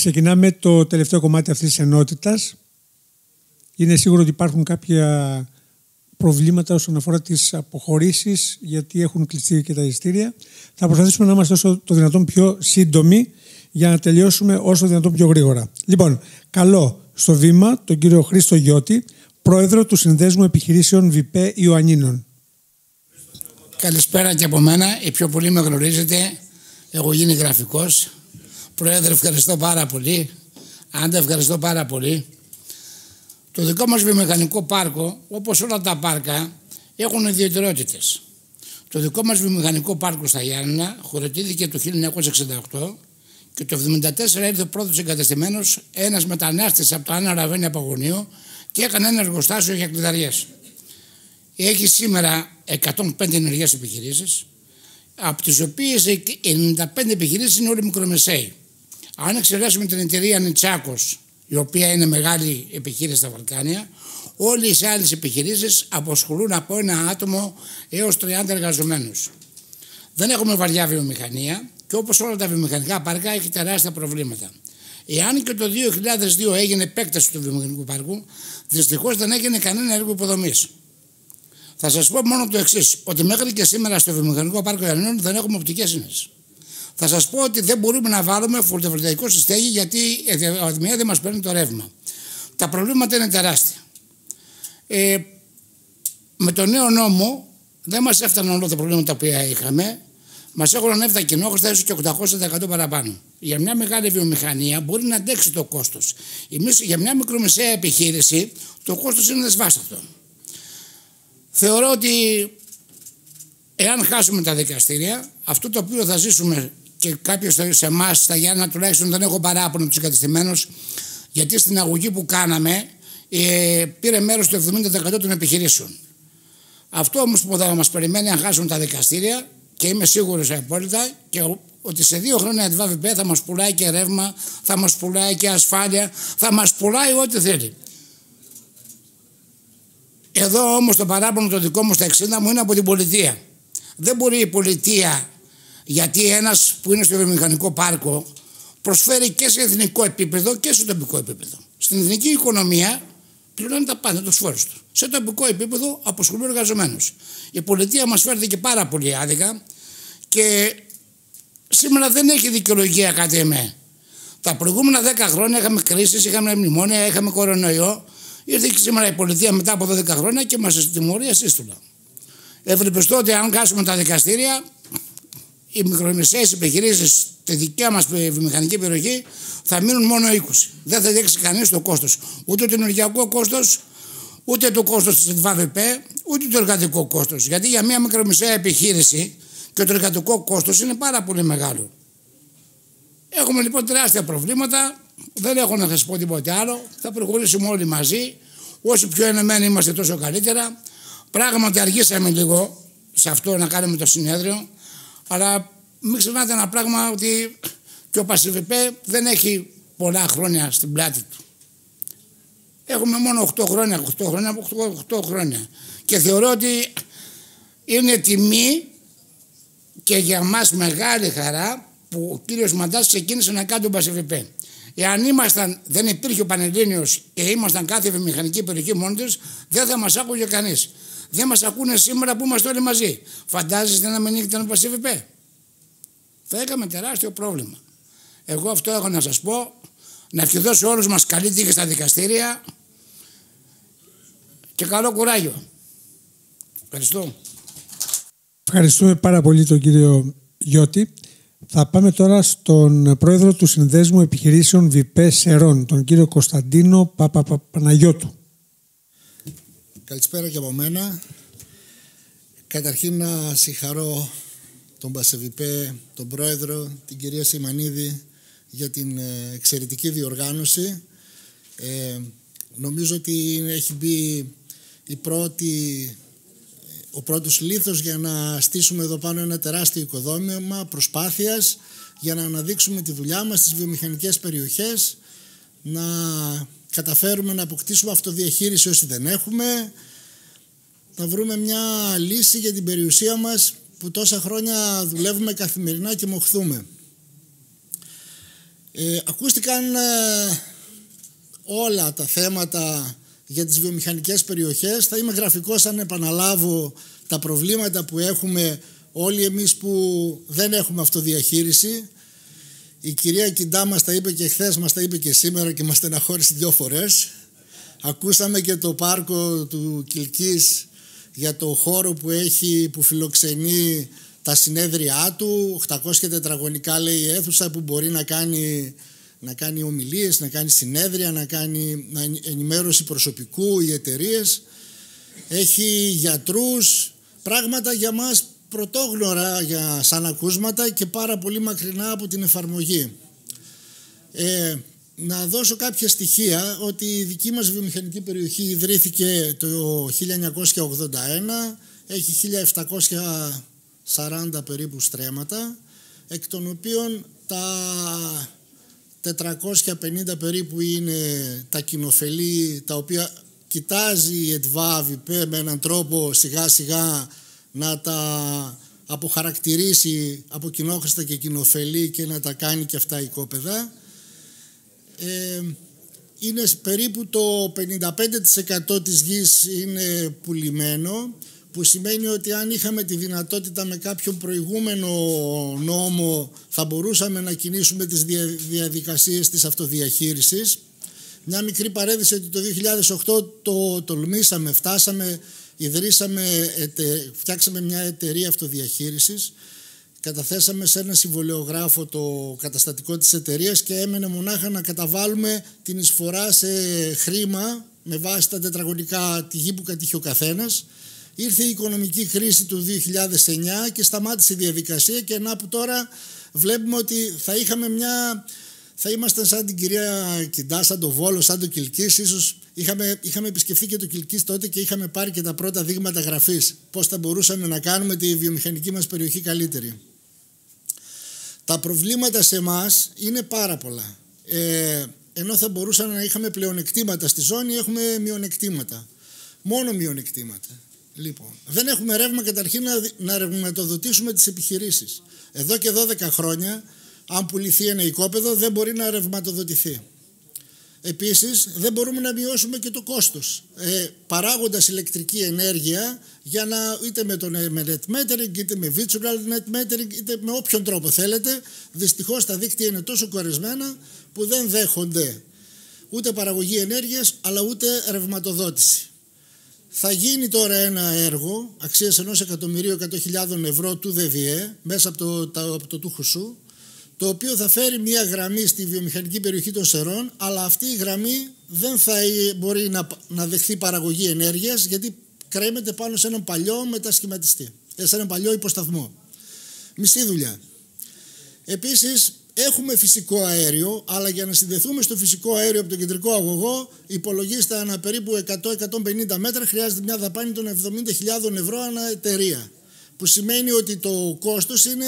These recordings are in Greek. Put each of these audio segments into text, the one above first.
Ξεκινάμε το τελευταίο κομμάτι αυτής της ενότητας. Είναι σίγουρο ότι υπάρχουν κάποια προβλήματα όσον αφορά τις αποχωρήσεις, γιατί έχουν κλειστεί και τα εισιτήρια. Θα προσπαθήσουμε να είμαστε όσο το δυνατόν πιο σύντομοι για να τελειώσουμε όσο δυνατόν πιο γρήγορα. Λοιπόν, καλώ στο βήμα τον κύριο Χρήστο Γιώτη, πρόεδρο του Συνδέσμου Επιχειρήσεων ΒΙΠΕ Ιωαννίνων. Καλησπέρα και από μένα. Οι πιο πολλοί με γνωρίζετε. Έχω γίνει γραφικός. Πρόεδρε, ευχαριστώ πάρα πολύ. Άντε, ευχαριστώ πάρα πολύ. Το δικό μας βιομηχανικό πάρκο, όπως όλα τα πάρκα, έχουν ιδιαιτερότητες. Το δικό μας βιομηχανικό πάρκο στα Γιάννενα χωροτήθηκε το 1968 και το 1974 ήρθε ο πρώτος εγκατεστημένος ένας μετανάστης από το Άννα Ραβένια Παγωνίου και έκανε ένα εργοστάσιο για κλειδαριές. Έχει σήμερα 105 ενεργές επιχειρήσεις, από τις οποίες 95 επιχειρήσεις είναι όλοι μικρομεσαίοι. Αν εξαιρέσουμε την εταιρεία Νιτσάκος, η οποία είναι μεγάλη επιχείρηση στα Βαλκάνια, όλες οι άλλες επιχειρήσεις απασχολούν από ένα άτομο έως 30 εργαζομένους. Δεν έχουμε βαριά βιομηχανία και όπως όλα τα βιομηχανικά πάρκα έχει τεράστια προβλήματα. Εάν και το 2002 έγινε επέκταση του βιομηχανικού πάρκου, δυστυχώς δεν έγινε κανένα έργο υποδομής. Θα σας πω μόνο το εξής, ότι μέχρι και σήμερα στο βιομηχανικό πάρκο Ιωαννίνων δεν έχουμε οπτικές ίνες. Θα σας πω ότι δεν μπορούμε να βάλουμε φωτοβολταϊκό στη στέγη γιατί η οδημία δεν μας παίρνει το ρεύμα. Τα προβλήματα είναι τεράστια. Με το νέο νόμο δεν μας έφταναν όλα τα προβλήματα που είχαμε. Μας έχουν ανέβει τα κοινόχρηστα ίσως και 800% παραπάνω. Για μια μεγάλη βιομηχανία μπορεί να αντέξει το κόστος. Για μια μικρομεσαία επιχείρηση το κόστος είναι δεσβάστατο. Θεωρώ ότι εάν χάσουμε τα δικαστήρια, αυτό το οποίο θα ζήσουμε και κάποιος σε εμάς στα Γιάννα, τουλάχιστον δεν έχω παράπονο τους εγκατεστημένους, γιατί στην αγωγή που κάναμε πήρε μέρος το 70% των επιχειρήσεων. Αυτό όμως που θα μας περιμένει αν χάσουμε τα δικαστήρια, και είμαι σίγουρος απόλυτα και ότι σε 2 χρόνια η ΒΑΒΠ θα μας πουλάει και ρεύμα, θα μας πουλάει και ασφάλεια, θα μας πουλάει ό,τι θέλει. Εδώ όμως το παράπονο το δικό μου στα 60 μου είναι από την πολιτεία. Δεν μπορεί η πολιτεία, γιατί ένας που είναι στο βιομηχανικό πάρκο προσφέρει και σε εθνικό επίπεδο και σε τοπικό επίπεδο. Στην εθνική οικονομία πληρώνει τα πάντα, τους φόρους του. Σε τοπικό επίπεδο απασχολούν εργαζομένους. Η πολιτεία μας φέρθηκε πάρα πολύ άδικα και σήμερα δεν έχει δικαιολογία κάτι εμέ. Τα προηγούμενα 10 χρόνια είχαμε κρίσεις, είχαμε μνημόνια, είχαμε κορονοϊό. Ήρθε και σήμερα η πολιτεία μετά από 12 χρόνια και μας τιμωρεί ασύστολα. Ευελπιστώ ότι αν χάσουμε τα δικαστήρια, οι μικρομεσαίες επιχειρήσεις στη δικιά μας βιομηχανική περιοχή θα μείνουν μόνο 20. Δεν θα δείξει κανείς το κόστος. Ούτε το ενεργειακό κόστος, ούτε το κόστος της ΒΑΒΠ, ούτε το εργατικό κόστος. Γιατί για μια μικρομεσαία επιχείρηση και το εργατικό κόστος είναι πάρα πολύ μεγάλο. Έχουμε λοιπόν τεράστια προβλήματα. Δεν έχω να σας πω τίποτε άλλο. Θα προχωρήσουμε όλοι μαζί. Όσο πιο ενωμένοι είμαστε, τόσο καλύτερα. Πράγματι, αργήσαμε λίγο σε αυτό να κάνουμε το συνέδριο. Αλλά μην ξεχνάτε ένα πράγμα, ότι και ο ΠΑΣΕΒΙΠΕ δεν έχει πολλά χρόνια στην πλάτη του. Έχουμε μόνο 8 χρόνια. Και θεωρώ ότι είναι τιμή και για μας μεγάλη χαρά που ο κύριος Μαντάς ξεκίνησε να κάνει τον ΠΑΣΕΒΙΠΕ. Εάν δεν υπήρχε ο Πανελλήνιος και ήμασταν κάθε βιομηχανική περιοχή μόνοι τους, δεν θα μας άκουγε κανείς. Δεν μας ακούνε σήμερα που είμαστε όλοι μαζί. Φαντάζεστε να μην ήταν ο ΠΑΣΕΒΙΠΕ? Θα είχαμε τεράστιο πρόβλημα. Εγώ αυτό έχω να σας πω. Να ευχηθώ σε όλους μας καλή τύχη στα δικαστήρια και καλό κουράγιο. Ευχαριστώ. Ευχαριστούμε πάρα πολύ τον κύριο Γιώτη. Θα πάμε τώρα στον πρόεδρο του Συνδέσμου Επιχειρήσεων ΒΙΠΕ Σερών, τον κύριο Κωνσταντίνο Παναγιώτου. Καλησπέρα και από μένα. Καταρχήν να συγχαρώ τον ΠΑΣΕΒΙΠΕ, τον πρόεδρο, την κυρία Σιμανίδη για την εξαιρετική διοργάνωση. Νομίζω ότι έχει μπει ο πρώτος λίθος για να στήσουμε εδώ πάνω ένα τεράστιο οικοδόμημα προσπάθειας για να αναδείξουμε τη δουλειά μας στις βιομηχανικές περιοχές, να καταφέρουμε να αποκτήσουμε αυτοδιαχείριση όσοι δεν έχουμε, να βρούμε μια λύση για την περιουσία μας που τόσα χρόνια δουλεύουμε καθημερινά και μοχθούμε. Ακούστηκαν όλα τα θέματα για τις βιομηχανικές περιοχές. Θα είμαι γραφικός αν επαναλάβω τα προβλήματα που έχουμε όλοι εμείς που δεν έχουμε αυτοδιαχείριση. Η κυρία Κιντά μας τα είπε και χθες, μας τα είπε και σήμερα και μας στεναχώρησε 2 φορές. Ακούσαμε και το πάρκο του Κιλκής για το χώρο που έχει, που φιλοξενεί τα συνέδριά του, 800 τετραγωνικά λέει η αίθουσα, που μπορεί να κάνει ομιλίες, να κάνει συνέδρια, να κάνει ενημέρωση προσωπικού, οι εταιρείες. Έχει γιατρούς, πράγματα για μας πρωτόγνωρα σαν ακούσματα και πάρα πολύ μακρινά από την εφαρμογή. Να δώσω κάποια στοιχεία ότι η δική μας βιομηχανική περιοχή ιδρύθηκε το 1981, έχει 1740 περίπου στρέμματα, εκ των οποίων τα 450 περίπου είναι τα κοινοφελή, τα οποία κοιτάζει η ΕΤΒΑΒ με έναν τρόπο σιγά σιγά να τα αποχαρακτηρίσει από κοινόχρηστα και κοινοφελή και να τα κάνει και αυτά οικόπεδα. Είναι περίπου το 55% της γης είναι πουλημένο, που σημαίνει ότι αν είχαμε τη δυνατότητα με κάποιον προηγούμενο νόμο θα μπορούσαμε να κινήσουμε τις διαδικασίες της αυτοδιαχείρισης. Μια μικρή παρένθεση ότι το 2008 το τολμήσαμε, φτιάξαμε μια εταιρεία αυτοδιαχείρισης, καταθέσαμε σε ένα συμβολιογράφο το καταστατικό της εταιρείας και έμενε μονάχα να καταβάλουμε την εισφορά σε χρήμα με βάση τα τετραγωνικά τη γη που κατήχε ο καθένας. Ήρθε η οικονομική κρίση του 2009 και σταμάτησε η διαδικασία, και να που τώρα βλέπουμε ότι θα ήμασταν σαν την κυρία Κιντά, σαν το Βόλο, σαν το Κιλκής. Ίσως είχαμε επισκεφθεί και το Κιλκής τότε και είχαμε πάρει και τα πρώτα δείγματα γραφής. Πώς θα μπορούσαμε να κάνουμε τη βιομηχανική μας περιοχή καλύτερη. Τα προβλήματα σε εμάς είναι πάρα πολλά. Ενώ θα μπορούσαμε να είχαμε πλεονεκτήματα στη ζώνη, έχουμε μειονεκτήματα. Μόνο μειονεκτήματα. Λοιπόν, δεν έχουμε ρεύμα καταρχήν να ρευματοδοτήσουμε τις επιχειρήσεις. Εδώ και 12 χρόνια, αν πουληθεί ένα οικόπεδο, δεν μπορεί να ρευματοδοτηθεί. Επίσης, δεν μπορούμε να μειώσουμε και το κόστος. Παράγοντας ηλεκτρική ενέργεια, είτε με το net metering, είτε με virtual net metering, είτε με όποιον τρόπο θέλετε, δυστυχώς τα δίκτυα είναι τόσο κορεσμένα που δεν δέχονται ούτε παραγωγή ενέργειας, αλλά ούτε ρευματοδότηση. Θα γίνει τώρα ένα έργο αξίας 1.100.000 ευρώ του ΔΔΕ μέσα από το Τούχουσου, το οποίο θα φέρει μια γραμμή στη βιομηχανική περιοχή των Σερών, αλλά αυτή η γραμμή δεν θα μπορεί να δεχθεί παραγωγή ενέργειας, γιατί κρέμεται πάνω σε έναν παλιό μετασχηματιστή, σε έναν παλιό υποσταθμό. Μισή δουλειά. Επίσης, έχουμε φυσικό αέριο, αλλά για να συνδεθούμε στο φυσικό αέριο από τον κεντρικό αγωγό, υπολογίστε ανά περίπου 100-150 μέτρα χρειάζεται μια δαπάνη των 70.000 ευρώ ανά εταιρεία. Που σημαίνει ότι το κόστος είναι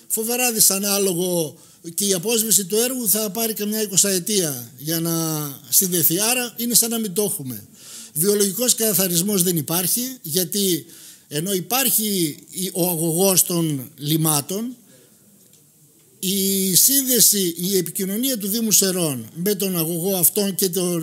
φοβερά δυσανάλογο και η απόσβεση του έργου θα πάρει καμιά 20 ετία για να συνδεθεί. Άρα είναι σαν να μην το έχουμε. Βιολογικός καθαρισμός δεν υπάρχει, γιατί ενώ υπάρχει ο αγωγός των λιμάτων, η σύνδεση, η επικοινωνία του Δήμου Σερών με τον αγωγό αυτόν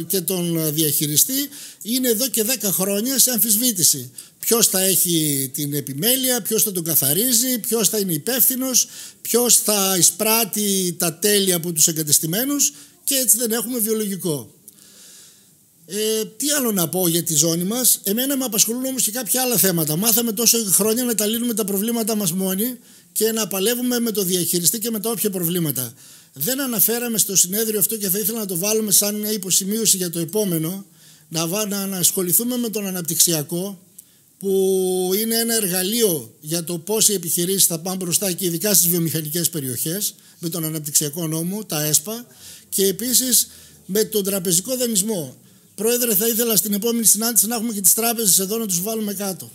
και τον διαχειριστή είναι εδώ και 10 χρόνια σε αμφισβήτηση. Ποιος θα έχει την επιμέλεια, ποιος θα τον καθαρίζει, ποιος θα είναι υπεύθυνος, ποιος θα εισπράττει τα τέλη από τους εγκατεστημένους, και έτσι δεν έχουμε βιολογικό. Τι άλλο να πω για τη ζώνη μας. Εμένα με απασχολούν όμως και κάποια άλλα θέματα. Μάθαμε τόσο χρόνια να τα λύνουμε τα προβλήματα μας μόνοι και να παλεύουμε με το διαχειριστή και με τα όποια προβλήματα. Δεν αναφέραμε στο συνέδριο αυτό, και θα ήθελα να το βάλουμε σαν μια υποσημείωση για το επόμενο, να ασχοληθούμε με τον αναπτυξιακό, που είναι ένα εργαλείο για το πώς οι επιχειρήσεις θα πάνε μπροστά, και ειδικά στις βιομηχανικές περιοχές, με τον αναπτυξιακό νόμο, τα ΕΣΠΑ, και επίσης με τον τραπεζικό δανεισμό. Πρόεδρε, θα ήθελα στην επόμενη συνάντηση να έχουμε και τις τράπεζες εδώ, να τους βάλουμε κάτω.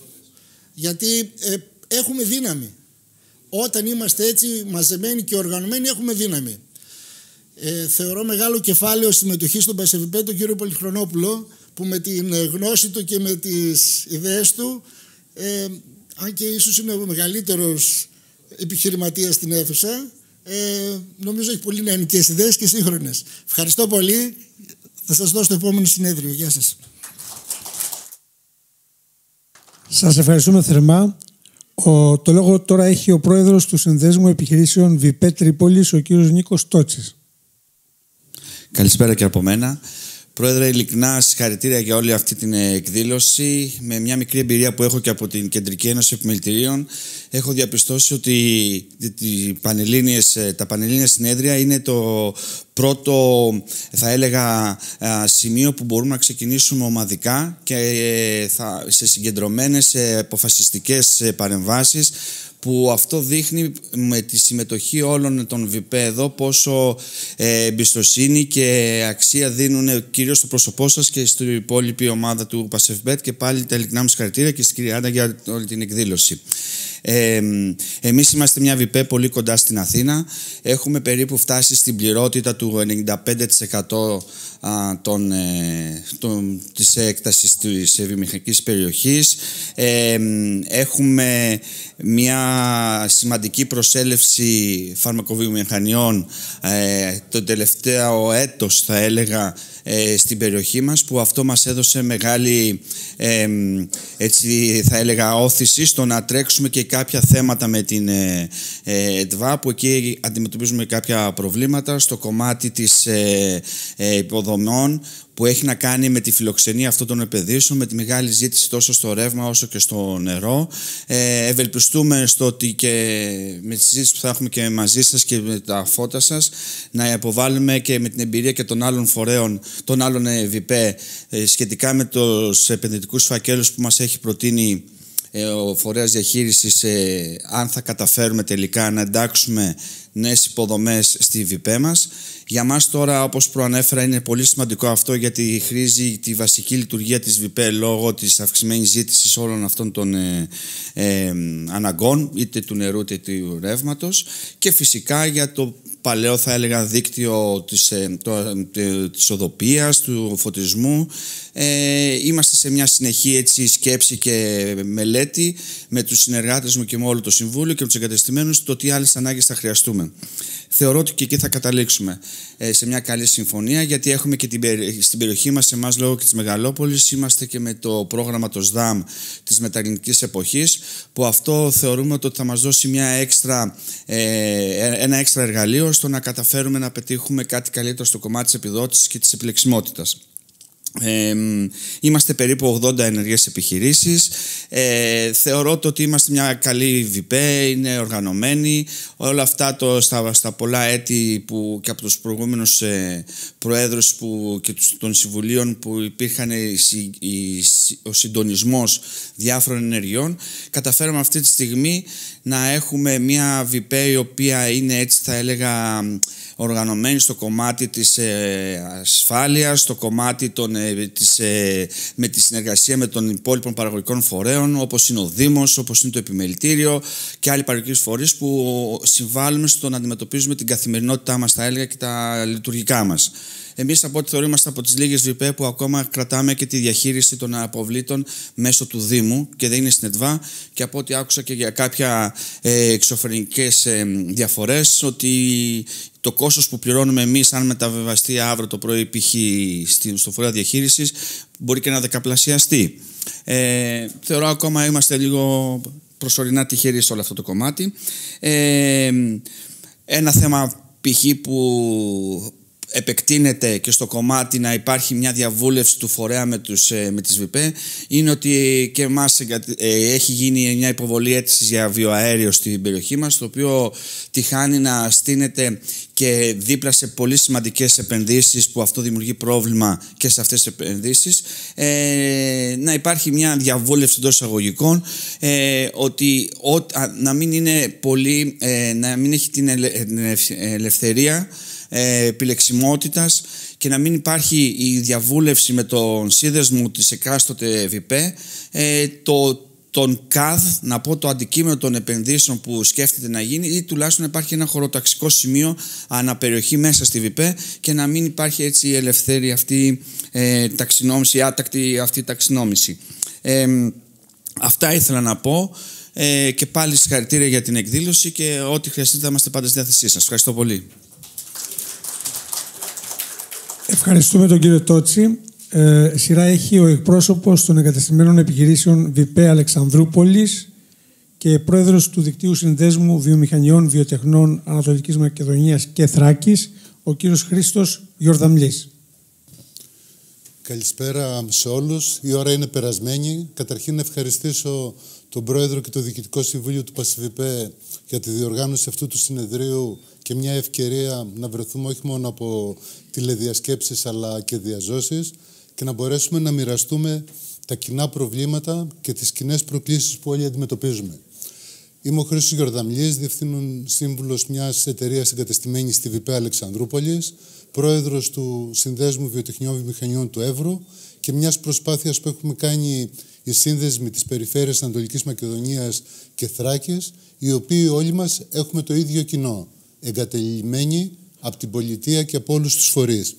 Γιατί έχουμε δύναμη. Όταν είμαστε έτσι μαζεμένοι και οργανωμένοι, έχουμε δύναμη. Θεωρώ μεγάλο κεφάλαιο συμμετοχή στον ΠΑΣΕΒΙΠΕ τον κύριο Πολυχρονόπουλο, που με την γνώση του και με τις ιδέες του, αν και ίσως είναι ο μεγαλύτερος επιχειρηματίας στην αίθουσα, νομίζω έχει πολύ νεανικές ιδέες και σύγχρονες. Ευχαριστώ πολύ. Θα σας δώσω το επόμενο συνέδριο. Γεια σας. Σας ευχαριστούμε θερμά. Το λόγο τώρα έχει ο πρόεδρος του Συνδέσμου Επιχειρήσεων ΒΙΠΕ Τρίπολης, ο κύριος Νίκος Τότσης. Καλησπέρα και από μένα. Πρόεδρε, ειλικρινά συγχαρητήρια για όλη αυτή την εκδήλωση. Με μια μικρή εμπειρία που έχω και από την Κεντρική Ένωση Επιμελητηρίων, έχω διαπιστώσει ότι τα πανελλήνια συνέδρια είναι το πρώτο, θα έλεγα, σημείο που μπορούμε να ξεκινήσουμε ομαδικά και σε συγκεντρωμένες αποφασιστικές παρεμβάσεις, που αυτό δείχνει με τη συμμετοχή όλων των ΒΙΠΕ εδώ πόσο εμπιστοσύνη και αξία δίνουν κυρίως στο πρόσωπό σας και στην υπόλοιπη ομάδα του ΠΑΣΕΦΜΠΕΤ. Και πάλι τα ειλικρινά μου συγχαρητήρια και στην κυρία Άννα για όλη την εκδήλωση. Εμείς είμαστε μια ΒΙΠΕ πολύ κοντά στην Αθήνα. Έχουμε περίπου φτάσει στην πληρότητα του 95% της έκτασης της βιομηχανικής περιοχής. Έχουμε μια σημαντική προσέλευση φαρμακοβιομηχανιών το τελευταίο έτος, θα έλεγα, στην περιοχή μας, που αυτό μας έδωσε μεγάλη, έτσι θα έλεγα, όθηση στο να τρέξουμε και κάποια θέματα με την ΕΤΒΑ, που εκεί αντιμετωπίζουμε κάποια προβλήματα στο κομμάτι της υποδομών, που έχει να κάνει με τη φιλοξενία αυτών των επενδύσεων, με τη μεγάλη ζήτηση τόσο στο ρεύμα όσο και στο νερό. Ευελπιστούμε στο ότι και με τη συζήτηση που θα έχουμε και μαζί σας και με τα φώτα σας, να υποβάλουμε και με την εμπειρία και των άλλων φορέων, των άλλων ΒΙΠΕ, σχετικά με τους επενδυτικούς φακέλους που μας έχει προτείνει ο φορέας διαχείρισης, αν θα καταφέρουμε τελικά να εντάξουμε νέες υποδομές στη ΒΙΠΕ μας. Για μας τώρα, όπως προανέφερα, είναι πολύ σημαντικό αυτό, γιατί χρήζει τη βασική λειτουργία της ΒΙΠΕ λόγω της αυξημένης ζήτησης όλων αυτών των αναγκών, είτε του νερού είτε του ρεύματος, και φυσικά για το παλαιό, θα έλεγα, δίκτυο της οδοποιίας, του φωτισμού. Είμαστε σε μια συνεχή, έτσι, σκέψη και μελέτη με τους συνεργάτες μου και με όλο το Συμβούλιο και με τους εγκατεστημένους, το τι άλλες ανάγκες θα χρειαστούμε. Θεωρώ ότι και εκεί θα καταλήξουμε σε μια καλή συμφωνία, γιατί έχουμε και στην περιοχή μας, εμάς λόγω και της μεγαλόπολης, είμαστε και με το πρόγραμμα το ΣΔΑΜ της μεταλληνικής εποχής, που αυτό θεωρούμε ότι θα μας δώσει ένα έξτρα εργαλείο στο να καταφέρουμε να πετύχουμε κάτι καλύτερο στο κομμάτι της επιδότησης και της επιλεξιμότητας. Είμαστε περίπου 80 ενεργές επιχειρήσεις. Θεωρώ ότι είμαστε μια καλή ΒΙΠΕ, είναι οργανωμένη. Όλα αυτά στα πολλά έτη που και από τους προηγούμενους προέδρους και των συμβουλίων που υπήρχαν ο συντονισμός διάφορων ενεργειών, καταφέραμε αυτή τη στιγμή να έχουμε μια ΒΙΠΕ η οποία είναι, έτσι θα έλεγα, οργανωμένη στο κομμάτι της ασφάλειας, στο κομμάτι με τη συνεργασία με των υπόλοιπων παραγωγικών φορέων, όπως είναι ο Δήμος, όπως είναι το Επιμελητήριο και άλλοι παραγωγικοί φορείς, που συμβάλλουμε στο να αντιμετωπίζουμε την καθημερινότητά μας, θα έλεγα, και τα λειτουργικά μας. Εμείς, από ό,τι θεωρούμε, είμαστε από τις λίγες ΒΙΠΕ που ακόμα κρατάμε και τη διαχείριση των αποβλήτων μέσω του Δήμου και δεν είναι στην ΕΤΒΑ, και από ό,τι άκουσα και για κάποια εξωφρενικές διαφορές, ότι το κόστος που πληρώνουμε εμείς, αν μεταβιβαστεί αύριο το πρωί π.χ. στο φορέα διαχείρισης, μπορεί και να δεκαπλασιαστεί. Θεωρώ ακόμα είμαστε λίγο προσωρινά τυχεροί σε όλο αυτό το κομμάτι. Ένα θέμα π.χ. που επεκτείνεται και στο κομμάτι να υπάρχει μια διαβούλευση του φορέα με τις ΒΙΠΕ, είναι ότι και εμάς έχει γίνει μια υποβολή αίτησης για βιοαέριο στην περιοχή μας, το οποίο τυχάνει να στείνεται και δίπλα σε πολύ σημαντικές επενδύσεις, που αυτό δημιουργεί πρόβλημα και σε αυτές τις επενδύσεις. Να υπάρχει μια διαβούλευση εντός εισαγωγικών, ότι να μην είναι πολύ, να μην έχει την ελευθερία επιλεξιμότητας και να μην υπάρχει η διαβούλευση με τον σύνδεσμο της εκάστοτε ΒΙΠΕ, τον ΚΑΔ, να πω, το αντικείμενο των επενδύσεων που σκέφτεται να γίνει, ή τουλάχιστον να υπάρχει ένα χωροταξικό σημείο αναπεριοχή μέσα στη ΒΙΠΕ, και να μην υπάρχει έτσι η ελευθέρη αυτή ταξινόμηση, η άτακτη αυτή ταξινόμηση. Αυτά ήθελα να πω. Και πάλι συγχαρητήρια για την εκδήλωση και ό,τι χρειαστείτε θα είμαστε πάντα στη διάθεσή σας. Ευχαριστώ πολύ. Ευχαριστούμε τον κύριο Τότσι. Σειρά έχει ο εκπρόσωπος των εγκατεστημένων επιχειρήσεων ΒΙΠΕ Αλεξανδρούπολης και πρόεδρος του Δικτύου Συνδέσμου Βιομηχανιών Βιοτεχνών Ανατολικής Μακεδονίας και Θράκης, ο κύριος Χρήστος Γιορδαμλής. Καλησπέρα σε όλους. Η ώρα είναι περασμένη. Καταρχήν να ευχαριστήσω τον Πρόεδρο και το Διοικητικό Συμβούλιο του ΠΑΣΙΒΙΠΕ για τη διοργάνωση αυτού του συνεδρίου και μια ευκαιρία να βρεθούμε όχι μόνο από τηλεδιασκέψεις αλλά και διαζώσεις και να μπορέσουμε να μοιραστούμε τα κοινά προβλήματα και τις κοινές προκλήσεις που όλοι αντιμετωπίζουμε. Είμαι ο Χρήστος Γιορδαμλής, Διευθύνων Σύμβουλος μιας εταιρείας εγκατεστημένης στη ΒΙΠΕ Αλεξανδρούπολης, Πρόεδρος του Συνδέσμου Βιοτεχνιών Βιομηχανιών του Εύρου και μιας προσπάθειας που έχουμε κάνει οι σύνδεσμοι της περιφέρειας Ανατολικής Μακεδονίας και Θράκης, οι οποίοι όλοι μας έχουμε το ίδιο κοινό, εγκατελειμμένοι από την πολιτεία και από όλους τους φορείς.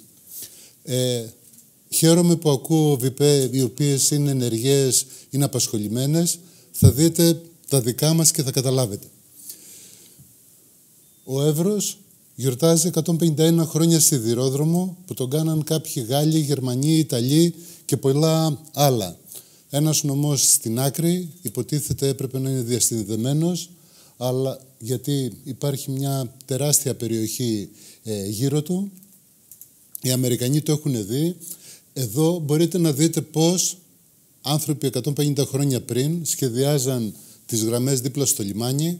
Χαίρομαι που ακούω ΒΙΠΕ οι οποίες είναι ενεργές, είναι απασχολημένες. Θα δείτε τα δικά μας και θα καταλάβετε. Ο Εύρος γιορτάζει 151 χρόνια σιδηρόδρομο που τον κάναν κάποιοι Γάλλοι, Γερμανοί, Ιταλοί και πολλά άλλα. Ένας νομός στην άκρη, υποτίθεται έπρεπε να είναι διασυνδεμένος, αλλά γιατί υπάρχει μια τεράστια περιοχή γύρω του. Οι Αμερικανοί το έχουν δει. Εδώ μπορείτε να δείτε πώς άνθρωποι 150 χρόνια πριν σχεδιάζαν τις γραμμές δίπλα στο λιμάνι,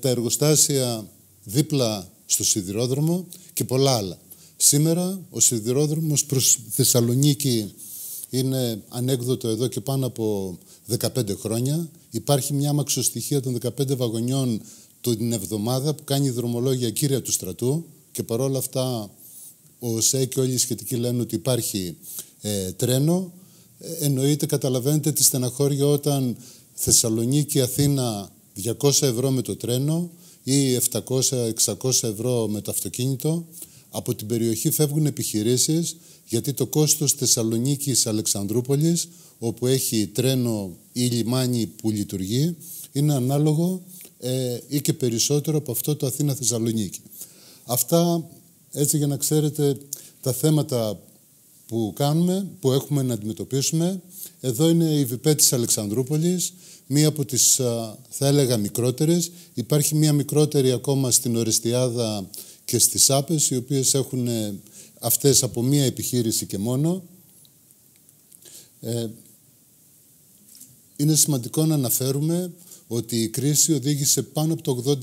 τα εργοστάσια δίπλα στο σιδηρόδρομο και πολλά άλλα. Σήμερα ο σιδηρόδρομος προς Θεσσαλονίκη είναι ανέκδοτο εδώ και πάνω από 15 χρόνια. Υπάρχει μια μαξοστοιχεία των 15 βαγονιών την εβδομάδα που κάνει δρομολόγια κύρια του στρατού και παρόλα αυτά ο ΟΣΕ και όλοι οι σχετικοί λένε ότι υπάρχει τρένο. Εννοείται, καταλαβαίνετε τη στεναχώρια όταν Θεσσαλονίκη-Αθήνα 200 ευρώ με το τρένο ή 700-600 ευρώ με το αυτοκίνητο. Από την περιοχή φεύγουν επιχειρήσεις γιατί το κόστος Θεσσαλονίκης-Αλεξανδρούπολης, όπου έχει τρένο ή λιμάνι που λειτουργεί, είναι ανάλογο ή και περισσότερο από αυτό το Αθήνα-Θεσσαλονίκη. Αυτά έτσι για να ξέρετε τα θέματα που κάνουμε, που έχουμε να αντιμετωπίσουμε. Εδώ είναι η ΒΙΠΕ της Αλεξανδρούπολης, μία από τις θα έλεγα μικρότερες. Υπάρχει μία μικρότερη ακόμα στην Ορεστιάδα και στις Άπες, οι οποίες έχουν αυτές από μία επιχείρηση και μόνο. Είναι σημαντικό να αναφέρουμε ότι η κρίση οδήγησε πάνω από το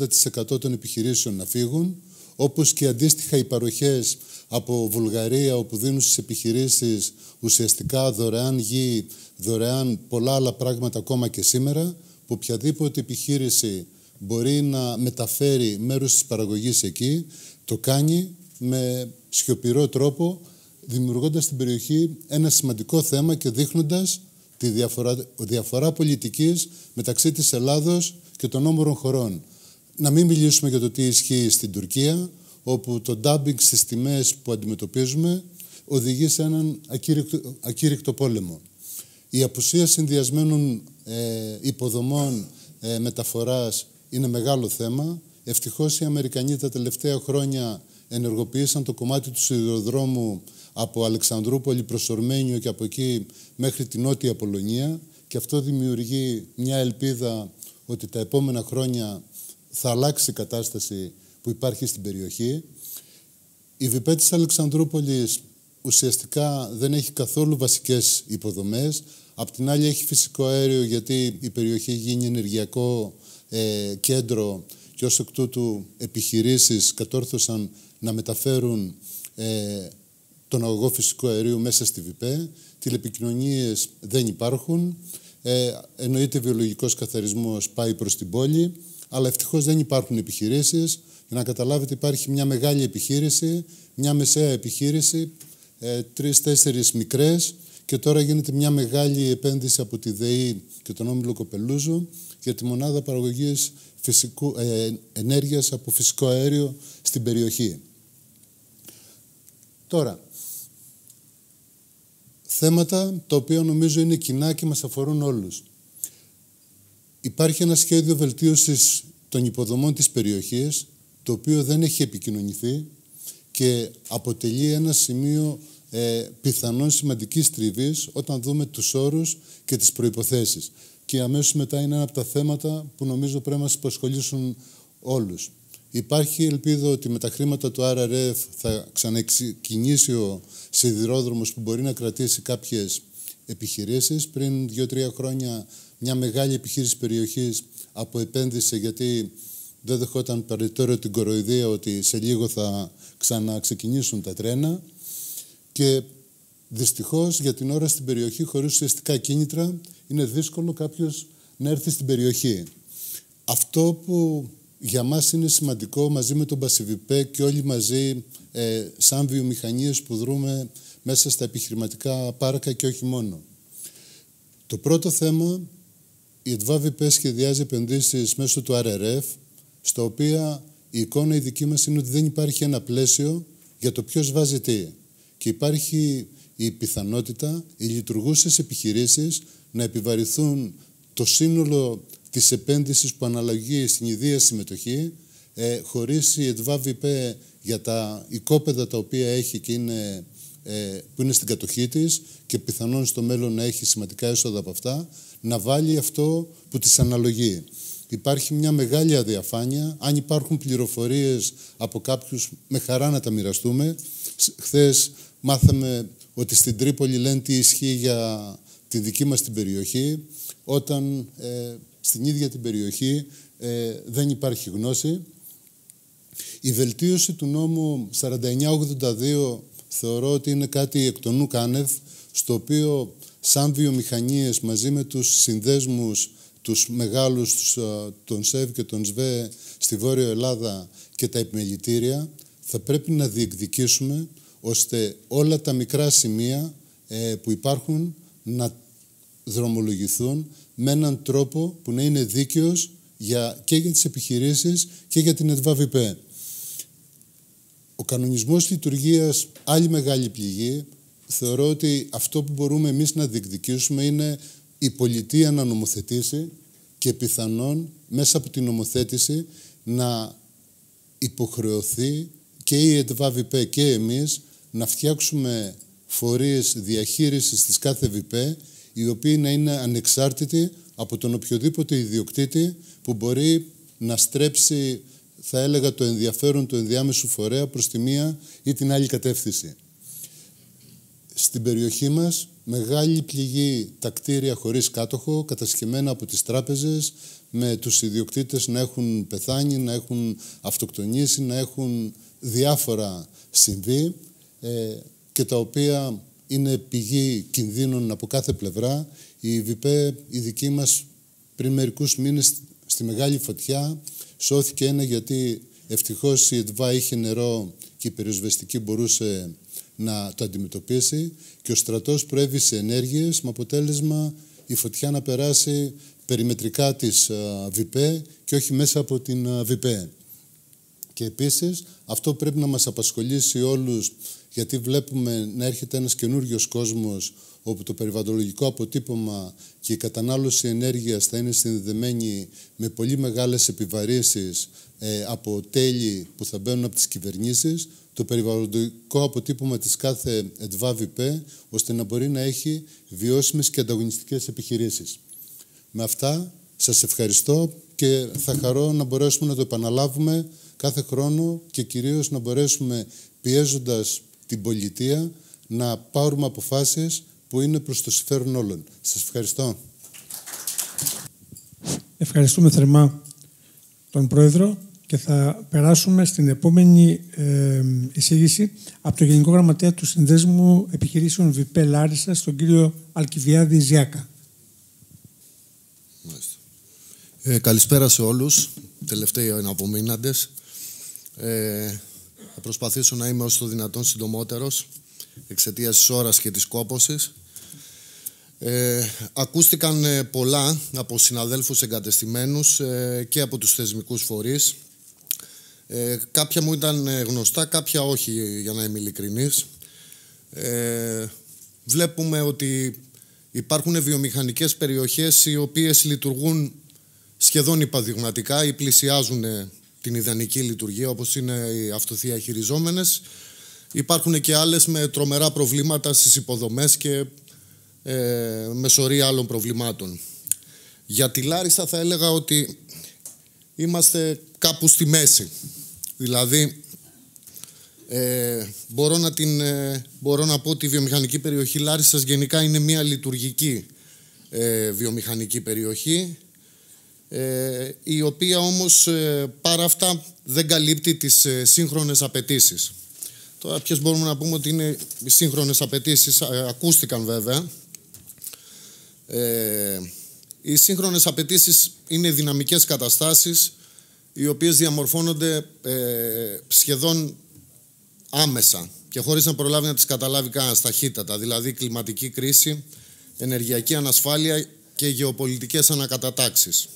80% των επιχειρήσεων να φύγουν, όπως και αντίστοιχα οι παροχές από Βουλγαρία, όπου δίνουν στις επιχειρήσεις ουσιαστικά δωρεάν γη, δωρεάν πολλά άλλα πράγματα ακόμα και σήμερα, που οποιαδήποτε επιχείρηση μπορεί να μεταφέρει μέρος της παραγωγής εκεί, το κάνει με σιωπηρό τρόπο, δημιουργώντας στην περιοχή ένα σημαντικό θέμα και δείχνοντας τη διαφορά πολιτικής μεταξύ της Ελλάδος και των όμορων χωρών. Να μην μιλήσουμε για το τι ισχύει στην Τουρκία, όπου το dumping στις τιμές που αντιμετωπίζουμε οδηγεί σε έναν ακήρυκτο πόλεμο. Η απουσία συνδυασμένων υποδομών μεταφοράς είναι μεγάλο θέμα. Ευτυχώς οι Αμερικανοί τα τελευταία χρόνια ενεργοποίησαν το κομμάτι του σιδηροδρόμου από Αλεξανδρούπολη προς Ορμένιο και από εκεί μέχρι την Νότια Πολωνία και αυτό δημιουργεί μια ελπίδα ότι τα επόμενα χρόνια θα αλλάξει η κατάσταση που υπάρχει στην περιοχή. Η ΒΙΠΕ της Αλεξανδρούπολης ουσιαστικά δεν έχει καθόλου βασικές υποδομές. Απ' την άλλη έχει φυσικό αέριο γιατί η περιοχή γίνει ενεργειακό κέντρο και ως εκ τούτου επιχειρήσεις κατόρθωσαν να μεταφέρουν τον αγωγό φυσικού αερίου μέσα στη ΒΙΠΕ. Τηλεπικοινωνίες δεν υπάρχουν. Εννοείται βιολογικός καθαρισμός πάει προς την πόλη, αλλά ευτυχώς δεν υπάρχουν επιχειρήσεις. Για να καταλάβετε, υπάρχει μια μεγάλη επιχείρηση, μια μεσαία επιχείρηση, 3-4 μικρές και τώρα γίνεται μια μεγάλη επένδυση από τη ΔΕΗ και τον Όμιλο Κοπελούζου για τη μονάδα παραγωγής ενέργειας από φυσικό αέριο στην περιοχή. Τώρα, θέματα τα οποία νομίζω είναι κοινά και μας αφορούν όλους. Υπάρχει ένα σχέδιο βελτίωσης των υποδομών της περιοχής, το οποίο δεν έχει επικοινωνηθεί και αποτελεί ένα σημείο πιθανόν σημαντικής τριβής όταν δούμε τους όρους και τις προϋποθέσεις. Και αμέσως μετά είναι ένα από τα θέματα που νομίζω πρέπει να μας απασχολήσουν όλους. Υπάρχει ελπίδα ότι με τα χρήματα του RRF θα ξαναξεκινήσει ο σιδηρόδρομος που μπορεί να κρατήσει κάποιες επιχειρήσεις. Πριν 2-3 χρόνια μια μεγάλη επιχείρηση περιοχής αποεπένδυσε γιατί δεν δεχόταν περαιτέρω την κοροϊδία ότι σε λίγο θα ξαναξεκινήσουν τα τρένα. Και δυστυχώς για την ώρα στην περιοχή, χωρίς ουσιαστικά κίνητρα, είναι δύσκολο κάποιος να έρθει στην περιοχή. Αυτό που για μας είναι σημαντικό, μαζί με τον Πασιβιπέ και όλοι μαζί σαν βιομηχανίες που δρούμε μέσα στα επιχειρηματικά πάρκα και όχι μόνο. Το πρώτο θέμα, η ΕΤΒΑ-ΒΙΠΕ σχεδιάζει επενδύσεις μέσω του RRF, στα οποία η εικόνα η δική μας είναι ότι δεν υπάρχει ένα πλαίσιο για το ποιος βάζει τι. Και υπάρχει η πιθανότητα οι λειτουργούσες επιχειρήσεις να επιβαρηθούν το σύνολο της επένδυσης που αναλογεί στην ιδία συμμετοχή, χωρίς η ΕΤΒΑ-ΒΙΠΕ για τα οικόπεδα τα οποία έχει και που είναι στην κατοχή της και πιθανόν στο μέλλον να έχει σημαντικά έσοδα από αυτά, να βάλει αυτό που της αναλογεί. Υπάρχει μια μεγάλη αδιαφάνεια. Αν υπάρχουν πληροφορίες από κάποιους, με χαρά να τα μοιραστούμε. Χθες μάθαμε ότι στην Τρίπολη λένε τι ισχύει για τη δική μας την περιοχή, όταν στην ίδια την περιοχή δεν υπάρχει γνώση. Η βελτίωση του νόμου 4982 θεωρώ ότι είναι κάτι εκ των ουκ άνευ, στο οποίο σαν βιομηχανίες μαζί με τους συνδέσμους, τους μεγάλους, τον ΣΕΒ και τον ΣΒΕ στη Βόρεια Ελλάδα και τα επιμελητήρια, θα πρέπει να διεκδικήσουμε ώστε όλα τα μικρά σημεία που υπάρχουν να δρομολογηθούν με έναν τρόπο που να είναι δίκαιος και για τις επιχειρήσεις και για την ΕΤΒΑ-ΒΙΠΕ. Ο κανονισμός λειτουργίας, άλλη μεγάλη πληγή. Θεωρώ ότι αυτό που μπορούμε εμείς να διεκδικήσουμε είναι η πολιτεία να νομοθετήσει και πιθανόν μέσα από την νομοθέτηση να υποχρεωθεί και η ΕΤΒΑ-ΒΙΠΕ και εμείς να φτιάξουμε φορείς διαχείρισης της κάθε ΒΙΠΕ, οι οποίοι να είναι ανεξάρτητοι από τον οποιοδήποτε ιδιοκτήτη που μπορεί να στρέψει, θα έλεγα, το ενδιαφέρον του ενδιάμεσου φορέα προς τη μία ή την άλλη κατεύθυνση. Στην περιοχή μας, μεγάλη πληγή τα κτίρια χωρίς κάτοχο, κατασκευμένα από τις τράπεζες, με τους ιδιοκτήτες να έχουν πεθάνει, να έχουν αυτοκτονήσει, να έχουν διάφορα συμβεί και τα οποία είναι πηγή κινδύνων από κάθε πλευρά. Η ΒΙΠΕ, η δική μας, πριν μερικούς μήνες στη μεγάλη φωτιά, σώθηκε ένα γιατί ευτυχώς η ΕΤΒΑ είχε νερό και η πυροσβεστική μπορούσε να το αντιμετωπίσει και ο στρατός προέβησε ενέργειες με αποτέλεσμα η φωτιά να περάσει περιμετρικά της ΒΙΠΕ και όχι μέσα από την ΒΙΠΕ. Και επίσης αυτό πρέπει να μας απασχολήσει όλους, γιατί βλέπουμε να έρχεται ένας καινούριος κόσμος όπου το περιβαλλοντολογικό αποτύπωμα και η κατανάλωση ενέργειας θα είναι συνδεδεμένη με πολύ μεγάλες επιβαρύνσεις από τέλη που θα μπαίνουν από τις κυβερνήσεις, το περιβαλλοντολογικό αποτύπωμα της κάθε ΕΤΒΑ-ΒΙΠΕ, ώστε να μπορεί να έχει βιώσιμες και ανταγωνιστικές επιχειρήσεις. Με αυτά σας ευχαριστώ και θα χαρώ να μπορέσουμε να το επαναλάβουμε κάθε χρόνο και κυρίως να μπορέσουμε, πιέζοντας την πολιτεία, να πάρουμε αποφάσεις που είναι προς το συμφέρον όλων. Σας ευχαριστώ. Ευχαριστούμε θερμά τον Πρόεδρο και θα περάσουμε στην επόμενη εισήγηση από το Γενικό Γραμματέα του Συνδέσμου Επιχειρήσεων ΒΙΠΕ Λάρισσας, τον κύριο Αλκιβιάδη Ζιάκα. Καλησπέρα σε όλους, τελευταίοι εναπομείναντες. Θα προσπαθήσω να είμαι όσο το δυνατόν συντομότερος, εξαιτίας της ώρας και της κόπωσης. Ακούστηκαν πολλά από συναδέλφους εγκατεστημένους και από τους θεσμικούς φορείς. Κάποια μου ήταν γνωστά, κάποια όχι, για να είμαι ειλικρινής. Βλέπουμε ότι υπάρχουν βιομηχανικές περιοχές οι οποίες λειτουργούν σχεδόν υποδειγματικά ή πλησιάζουν την ιδανική λειτουργία, όπως είναι οι αυτοδιαχειριζόμενες. Υπάρχουν και άλλες με τρομερά προβλήματα στις υποδομές και με σωρία άλλων προβλημάτων. Για τη Λάρισα θα έλεγα ότι είμαστε κάπου στη μέση. Δηλαδή, μπορώ να πω ότι η βιομηχανική περιοχή Λάρισσας γενικά είναι μια λειτουργική βιομηχανική περιοχή, η οποία όμως παρά αυτά δεν καλύπτει τις σύγχρονες απαιτήσεις. Τώρα ποιες μπορούμε να πούμε ότι είναι οι σύγχρονες απαιτήσεις, ακούστηκαν βέβαια. Οι σύγχρονες απαιτήσεις είναι δυναμικές καταστάσεις, οι οποίες διαμορφώνονται σχεδόν άμεσα και χωρίς να προλάβει να τις καταλάβει κανένας ταχύτατα. Δηλαδή κλιματική κρίση, ενεργειακή ανασφάλεια και γεωπολιτικές ανακατατάξεις.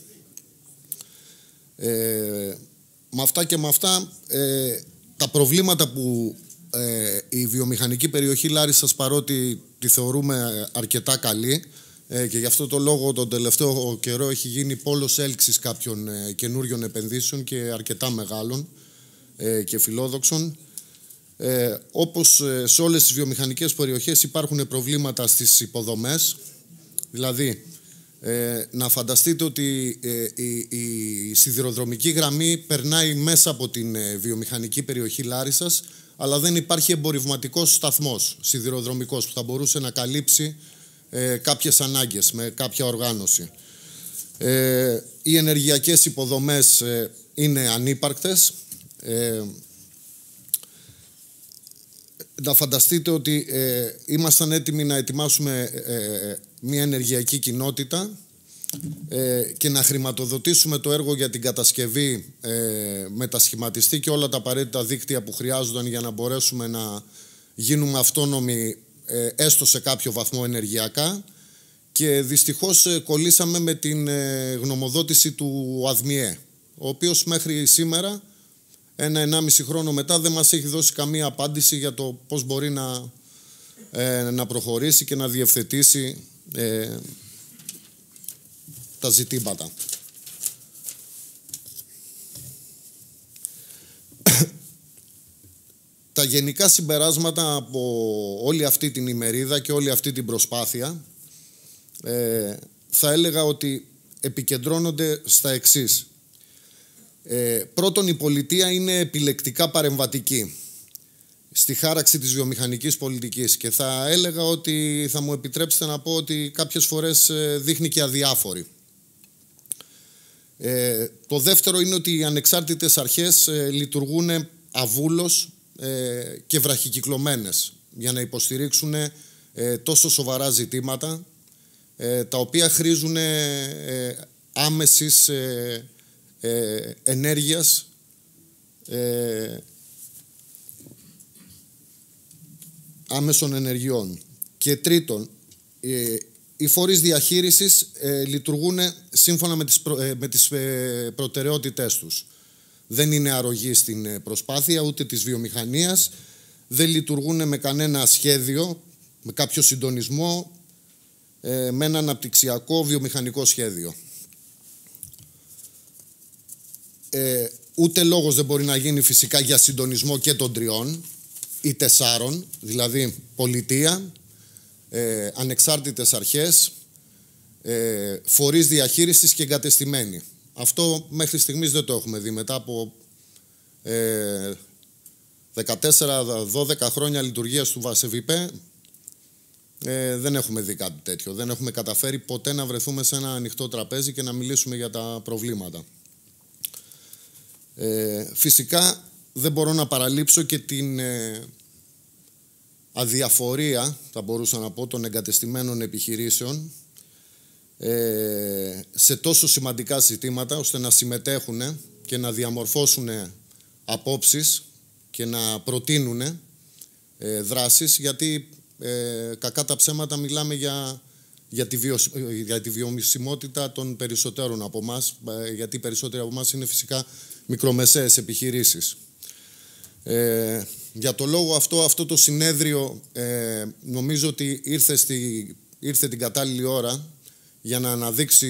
Με αυτά και με αυτά, τα προβλήματα που η βιομηχανική περιοχή Λάρισσας, παρότι τη θεωρούμε αρκετά καλή, και γι' αυτό το λόγο τον τελευταίο καιρό έχει γίνει πόλος έλξης κάποιων καινούριων επενδύσεων και αρκετά μεγάλων και φιλόδοξων. Όπως σε όλες τις βιομηχανικές περιοχές υπάρχουν προβλήματα στις υποδομές. Δηλαδή, να φανταστείτε ότι η σιδηροδρομική γραμμή περνάει μέσα από την βιομηχανική περιοχή Λάρισσας, αλλά δεν υπάρχει εμπορευματικός σταθμός σιδηροδρομικός που θα μπορούσε να καλύψει κάποιες ανάγκες με κάποια οργάνωση. Οι ενεργειακές υποδομές είναι ανύπαρκτες. Να φανταστείτε ότι ήμασταν έτοιμοι να ετοιμάσουμε μια ενεργειακή κοινότητα και να χρηματοδοτήσουμε το έργο για την κατασκευή, μετασχηματιστή και όλα τα απαραίτητα δίκτυα που χρειάζονταν για να μπορέσουμε να γίνουμε αυτόνομοι έστω σε κάποιο βαθμό ενεργειακά, και δυστυχώς κολλήσαμε με την γνωμοδότηση του ΑΔΜΙΕ, ο οποίος μέχρι σήμερα, 1-1,5 χρόνο μετά, δεν μας έχει δώσει καμία απάντηση για το πώς μπορεί να προχωρήσει και να διευθετήσει τα ζητήματα. Τα γενικά συμπεράσματα από όλη αυτή την ημερίδα και όλη αυτή την προσπάθεια θα έλεγα ότι επικεντρώνονται στα εξής. Πρώτον, η πολιτεία είναι επιλεκτικά παρεμβατική στη χάραξη της βιομηχανικής πολιτικής και θα έλεγα ότι, θα μου επιτρέψετε να πω, ότι κάποιες φορές δείχνει και αδιάφορη. Το δεύτερο είναι ότι οι ανεξάρτητες αρχές λειτουργούν αβούλως και βραχικυκλωμένες για να υποστηρίξουν τόσο σοβαρά ζητήματα, τα οποία χρήζουν άμεσης ενέργειας, άμεσων ενεργειών. Και τρίτον, οι φορείς διαχείρισης λειτουργούν σύμφωνα με τις προτεραιότητές τους. Δεν είναι αρρωγή στην προσπάθεια ούτε της βιομηχανίας, δεν λειτουργούν με κανένα σχέδιο, με κάποιο συντονισμό, με ένα αναπτυξιακό βιομηχανικό σχέδιο. Ούτε λόγος δεν μπορεί να γίνει φυσικά για συντονισμό και των 3 ή 4, δηλαδή πολιτεία, ανεξάρτητες αρχές, φορείς διαχείρισης και εγκατεστημένοι. Αυτό μέχρι στιγμής δεν το έχουμε δει. Μετά από 14-12 χρόνια λειτουργίας του ΒΑΣΕΒΙΠΕ, δεν έχουμε δει κάτι τέτοιο. Δεν έχουμε καταφέρει ποτέ να βρεθούμε σε ένα ανοιχτό τραπέζι και να μιλήσουμε για τα προβλήματα. Φυσικά δεν μπορώ να παραλείψω και την αδιαφορία, θα μπορούσα να πω, των εγκατεστημένων επιχειρήσεων σε τόσο σημαντικά ζητήματα, ώστε να συμμετέχουν και να διαμορφώσουν απόψεις και να προτείνουν δράσεις, γιατί κακά τα ψέματα μιλάμε για τη βιωσιμότητα των περισσότερων από εμάς, γιατί οι περισσότεροι από εμάς είναι φυσικά μικρομεσαίες επιχειρήσεις. Για το λόγο αυτό το συνέδριο νομίζω ότι ήρθε την κατάλληλη ώρα για να αναδείξει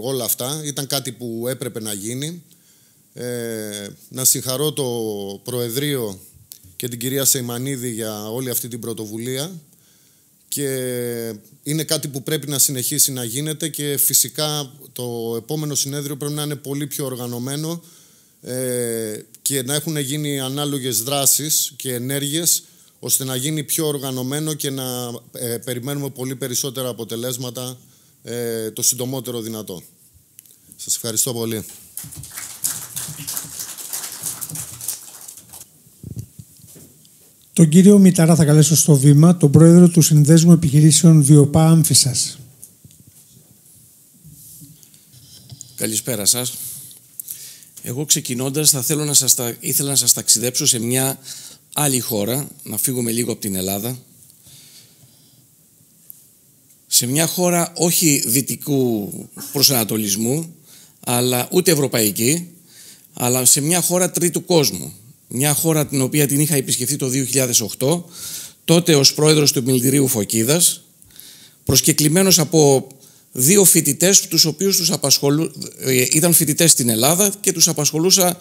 όλα αυτά. Ήταν κάτι που έπρεπε να γίνει. Να συγχαρώ το Προεδρείο και την κυρία Σεϊμανίδη για όλη αυτή την πρωτοβουλία, και είναι κάτι που πρέπει να συνεχίσει να γίνεται, και φυσικά το επόμενο συνέδριο πρέπει να είναι πολύ πιο οργανωμένο και να έχουν γίνει ανάλογες δράσεις και ενέργειες ώστε να γίνει πιο οργανωμένο και να περιμένουμε πολύ περισσότερα αποτελέσματα το συντομότερο δυνατό. Σας ευχαριστώ πολύ. Τον κύριο Μηταρά θα καλέσω στο βήμα, τον πρόεδρο του Συνδέσμου Επιχειρήσεων Βιοπά Άμφισσας. Καλησπέρα σας. Εγώ ξεκινώντας ήθελα να σας ταξιδέψω σε μια άλλη χώρα, να φύγουμε λίγο από την Ελλάδα. Σε μια χώρα όχι δυτικού προσανατολισμού, αλλά ούτε ευρωπαϊκή, αλλά σε μια χώρα τρίτου κόσμου. Μια χώρα την οποία την είχα επισκεφθεί το 2008, τότε ως πρόεδρος του Επιμελητηρίου Φωκίδας, προσκεκλημένος από 2 φοιτητές, τους οποίους ήταν φοιτητές στην Ελλάδα και τους απασχολούσα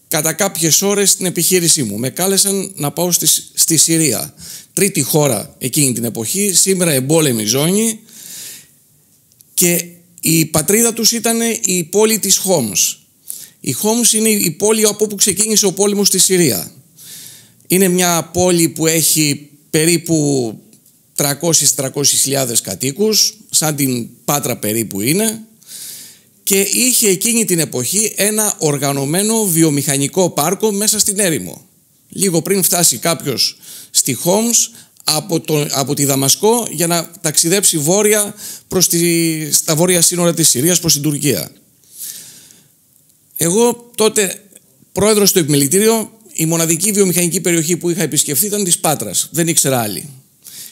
κατά κάποιες ώρες στην επιχείρησή μου. Με κάλεσαν να πάω στη Συρία, τρίτη χώρα εκείνη την εποχή, σήμερα εμπόλεμη ζώνη, και η πατρίδα τους ήταν η πόλη της Χόμς. Η Χόμς είναι η πόλη από όπου ξεκίνησε ο πόλεμος στη Συρία. Είναι μια πόλη που έχει περίπου 300-400 κατοίκους, σαν την Πάτρα περίπου είναι, και είχε εκείνη την εποχή ένα οργανωμένο βιομηχανικό πάρκο μέσα στην έρημο. Λίγο πριν φτάσει κάποιος στη Χόμς από τη Δαμασκό για να ταξιδέψει βόρεια στα βόρεια σύνορα της Συρίας προς την Τουρκία. Εγώ τότε πρόεδρος του Επιμελητήριο, η μοναδική βιομηχανική περιοχή που είχα επισκεφθεί ήταν της Πάτρας. Δεν ήξερα άλλη.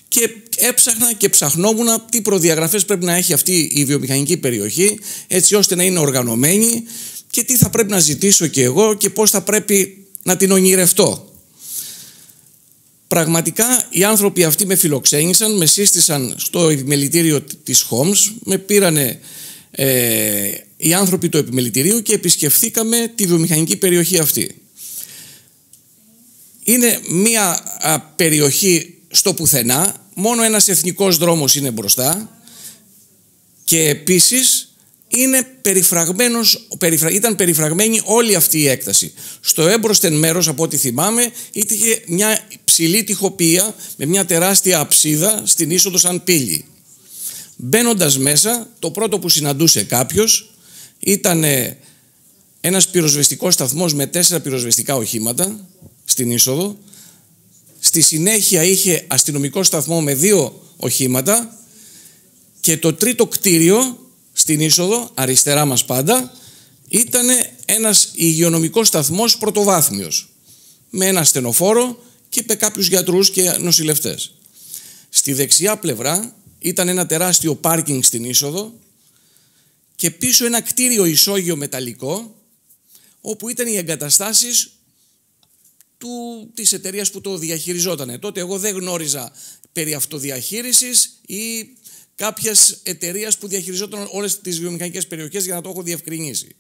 Και έψαχνα και ψαχνόμουν τι προδιαγραφές πρέπει να έχει αυτή η βιομηχανική περιοχή, έτσι ώστε να είναι οργανωμένη, και τι θα πρέπει να ζητήσω και εγώ και πώς θα πρέπει να την ονειρευτώ. Πραγματικά οι άνθρωποι αυτοί με φιλοξένησαν, με σύστησαν στο Επιμελητήριο της Χόμς, με πήρανε οι άνθρωποι του Επιμελητηρίου και επισκεφθήκαμε τη βιομηχανική περιοχή αυτή. Είναι μια περιοχή στο πουθενά, μόνο ένας εθνικός δρόμος είναι μπροστά, και επίσης ήταν περιφραγμένη όλη αυτή η έκταση. Στο έμπροσθεν μέρος, από ό,τι θυμάμαι, είχε μια ψηλή τοιχοποιία με μια τεράστια αψίδα στην είσοδο σαν πύλη. Μπαίνοντας μέσα, το πρώτο που συναντούσε κάποιος ήταν ένας πυροσβεστικός σταθμός με 4 πυροσβεστικά οχήματα στην είσοδο. Στη συνέχεια είχε αστυνομικό σταθμό με 2 οχήματα, και το τρίτο κτίριο στην είσοδο, αριστερά μας πάντα, ήταν ένας υγειονομικός σταθμός πρωτοβάθμιος, με ένα ασθενοφόρο και με κάποιους γιατρούς και νοσηλευτές. Στη δεξιά πλευρά ήταν ένα τεράστιο πάρκινγκ στην είσοδο, και πίσω ένα κτίριο ισόγειο μεταλλικό, όπου ήταν οι εγκαταστάσεις της εταιρείας που το διαχειριζότανε. Τότε εγώ δεν γνώριζα περί αυτοδιαχείρισης ή κάποιας εταιρείας που διαχειριζόταν όλες τις βιομηχανικές περιοχές, για να το έχω διευκρινίσει.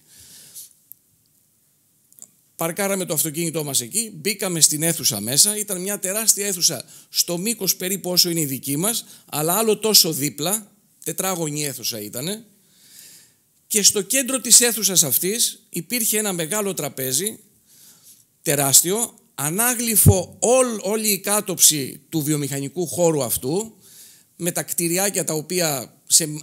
Παρκάραμε το αυτοκίνητό μας εκεί, μπήκαμε στην αίθουσα μέσα. Ήταν μια τεράστια αίθουσα, στο μήκος περίπου όσο είναι η δική μας, αλλά άλλο τόσο δίπλα, τετράγωνη αίθουσα ήτανε. Και στο κέντρο της αίθουσας αυτής υπήρχε ένα μεγάλο τραπέζι, τεράστιο, ανάγλυφο όλη η κάτωψη του βιομηχανικού χώρου αυτού, με τα κτηριάκια τα οποία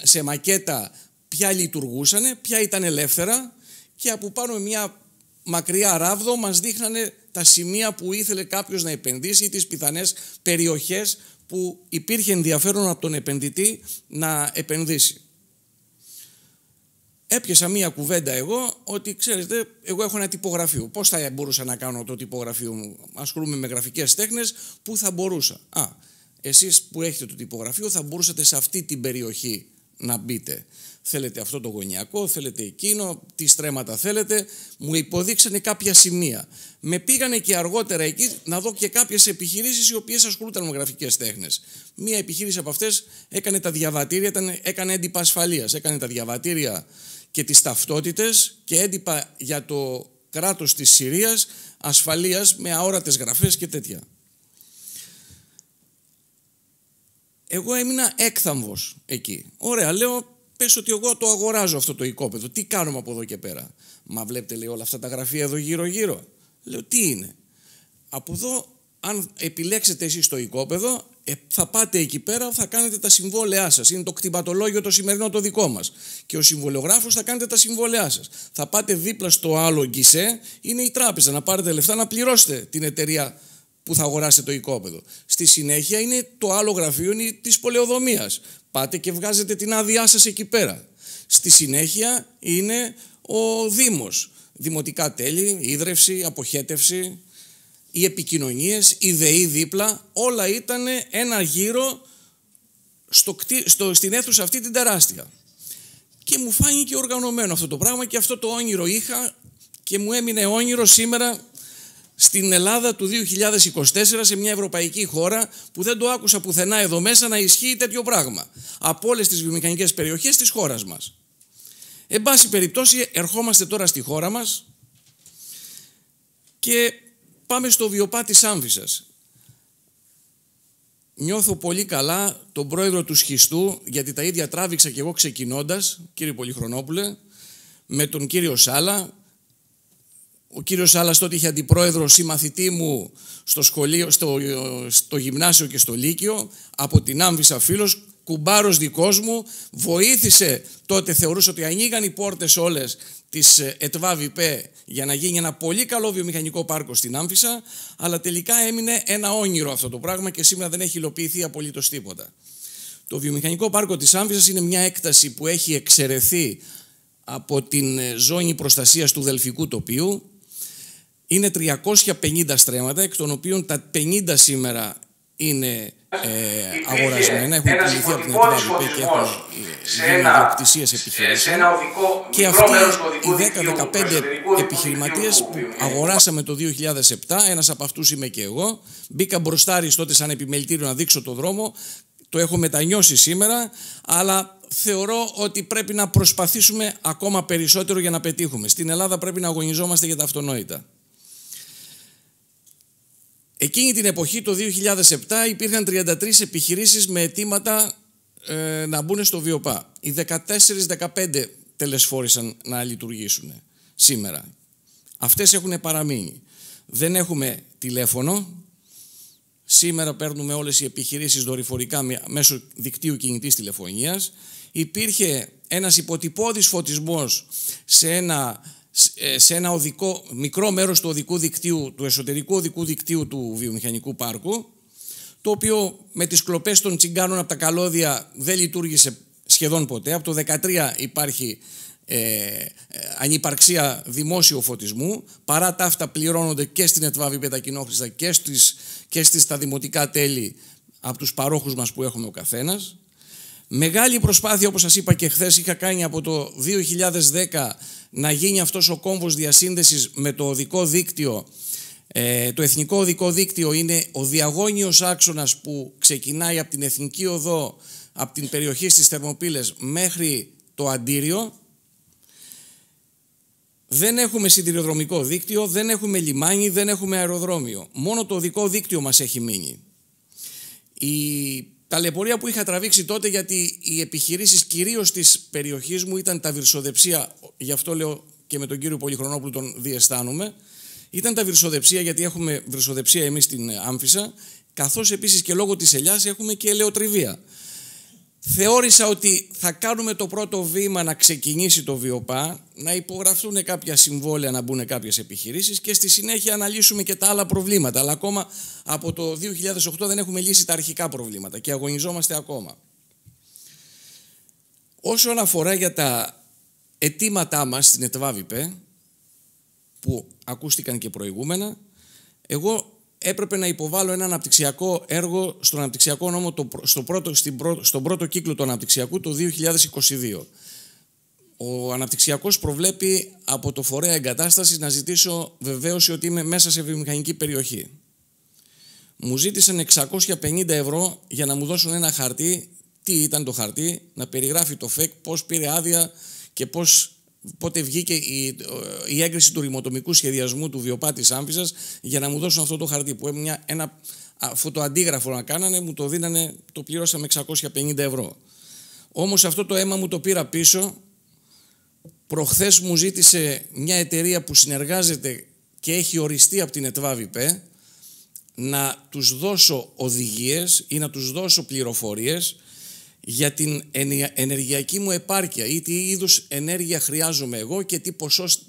σε μακέτα ποια λειτουργούσαν, ποια ήταν ελεύθερα, και από πάνω με μια μακριά ράβδο μας δείχνανε τα σημεία που ήθελε κάποιος να επενδύσει ή τις πιθανές περιοχές που υπήρχε ενδιαφέρον από τον επενδυτή να επενδύσει. Έπιασα μία κουβέντα εγώ, ότι ξέρετε, εγώ έχω ένα τυπογραφείο. Πώς θα μπορούσα να κάνω το τυπογραφείο μου? Ασχολούμαι με γραφικές τέχνες, πού θα μπορούσα? Εσείς που έχετε το τυπογραφείο θα μπορούσατε σε αυτή την περιοχή να μπείτε. Θέλετε αυτό το γωνιακό, θέλετε εκείνο, τι στρέμματα θέλετε. Μου υποδείξανε κάποια σημεία. Με πήγανε και αργότερα εκεί να δω και κάποιες επιχειρήσεις οι οποίες ασχολούνταν με γραφικές τέχνες. Μία επιχείρηση από αυτές έκανε τα διαβατήρια, έκανε έντυπα ασφαλείας. Έκανε τα διαβατήρια και τις ταυτότητες και έντυπα για το κράτος της Συρίας ασφαλείας με αόρατες γραφές και τέτοια. Εγώ έμεινα έκθαμβος εκεί. Ωραία, λέω, πες ότι εγώ το αγοράζω αυτό το οικόπεδο. Τι κάνουμε από εδώ και πέρα? Μα βλέπετε, λέει, όλα αυτά τα γραφεία εδώ γύρω-γύρω. Λέω, τι είναι? Από εδώ, αν επιλέξετε εσείς το οικόπεδο, θα πάτε εκεί πέρα, θα κάνετε τα συμβόλαιά σας. Είναι το κτηματολόγιο το σημερινό το δικό μας. Και ο συμβολιογράφος θα κάνετε τα συμβόλαιά σας. Θα πάτε δίπλα στο άλλο γκισέ, είναι η τράπεζα, να πάρετε λεφτά να πληρώσετε την εταιρεία που θα αγοράσετε το οικόπεδο. Στη συνέχεια είναι το άλλο γραφείο, είναι της πολεοδομίας. Πάτε και βγάζετε την άδειά σας εκεί πέρα. Στη συνέχεια είναι ο Δήμος. Δημοτικά τέλη, ίδρυυση, αποχέτευση, οι επικοινωνίες, η ΔΕΗ δίπλα. Όλα ήταν ένα γύρο στην αίθουσα αυτή την τεράστια. Και μου φάνηκε οργανωμένο αυτό το πράγμα και αυτό το όνειρο είχα και μου έμεινε όνειρο σήμερα στην Ελλάδα του 2024, σε μια ευρωπαϊκή χώρα που δεν το άκουσα πουθενά εδώ μέσα να ισχύει τέτοιο πράγμα από όλες τις βιομηχανικές περιοχές της χώρας μας. Εν πάση περιπτώσει, ερχόμαστε τώρα στη χώρα μας και πάμε στο Βιοπά της Άμφισσας. Νιώθω πολύ καλά τον πρόεδρο του Σχιστού, γιατί τα ίδια τράβηξα και εγώ ξεκινώντας, κύριε Πολυχρονόπουλε, με τον κύριο Σάλα. Ο κύριος Σάλας τότε είχε αντιπρόεδρο συμμαθητή μου στο σχολείο, στο γυμνάσιο και στο λύκειο, από την Άμφισσα φίλος, κουμπάρος δικός μου, βοήθησε τότε, θεωρούσε ότι ανοίγαν οι πόρτες όλες της ΕΤΒΑΒΙΠΕ για να γίνει ένα πολύ καλό βιομηχανικό πάρκο στην Άμφισσα, αλλά τελικά έμεινε ένα όνειρο αυτό το πράγμα και σήμερα δεν έχει υλοποιηθεί απολύτως τίποτα. Το βιομηχανικό πάρκο της Άμφισσας είναι μια έκταση που έχει εξαιρεθεί από την ζώνη προστασίας του Δελφικού τοπίου. Είναι 350 στρέμματα, εκ των οποίων τα 50 σήμερα είναι αγορασμένα, έχουν πουληθεί από την ΕΤΒΑΒΙΠΕ και έχουν γίνει ιδιοκτησίες επιχειρήσεων. Και αυτοί οι 10-15 επιχειρηματίες που αγοράσαμε το 2007, ένας από αυτούς είμαι και εγώ, μπήκα μπροστάρις τότε σαν επιμελητήριο να δείξω το δρόμο, το έχω μετανιώσει σήμερα, αλλά θεωρώ ότι πρέπει να προσπαθήσουμε ακόμα περισσότερο για να πετύχουμε. Στην Ελλάδα πρέπει να αγωνιζόμαστε για τα αυτονόητα. Εκείνη την εποχή, το 2007, υπήρχαν 33 επιχειρήσεις με αιτήματα να μπουν στο Βιοπά. Οι 14-15 τελεσφόρησαν να λειτουργήσουν σήμερα. Αυτές έχουν παραμείνει. Δεν έχουμε τηλέφωνο. Σήμερα παίρνουμε όλες οι επιχειρήσεις δορυφορικά μέσω δικτύου κινητής τηλεφωνίας. Υπήρχε ένας υποτυπώδης φωτισμός σε ένα μικρό μέρος του οδικού δικτύου, του εσωτερικού οδικού δικτύου του βιομηχανικού πάρκου, το οποίο με τις κλοπές των τσιγκάνων από τα καλώδια δεν λειτουργήσε σχεδόν ποτέ. Από το 2013 υπάρχει ανυπαρξία δημόσιου φωτισμού. Παρά τα αυτά πληρώνονται και στην ΕΤΒΑΒΙΠΕ τα κοινόχρηστα και στα δημοτικά τέλη από τους παρόχους μας που έχουμε ο καθένας. Μεγάλη προσπάθεια, όπως σας είπα και χθες, είχα κάνει από το 2010 να γίνει αυτός ο κόμβος διασύνδεσης με το οδικό δίκτυο. Το εθνικό οδικό δίκτυο είναι ο διαγώνιος άξονας που ξεκινάει από την Εθνική Οδό, από την περιοχή στις Θερμοπύλες μέχρι το Αντίριο. Δεν έχουμε σιδηροδρομικό δίκτυο, δεν έχουμε λιμάνι, δεν έχουμε αεροδρόμιο. Μόνο το οδικό δίκτυο μας έχει μείνει. Η ταλαιπωρία που είχα τραβήξει τότε, γιατί οι επιχειρήσεις κυρίως της περιοχής μου ήταν τα βυρσοδεψία, γι' αυτό λέω και με τον κύριο Πολυχρονόπουλο τον διαισθάνομαι, ήταν τα βυρσοδεψία, γιατί έχουμε βυρσοδεψία εμείς στην Άμφισσα, καθώς επίσης και λόγω της ελιάς έχουμε και ελαιοτριβία. Θεώρησα ότι θα κάνουμε το πρώτο βήμα να ξεκινήσει το Βιοπά, να υπογραφούν κάποια συμβόλαια, να μπουν κάποιες επιχειρήσεις και στη συνέχεια να λύσουμε και τα άλλα προβλήματα. Αλλά ακόμα από το 2008 δεν έχουμε λύσει τα αρχικά προβλήματα και αγωνιζόμαστε ακόμα. Όσον αφορά για τα αιτήματά μας στην ΕΤΒΑΒΙΠΕ, που ακούστηκαν και προηγούμενα, εγώ έπρεπε να υποβάλω ένα αναπτυξιακό έργο στον αναπτυξιακό νόμο στον πρώτο κύκλο του αναπτυξιακού το 2022. Ο αναπτυξιακός προβλέπει από το φορέα εγκατάστασης να ζητήσω βεβαίωση ότι είμαι μέσα σε βιομηχανική περιοχή. Μου ζήτησαν 650 ευρώ για να μου δώσουν ένα χαρτί. Τι ήταν το χαρτί? Να περιγράφει το ΦΕΚ πώς πήρε άδεια και πότε βγήκε η έγκριση του ρημοτομικού σχεδιασμού του Βιοπάτης Άμφισσας για να μου δώσουν αυτό το χαρτί. Που ένα φωτοαντίγραφο να κάνανε, μου το δίνανε, το πλήρωσα με 650 ευρώ. Όμως αυτό το αίμα μου το πήρα πίσω. Προχθές μου ζήτησε μια εταιρεία που συνεργάζεται και έχει οριστεί από την ΕΤΒΑΒΙΠΕ να τους δώσω οδηγίες ή να τους δώσω πληροφορίες για την ενεργειακή μου επάρκεια ή τι είδους ενέργεια χρειάζομαι εγώ και τι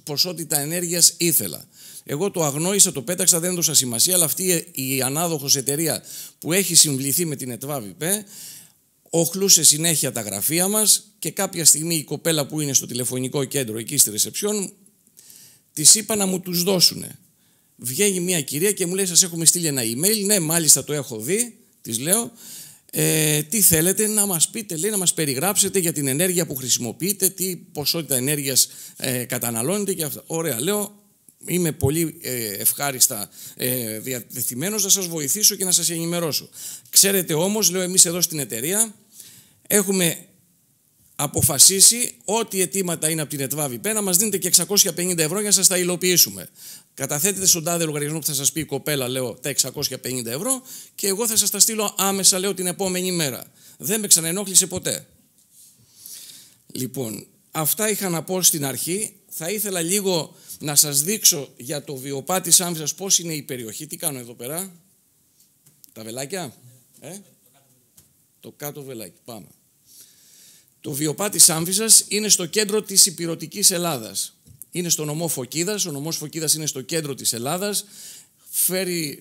ποσότητα ενέργειας ήθελα. Εγώ το αγνόησα, το πέταξα, δεν έδωσα σημασία, αλλά αυτή η ανάδοχος εταιρεία που έχει συμβληθεί με την ΕΤΒΑΒΙΠΕ οχλούσε συνέχεια τα γραφεία μας και κάποια στιγμή η κοπέλα που είναι στο τηλεφωνικό κέντρο εκεί στη ρεσεψιόν της είπα να μου τους δώσουνε. Βγαίνει μια κυρία και μου λέει: σας έχουμε στείλει ένα email. Ναι, μάλιστα το έχω δει, της λέω. Τι θέλετε να μας πείτε, λέει, να μας περιγράψετε για την ενέργεια που χρησιμοποιείτε, τι ποσότητα ενέργειας καταναλώνετε και αυτά. Ωραία, λέω, είμαι πολύ ευχάριστα διατεθειμένος να σας βοηθήσω και να σας ενημερώσω. Ξέρετε όμως, λέω, εμείς εδώ στην εταιρεία έχουμε αποφασίσει ό,τι αιτήματα είναι από την ΕΤΒΑΒΙΠΕ να μας δίνετε και 650 ευρώ για να σας τα υλοποιήσουμε. Καταθέτετε στον τάδε λογαριασμό που θα σας πει η κοπέλα, λέω, τα 650 ευρώ και εγώ θα σας τα στείλω άμεσα, λέω, την επόμενη μέρα. Δεν με ξαναενόχλησε ποτέ. Λοιπόν, αυτά είχα να πω στην αρχή. Θα ήθελα λίγο να σας δείξω για το Βιοπάτης Άμφισσας πώς είναι η περιοχή. Τι κάνω εδώ πέρα? Τα βελάκια? Το κάτω βελάκι. Πάμε. Το Βιοπάτης Άμφισσας είναι στο κέντρο της ηπειρωτικής Ελλάδας. Είναι στο νομό Φωκίδας. Ο νομός Φωκίδας είναι στο κέντρο της Ελλάδας. Φέρει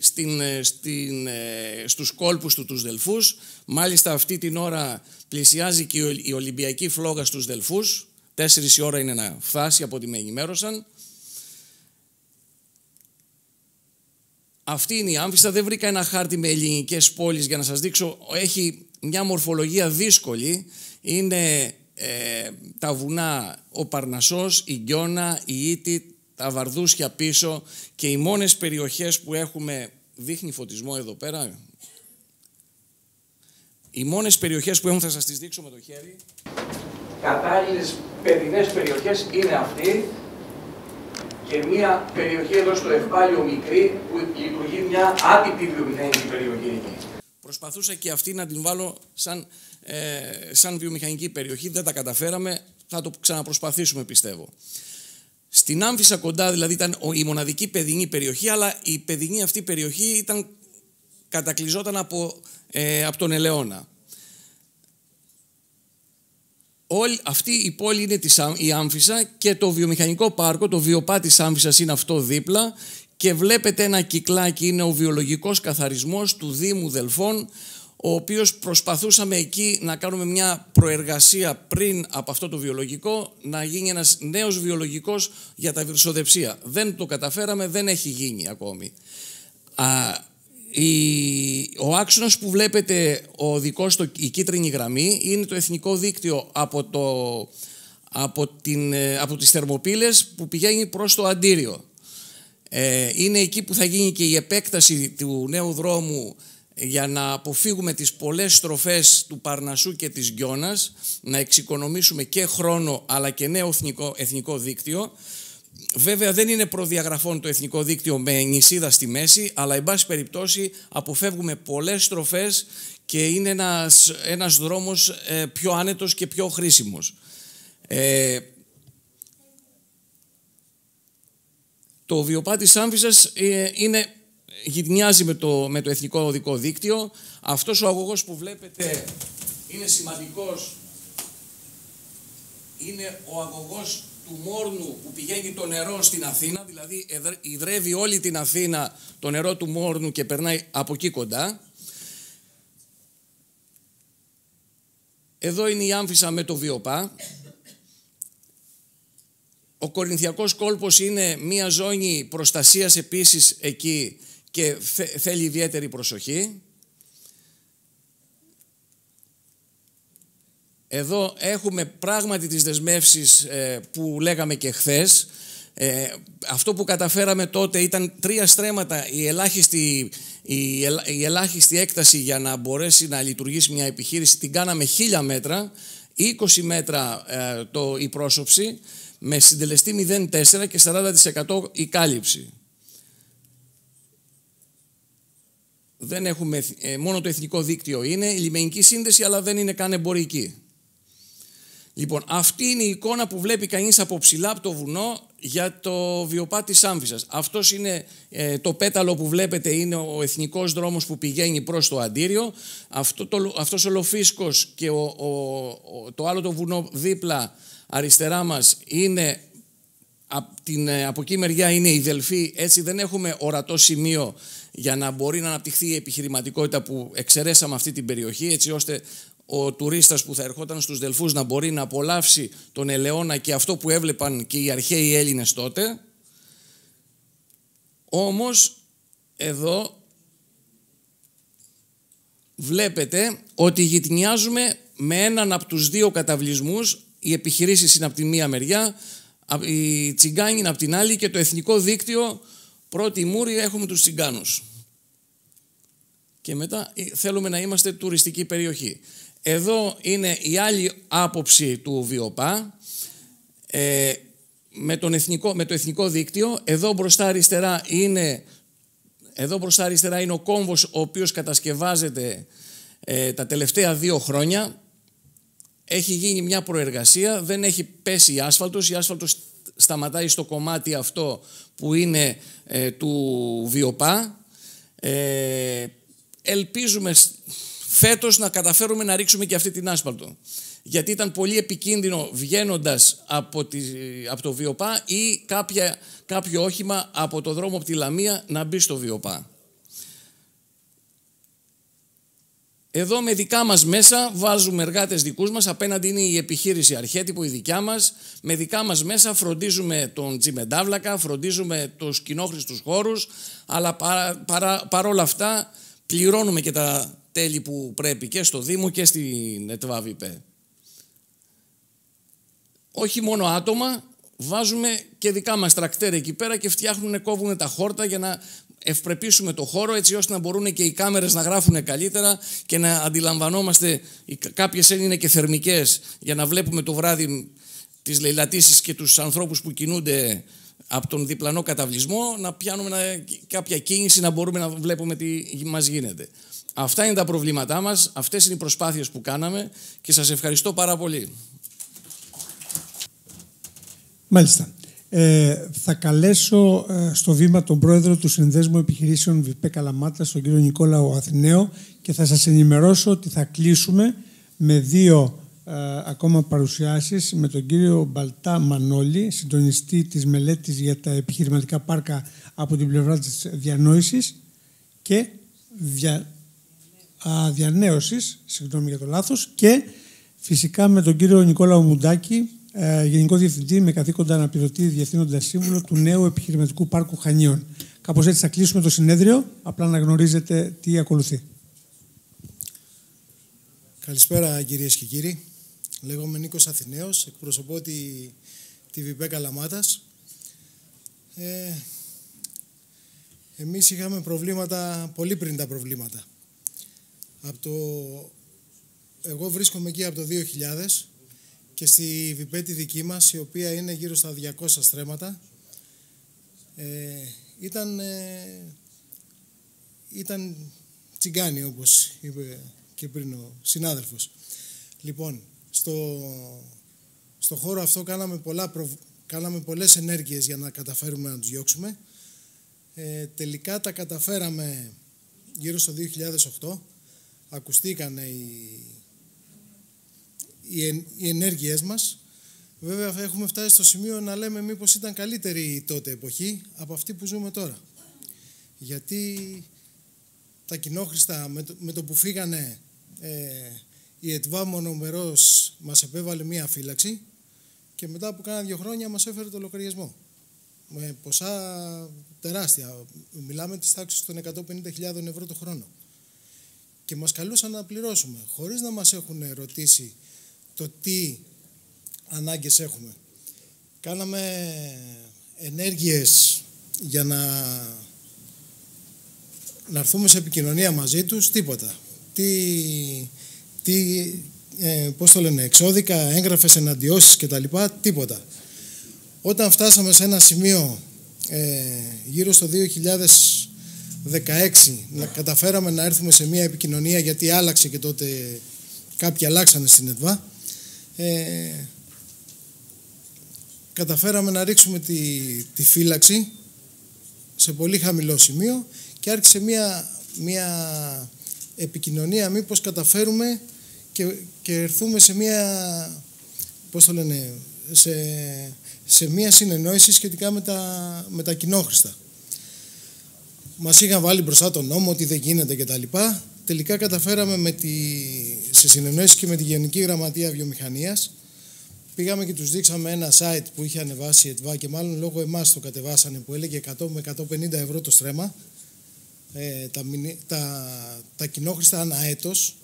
στους κόλπους του τους Δελφούς. Μάλιστα αυτή την ώρα πλησιάζει και η Ολυμπιακή φλόγα στους Δελφούς. 4 η ώρα είναι να φτάσει από ό,τι με ενημέρωσαν. Αυτή είναι η Άμφισσα. Δεν βρήκα ένα χάρτη με ελληνικές πόλεις για να σας δείξω. Έχει μια μορφολογία δύσκολη. Είναι τα βουνά, ο Παρνασσός, η Γκιώνα, η Ίτη, τα Βαρδούσια πίσω και οι μόνες περιοχές που έχουμε, δείχνει φωτισμό εδώ πέρα, οι μόνες περιοχές που έχουμε, θα σας τις δείξω με το χέρι, κατάλληλες παιδινές περιοχές είναι αυτή και μια περιοχή εδώ στο Ευπάλιο μικρή που λειτουργεί μια άτυπη βιομηχανική περιοχή εκεί. Προσπαθούσα και αυτή να την βάλω σαν βιομηχανική περιοχή, δεν τα καταφέραμε, θα το ξαναπροσπαθήσουμε πιστεύω. Στην Άμφισσα κοντά δηλαδή ήταν η μοναδική παιδινή περιοχή, αλλά η παιδινή αυτή περιοχή κατακλυζόταν από τον Ελαιώνα. Αυτή η πόλη είναι η Άμφισσα και το βιομηχανικό πάρκο, το Βιοπάτης Άμφισσας είναι αυτό δίπλα και βλέπετε ένα κυκλάκι, είναι ο βιολογικός καθαρισμός του Δήμου Δελφών, ο οποίος προσπαθούσαμε εκεί να κάνουμε μια προεργασία πριν από αυτό το βιολογικό, να γίνει ένας νέος βιολογικός για τα βυρσοδεψία. Δεν το καταφέραμε, δεν έχει γίνει ακόμη. Ο άξονας που βλέπετε ο δικός, η κίτρινη γραμμή, είναι το εθνικό δίκτυο από τις Θερμοπύλες που πηγαίνει προς το Αντίριο. Είναι εκεί που θα γίνει και η επέκταση του νέου δρόμου για να αποφύγουμε τις πολλές στροφές του Παρνασσού και της Γκιώνας, να εξοικονομήσουμε και χρόνο αλλά και νέο εθνικό δίκτυο. Βέβαια δεν είναι προδιαγραφών το εθνικό δίκτυο με νησίδα στη μέση, αλλά εν πάση περιπτώσει αποφεύγουμε πολλές στροφές και είναι ένας δρόμος πιο άνετος και πιο χρήσιμος. Το Βιοπάτης Άμφισσας γυρνιάζει με το εθνικό οδικό δίκτυο. Αυτός ο αγωγός που βλέπετε είναι σημαντικός. Είναι ο αγωγός του Μόρνου που πηγαίνει το νερό στην Αθήνα, δηλαδή υδρεύει όλη την Αθήνα το νερό του Μόρνου και περνάει από εκεί κοντά. Εδώ είναι η Άμφισσα με το Βιοπά. Ο Κορινθιακός κόλπος είναι μια ζώνη προστασίας επίσης εκεί και θέλει ιδιαίτερη προσοχή. Εδώ έχουμε πράγματι τις δεσμεύσεις που λέγαμε και χθες. Αυτό που καταφέραμε τότε ήταν 3 στρέμματα, η ελάχιστη έκταση για να μπορέσει να λειτουργήσει μια επιχείρηση την κάναμε 1000 μέτρα, 20 μέτρα η πρόσωψη με συντελεστή 0,4 και 40% η κάλυψη. Δεν έχουμε, μόνο το εθνικό δίκτυο είναι η λιμενική σύνδεση, αλλά δεν είναι καν εμπορική. Λοιπόν, αυτή είναι η εικόνα που βλέπει κανείς από ψηλά από το βουνό για το βιοπά της Άμφισσας. Αυτός είναι το πέταλο που βλέπετε, είναι ο εθνικός δρόμος που πηγαίνει προς το Αντίριο. Αυτός ο Λοφίσκος και το άλλο το βουνό δίπλα αριστερά μας είναι, από εκεί μεριά είναι η Δελφή. Έτσι δεν έχουμε ορατό σημείο για να μπορεί να αναπτυχθεί η επιχειρηματικότητα που εξαιρέσαμε αυτή την περιοχή, έτσι ώστε ο τουρίστας που θα ερχόταν στους Δελφούς να μπορεί να απολαύσει τον ελαιόνα και αυτό που έβλεπαν και οι αρχαίοι Έλληνες τότε. Όμως εδώ βλέπετε ότι γειτονιάζουμε με έναν από τους 2 καταβλισμούς. Οι επιχειρήσεις είναι από τη μία μεριά, η Τσιγκάνη είναι από την άλλη και το εθνικό δίκτυο πρώτη μούρη έχουμε τους Τσιγκάνους. Και μετά θέλουμε να είμαστε τουριστική περιοχή. Εδώ είναι η άλλη άποψη του βιοπά με το εθνικό δίκτυο. Εδώ μπροστά αριστερά είναι ο κόμβος ο οποίος κατασκευάζεται τα τελευταία 2 χρόνια. Έχει γίνει μια προεργασία, δεν έχει πέσει η άσφαλτος. Η άσφαλτος σταματάει στο κομμάτι αυτό που είναι του βιοπά. Ελπίζουμε φέτος να καταφέρουμε να ρίξουμε και αυτή την άσφαλτο. Γιατί ήταν πολύ επικίνδυνο βγαίνοντας από το βιοπά ή κάποιο όχημα από το δρόμο από τη Λαμία να μπει στο βιοπά. Εδώ με δικά μας μέσα βάζουμε εργάτες δικούς μας, απέναντι είναι η επιχείρηση Αρχέτυπο, η δικιά μας. Με δικά μας μέσα φροντίζουμε τον Τσιμεντάβλακα, φροντίζουμε τους κοινόχρηστους χώρους, αλλά παρόλα αυτά πληρώνουμε και τα τέλη που πρέπει και στο Δήμο και στην ΕΤΒΑΒΙΠΕ. Όχι μόνο άτομα, βάζουμε και δικά μας τρακτέρ εκεί πέρα και κόβουν τα χόρτα για να ευπρεπίσουμε το χώρο, έτσι ώστε να μπορούν και οι κάμερες να γράφουν καλύτερα και να αντιλαμβανόμαστε. Κάποιες είναι και θερμικές για να βλέπουμε το βράδυ τις λαιλατήσεις και τους ανθρώπους που κινούνται από τον διπλανό καταβλισμό, να πιάνουμε κάποια κίνηση, να μπορούμε να βλέπουμε τι μας γίνεται. Αυτά είναι τα προβλήματά μας, αυτές είναι οι προσπάθειες που κάναμε και σας ευχαριστώ πάρα πολύ. Μάλιστα. Θα καλέσω στο βήμα τον πρόεδρο του Συνδέσμου Επιχειρήσεων ΒΙΠΕ Καλαμάτας, τον κύριο Νικόλαο Αθηναίο, και θα σας ενημερώσω ότι θα κλείσουμε με 2 ακόμα παρουσιάσεις με τον κύριο Μπαλτά Μανώλη, συντονιστή της μελέτης για τα επιχειρηματικά πάρκα από την πλευρά της διανόησης και διανέωσης, συγγνώμη για το λάθος, και φυσικά με τον κύριο Νικόλαο Μουντάκη, Γενικό Διευθυντή με καθήκοντα αναπληρωτή Διευθύνοντα Σύμβουλο του νέου Επιχειρηματικού Πάρκου Χανίων. Κάπως έτσι θα κλείσουμε το συνέδριο, απλά να γνωρίζετε τι ακολουθεί. Καλησπέρα κυρίες και κύριοι. Λέγομαι Νίκος Αθηναίος, εκπροσωπώ τη ΒΙΠΕ Καλαμάτας. Εμείς είχαμε προβλήματα πολύ πριν τα προβλήματα. Εγώ βρίσκομαι εκεί από το 2000 και στη ΒΙΠΕ τη δική μας, η οποία είναι γύρω στα 200 στρέμματα, ήταν τσιγκάνι, όπως είπε και πριν ο συνάδελφος. Λοιπόν, στο χώρο αυτό κάναμε πολλές ενέργειες για να καταφέρουμε να τους διώξουμε. Τελικά τα καταφέραμε γύρω στο 2008. Ακουστήκαν οι ενέργειές μας. Βέβαια έχουμε φτάσει στο σημείο να λέμε μήπως ήταν καλύτερη η τότε εποχή από αυτή που ζούμε τώρα. Γιατί τα κοινόχρηστα με το που φύγανε, η ΕΤΒΑ μονομερός μας επέβαλε μία φύλαξη και μετά από κάνα 2 χρόνια μας έφερε το λογαριασμό. με ποσά τεράστια. Μιλάμε της τάξης των 150.000 ευρώ το χρόνο. Και μας καλούσαν να πληρώσουμε, χωρίς να μας έχουν ρωτήσει το τι ανάγκες έχουμε. Κάναμε ενέργειες για να έρθουμε σε επικοινωνία μαζί τους, τίποτα. Πώς το λένε, εξώδικα, έγγραφες, εναντιώσεις κτλ. Τίποτα. Όταν φτάσαμε σε ένα σημείο γύρω στο 2016 καταφέραμε να έρθουμε σε μια επικοινωνία, γιατί άλλαξε και τότε, κάποιοι αλλάξανε στην ΕΤΒΑ, καταφέραμε να ρίξουμε τη φύλαξη σε πολύ χαμηλό σημείο και άρχισε μια επικοινωνία μήπως καταφέρουμε και έρθουμε σε μια, πώς το λένε, σε μια συνεννόηση σχετικά με τα κοινόχρηστα. Μας είχαν βάλει μπροστά τον νόμο ότι δεν γίνεται κτλ. Τελικά καταφέραμε σε συνεννόηση και με τη Γενική Γραμματεία Βιομηχανίας. Πήγαμε και τους δείξαμε ένα site που είχε ανεβάσει η ΕΤΒΑ και μάλλον λόγω εμάς το κατεβάσανε, που έλεγε 100 με 150 ευρώ το στρέμμα, τα κοινόχρηστα ανά έτος,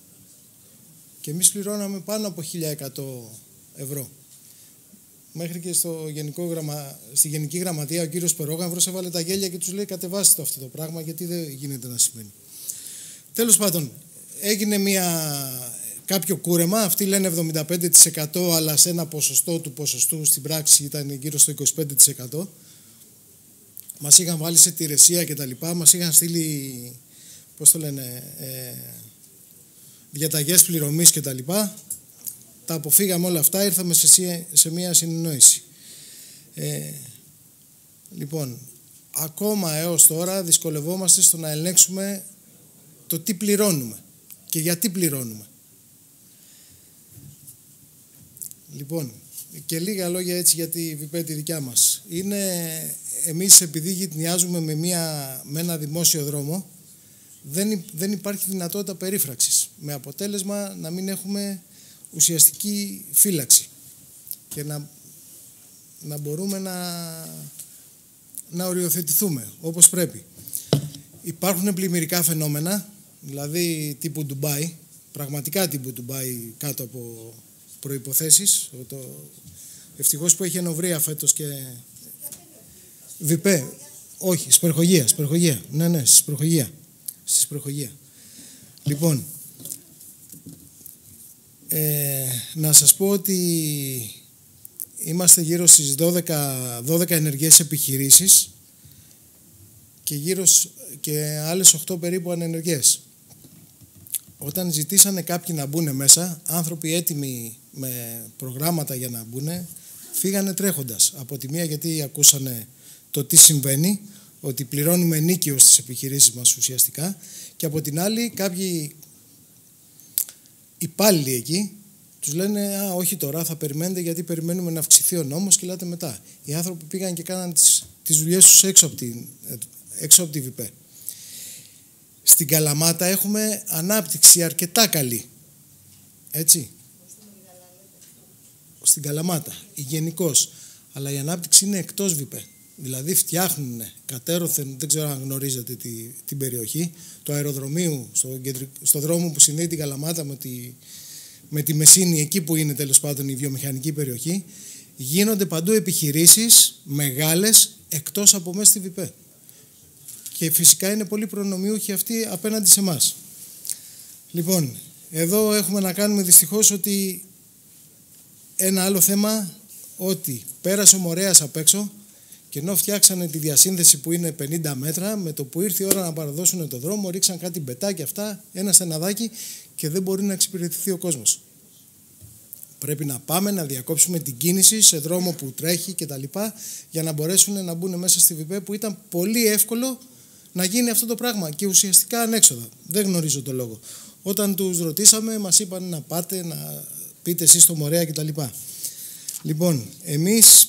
και εμείς πληρώναμε πάνω από 1.100 ευρώ. Μέχρι και στη Γενική Γραμματεία ο κύριος Περόγαμβρος έβαλε τα γέλια και τους λέει κατεβάστε αυτό το πράγμα, γιατί δεν γίνεται να συμβαίνει. Τέλος πάντων, έγινε κάποιο κούρεμα, αυτοί λένε 75%, αλλά σε ένα ποσοστό του ποσοστού στην πράξη ήταν γύρω στο 25%. Μας είχαν βάλει σε τηρεσία και τα λοιπά, μας είχαν στείλει, πώς το λένε, διαταγές πληρωμής και τα λοιπά. Τα αποφύγαμε όλα αυτά, ήρθαμε σε μια συνεννόηση. Λοιπόν, ακόμα έως τώρα δυσκολευόμαστε στο να ελέγξουμε το τι πληρώνουμε και γιατί πληρώνουμε. Λοιπόν, και λίγα λόγια έτσι για τη ΒΠ τη δικιά μας. Εμείς επειδή γειτνιάζουμε με ένα δημόσιο δρόμο, δεν υπάρχει δυνατότητα περίφραξης, με αποτέλεσμα να μην έχουμε ουσιαστική φύλαξη και να μπορούμε να οριοθετηθούμε όπως πρέπει. Υπάρχουν πλημμυρικά φαινόμενα, δηλαδή τύπου Ντουμπάι, πραγματικά τύπου Ντουμπάι κάτω από προϋποθέσεις. Ευτυχώς που έχει ενοβρία φέτος και ΒΠ. Όχι, σπερχογεία. Ναι, σπερχογεία. Λοιπόν, να σας πω ότι είμαστε γύρω στις 12 ενεργές επιχειρήσεις και άλλες 8 περίπου ανενεργές. Όταν ζητήσανε κάποιοι να μπουν μέσα, άνθρωποι έτοιμοι με προγράμματα για να μπουν, φύγανε τρέχοντας. Από τη μία γιατί ακούσανε το τι συμβαίνει, ότι πληρώνουμε ενίκιο στις επιχειρήσεις μας ουσιαστικά, και από την άλλη κάποιοι υπάλληλοι εκεί τους λένε όχι τώρα, θα περιμένετε γιατί περιμένουμε να αυξηθεί ο νόμος και λέτε μετά. Οι άνθρωποι πήγαν και κάναν τις δουλειές τους έξω από τη ΒΠ. Στην Καλαμάτα έχουμε ανάπτυξη αρκετά καλή. Έτσι. Στην Καλαμάτα, γενικώς. Αλλά η ανάπτυξη είναι εκτός ΒΠ. Δηλαδή φτιάχνουν κατέρωθεν, δεν ξέρω αν γνωρίζετε την περιοχή, του αεροδρομίου, στο δρόμο που συνδέει την Καλαμάτα με τη Μεσίνη, εκεί που είναι τέλος πάντων η βιομηχανική περιοχή, γίνονται παντού επιχειρήσεις μεγάλες εκτός από μέσα στη ΒΠ. Και φυσικά είναι πολύ προνομιούχοι αυτοί απέναντι σε εμάς. Λοιπόν, εδώ έχουμε να κάνουμε δυστυχώς ότι ένα άλλο θέμα, ότι πέρασε ο Μορέας απ' έξω και ενώ φτιάξανε τη διασύνδεση που είναι 50 μέτρα, με το που ήρθε η ώρα να παραδώσουν το δρόμο, ρίξαν κάτι μπετάκι αυτά, ένα στεναδάκι και δεν μπορεί να εξυπηρετηθεί ο κόσμος. Πρέπει να πάμε να διακόψουμε την κίνηση σε δρόμο που τρέχει και τα λοιπά, για να μπορέσουν να μπουν μέσα στη ΒΠ, που ήταν πολύ εύκολο να γίνει αυτό το πράγμα και ουσιαστικά ανέξοδα. Δεν γνωρίζω το λόγο. Όταν τους ρωτήσαμε, μας είπαν να πάτε, να πείτε εσείς στο Μορέα κτλ. Λοιπόν, εμείς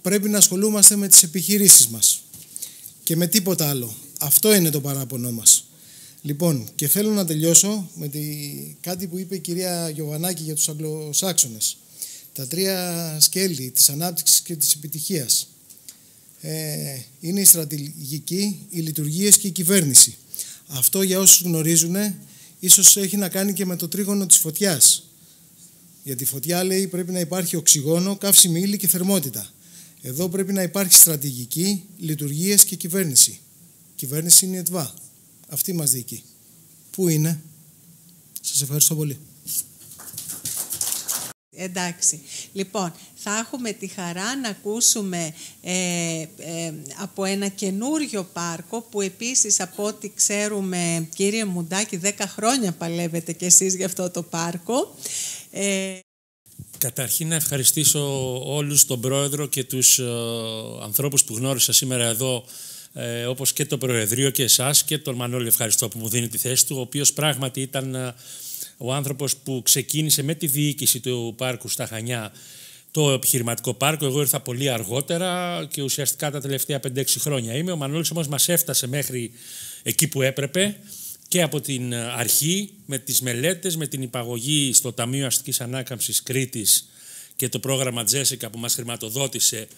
πρέπει να ασχολούμαστε με τις επιχειρήσεις μας και με τίποτα άλλο. Αυτό είναι το παράπονό μας. Λοιπόν, και θέλω να τελειώσω με κάτι που είπε η κυρία Γιωβανάκη για τους Αγγλοσάξονες. Τα 3 σκέλη της ανάπτυξης και της επιτυχίας. είναι η στρατηγική, οι λειτουργίες και η κυβέρνηση. Αυτό, για όσους γνωρίζουν, ίσως έχει να κάνει και με το τρίγωνο της φωτιάς. Γιατί η φωτιά, λέει, πρέπει να υπάρχει οξυγόνο, καύσιμη ύλη και θερμότητα. Εδώ πρέπει να υπάρχει στρατηγική, λειτουργίες και κυβέρνηση. Κυβέρνηση είναι η ΕΤΒΑ. Αυτή μας διοικεί. Πού είναι? Σας ευχαριστώ πολύ. Εντάξει. Λοιπόν, θα έχουμε τη χαρά να ακούσουμε από ένα καινούριο πάρκο που επίσης, από ό,τι ξέρουμε, κύριε Μουντάκη, 10 χρόνια παλεύετε κι εσείς για αυτό το πάρκο. Καταρχήν να ευχαριστήσω όλους τον Πρόεδρο και τους ανθρώπους που γνώρισα σήμερα εδώ, όπως και το Προεδρείο και εσάς, και τον Μανώλη ευχαριστώ που μου δίνει τη θέση του, ο οποίος πράγματι ήταν ο άνθρωπος που ξεκίνησε με τη διοίκηση του πάρκου στα Χανιά το επιχειρηματικό πάρκο. Εγώ ήρθα πολύ αργότερα και ουσιαστικά τα τελευταία 5-6 χρόνια είμαι. Ο Μανώλης όμως μας έφτασε μέχρι εκεί που έπρεπε και από την αρχή με τις μελέτες, με την υπαγωγή στο Ταμείο Αστικής Ανάκαμψης Κρήτης και το πρόγραμμα Τζέσικα που μας χρηματοδότησε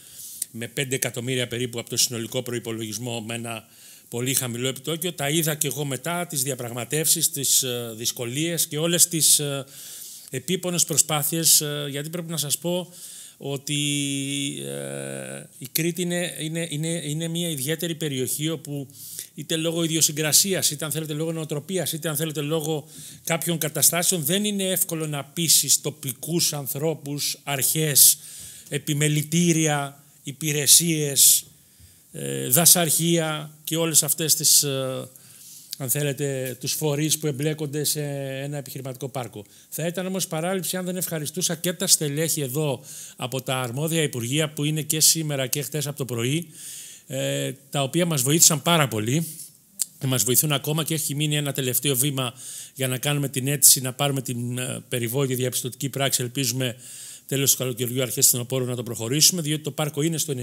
με 5 εκατομμύρια περίπου από το συνολικό προϋπολογισμό με ένα πολύ χαμηλό επιτόκιο. Τα είδα και εγώ μετά, τις διαπραγματεύσεις, τις δυσκολίες και όλες τις επίπονες προσπάθειες, γιατί πρέπει να σας πω ότι η Κρήτη είναι μια ιδιαίτερη περιοχή όπου είτε λόγω ιδιοσυγκρασίας, είτε αν θέλετε λόγω νοοτροπίας, είτε αν θέλετε λόγω κάποιων καταστάσεων δεν είναι εύκολο να πείσεις τοπικούς ανθρώπους, αρχές, επιμελητήρια, υπηρεσίες, δασαρχεία και όλες αυτές τις, αν θέλετε, τους φορείς που εμπλέκονται σε ένα επιχειρηματικό πάρκο. Θα ήταν όμως παράληψη αν δεν ευχαριστούσα και τα στελέχη εδώ από τα αρμόδια υπουργεία που είναι και σήμερα και χτες από το πρωί, τα οποία μας βοήθησαν πάρα πολύ και μας βοηθούν ακόμα και έχει μείνει ένα τελευταίο βήμα για να κάνουμε την αίτηση να πάρουμε την περιβόητη διαπιστωτική πράξη. Ελπίζουμε τέλος του καλοκαιριού, αρχές φθινοπόρου να το προχωρήσουμε, διότι το πάρκο είναι στο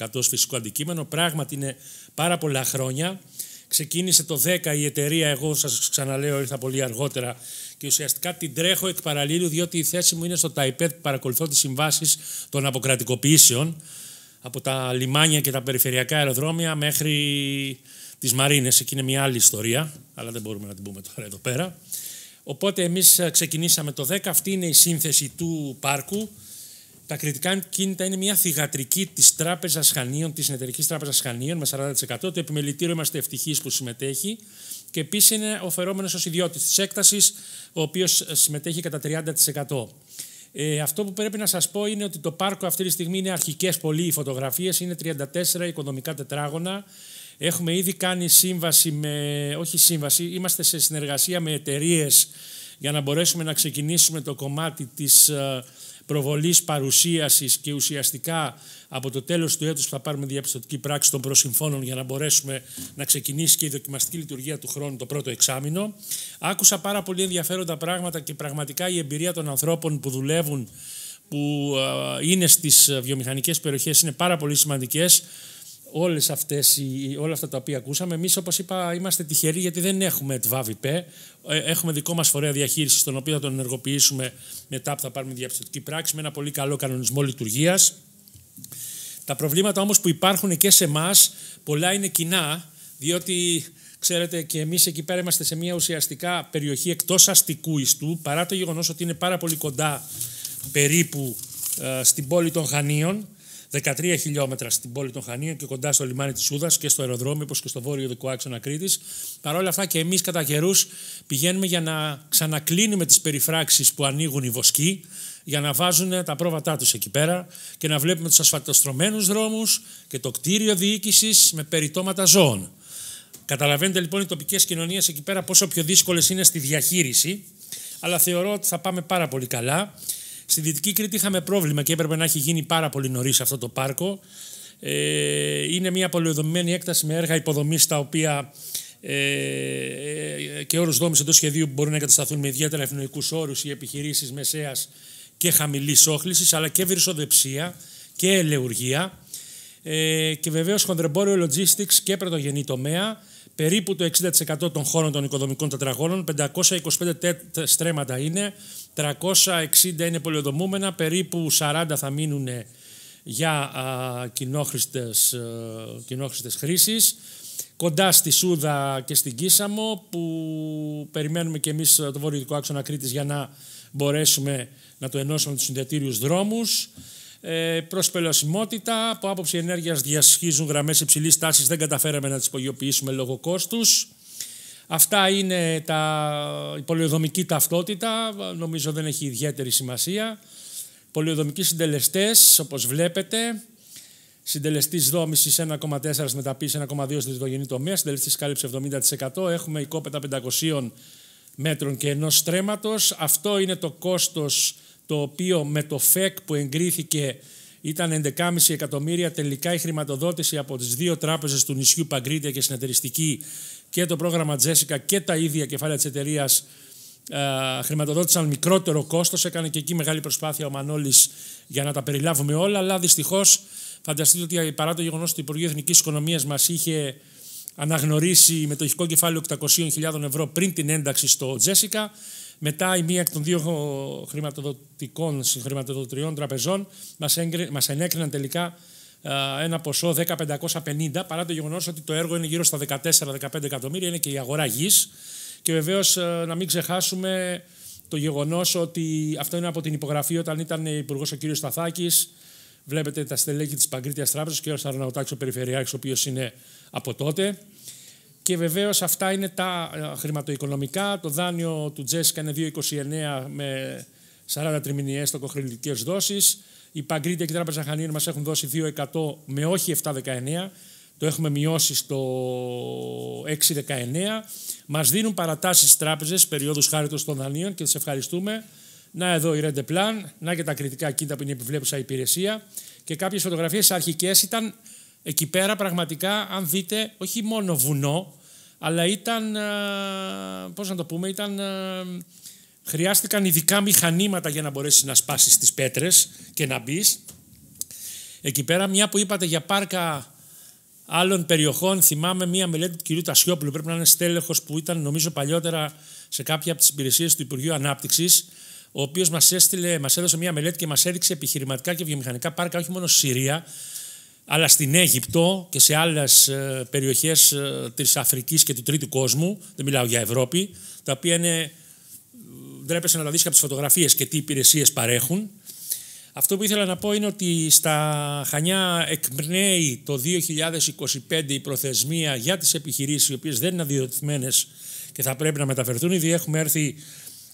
95% φυσικό αντικείμενο. Πράγματι είναι πάρα πολλά χρόνια. Ξεκίνησε το 10 η εταιρεία, εγώ σας ξαναλέω ήρθα πολύ αργότερα και ουσιαστικά την τρέχω εκ παραλλήλου, διότι η θέση μου είναι στο ΤΑΙΠΕΔ που παρακολουθώ τις συμβάσεις των αποκρατικοποιήσεων από τα λιμάνια και τα περιφερειακά αεροδρόμια μέχρι τις μαρίνες. Εκεί είναι μια άλλη ιστορία, αλλά δεν μπορούμε να την πούμε τώρα εδώ πέρα. Οπότε εμείς ξεκινήσαμε το 10, αυτή είναι η σύνθεση του πάρκου. Τα κριτικά κίνητα είναι μια θυγατρική της Τράπεζας Χανίων, της Συνεταιρικής Τράπεζας Χανίων με 40%. Το επιμελητήριο είμαστε ευτυχείς που συμμετέχει και επίσης είναι οφερόμενος ως ιδιώτης της έκτασης, ο οποίος συμμετέχει κατά 30%. Αυτό που πρέπει να σας πω είναι ότι το πάρκο αυτή τη στιγμή είναι αρχικές πολύ οι φωτογραφίες, είναι 34 οικονομικά τετράγωνα. Έχουμε ήδη κάνει είμαστε σε συνεργασία με εταιρείες για να μπορέσουμε να ξεκινήσουμε το κομμάτι της προβολής παρουσίασης και ουσιαστικά από το τέλος του έτους θα πάρουμε διαπιστωτική πράξη των προσυμφώνων για να μπορέσουμε να ξεκινήσει και η δοκιμαστική λειτουργία του χρόνου το πρώτο εξάμηνο. Άκουσα πάρα πολύ ενδιαφέροντα πράγματα και πραγματικά η εμπειρία των ανθρώπων που δουλεύουν, που είναι στις βιομηχανικές περιοχές είναι πάρα πολύ σημαντικές. Όλα αυτά τα οποία ακούσαμε. Εμείς, όπως είπα, είμαστε τυχεροί γιατί δεν έχουμε ΕΤΒΑ-ΒΙΠΕ. Έχουμε δικό μας φορέα διαχείρισης, τον οποίο θα τον ενεργοποιήσουμε μετά που θα πάρουμε διαπιστωτική πράξη με ένα πολύ καλό κανονισμό λειτουργίας. Τα προβλήματα όμως που υπάρχουν και σε εμάς, πολλά είναι κοινά, διότι ξέρετε και εμείς εκεί πέρα είμαστε σε μια ουσιαστικά περιοχή εκτός αστικού ιστού, παρά το γεγονός ότι είναι πάρα πολύ κοντά περίπου στην πόλη των Χανίων. 13 χιλιόμετρα στην πόλη των Χανίων και κοντά στο λιμάνι της Σούδας και στο αεροδρόμιο, όπως και στο βόρειο οδικό άξονα Κρήτης. Παρ' όλα αυτά και εμείς κατά καιρούς πηγαίνουμε για να ξανακλίνουμε τις περιφράξεις που ανοίγουν οι βοσκοί, για να βάζουν τα πρόβατά τους εκεί πέρα και να βλέπουμε τους ασφαλτοστρωμένους δρόμους και το κτίριο διοίκησης με περιτώματα ζώων. Καταλαβαίνετε λοιπόν οι τοπικές κοινωνίες εκεί πέρα πόσο πιο δύσκολες είναι στη διαχείριση, αλλά θεωρώ ότι θα πάμε πάρα πολύ καλά. Στη Δυτική Κρήτη είχαμε πρόβλημα και έπρεπε να έχει γίνει πάρα πολύ νωρίς αυτό το πάρκο. Είναι μια πολυοδομημένη έκταση με έργα υποδομής τα οποία και όρους δόμης εντός σχεδίου που μπορούν να εγκατασταθούν με ιδιαίτερα ευνοϊκούς όρους οι επιχειρήσεις μεσαίας και χαμηλής όχλησης, αλλά και βυρσοδεψία και ελαιουργία και βεβαίως χονδρεμπόριο logistics και πρωτογενή τομέα. Περίπου το 60% των χώρων των οικοδομικών τετραγώνων, 525 στρέμματα είναι, 360 είναι πολυοδομούμενα, περίπου 40 θα μείνουν για κοινόχρηστες χρήσεις. Κοντά στη Σούδα και στην Κίσαμο, που περιμένουμε και εμείς το βορειοδυτικό άξονα Κρήτης για να μπορέσουμε να το ενώσουμε με τους συνδετήριους δρόμους. Προσπελωσιμότητα, από άποψη ενέργειας διασχίζουν γραμμές υψηλής τάσης, δεν καταφέραμε να τις υπογειοποιήσουμε λόγω κόστους. Αυτά είναι η πολεοδομική ταυτότητα, νομίζω δεν έχει ιδιαίτερη σημασία. Πολεοδομικοί συντελεστές, όπως βλέπετε, συντελεστής δόμησης 1,4 μεταποίηση 1,2 στη τριτογενή τομέα, συντελεστής κάλυψη 70%. Έχουμε οικόπεδα 500 μέτρων και ενός στρέμματος. Αυτό είναι το κόστος το οποίο με το ΦΕΚ που εγκρίθηκε ήταν 11,5 εκατομμύρια. Τελικά η χρηματοδότηση από τις δύο τράπεζες του νησιού, Παγκρίτια και Συνεταιριστική, και το πρόγραμμα Τζέσικα και τα ίδια κεφάλαια της εταιρείας χρηματοδότησαν μικρότερο κόστος. Έκανε και εκεί μεγάλη προσπάθεια ο Μανώλης για να τα περιλάβουμε όλα, αλλά δυστυχώς φανταστείτε ότι παρά το γεγονός ότι το Υπουργείο Εθνικής Οικονομίας μας είχε αναγνωρίσει μετοχικό κεφάλαιο 800.000 ευρώ πριν την ένταξη στο Τζέσικα, μετά η μία εκ των δύο χρηματοδοτριών τραπεζών μας ενέκριναν τελικά ένα ποσό 10.550, παρά το γεγονός ότι το έργο είναι γύρω στα 14-15 εκατομμύρια, είναι και η αγορά γης. Και βεβαίως να μην ξεχάσουμε το γεγονός ότι αυτό είναι από την υπογραφή όταν ήταν υπουργός ο κ. Σταθάκης. Βλέπετε τα στελέχη της Παγκρίτιας Τράπεζας και ο κ. Αρναουτάκης, ο περιφερειάρχης, ο οποίος είναι από τότε. Και βεβαίως αυτά είναι τα χρηματοοικονομικά. Το δάνειο του Τζέσικα είναι 2,29 με 40 τριμηνιαίες τοκοχρηλικές δόσεις. Η Παγκρίτια και η Τράπεζα Χανίων μας έχουν δώσει 2% με όχι 7,19. Το έχουμε μειώσει στο 6,19. Μας δίνουν παρατάσεις τράπεζες, περιόδους χάριτος των δανείων και τις ευχαριστούμε. Να εδώ η Rente Plan, να και τα κριτικά κίνητα που είναι επιβλέπουσα υπηρεσία. Και κάποιες φωτογραφίες αρχικές ήταν εκεί πέρα πραγματικά, αν δείτε, όχι μόνο βουνό, αλλά ήταν, πώς να το πούμε, χρειάστηκαν ειδικά μηχανήματα για να μπορέσεις να σπάσεις τις πέτρες και να μπεις. Εκεί πέρα, μια που είπατε για πάρκα άλλων περιοχών, θυμάμαι μια μελέτη του κυρίου Τασιόπουλου, πρέπει να είναι στέλεχος που ήταν νομίζω παλιότερα σε κάποια από τις υπηρεσίες του Υπουργείου Ανάπτυξης, ο οποίος μας έδωσε μια μελέτη και μας έδειξε επιχειρηματικά και βιομηχανικά πάρκα όχι μόνο στη Συρία, αλλά στην Αίγυπτο και σε άλλες περιοχές της Αφρικής και του τρίτου κόσμου, δεν μιλάω για Ευρώπη, τα οποία είναι, ντρέπεσαι να τα δεις από τις φωτογραφίες και τι υπηρεσίες παρέχουν. Αυτό που ήθελα να πω είναι ότι στα Χανιά εκπνέει το 2025 η προθεσμία για τις επιχειρήσεις οι οποίες δεν είναι αδειοδοτημένες και θα πρέπει να μεταφερθούν. Ήδη έχουμε έρθει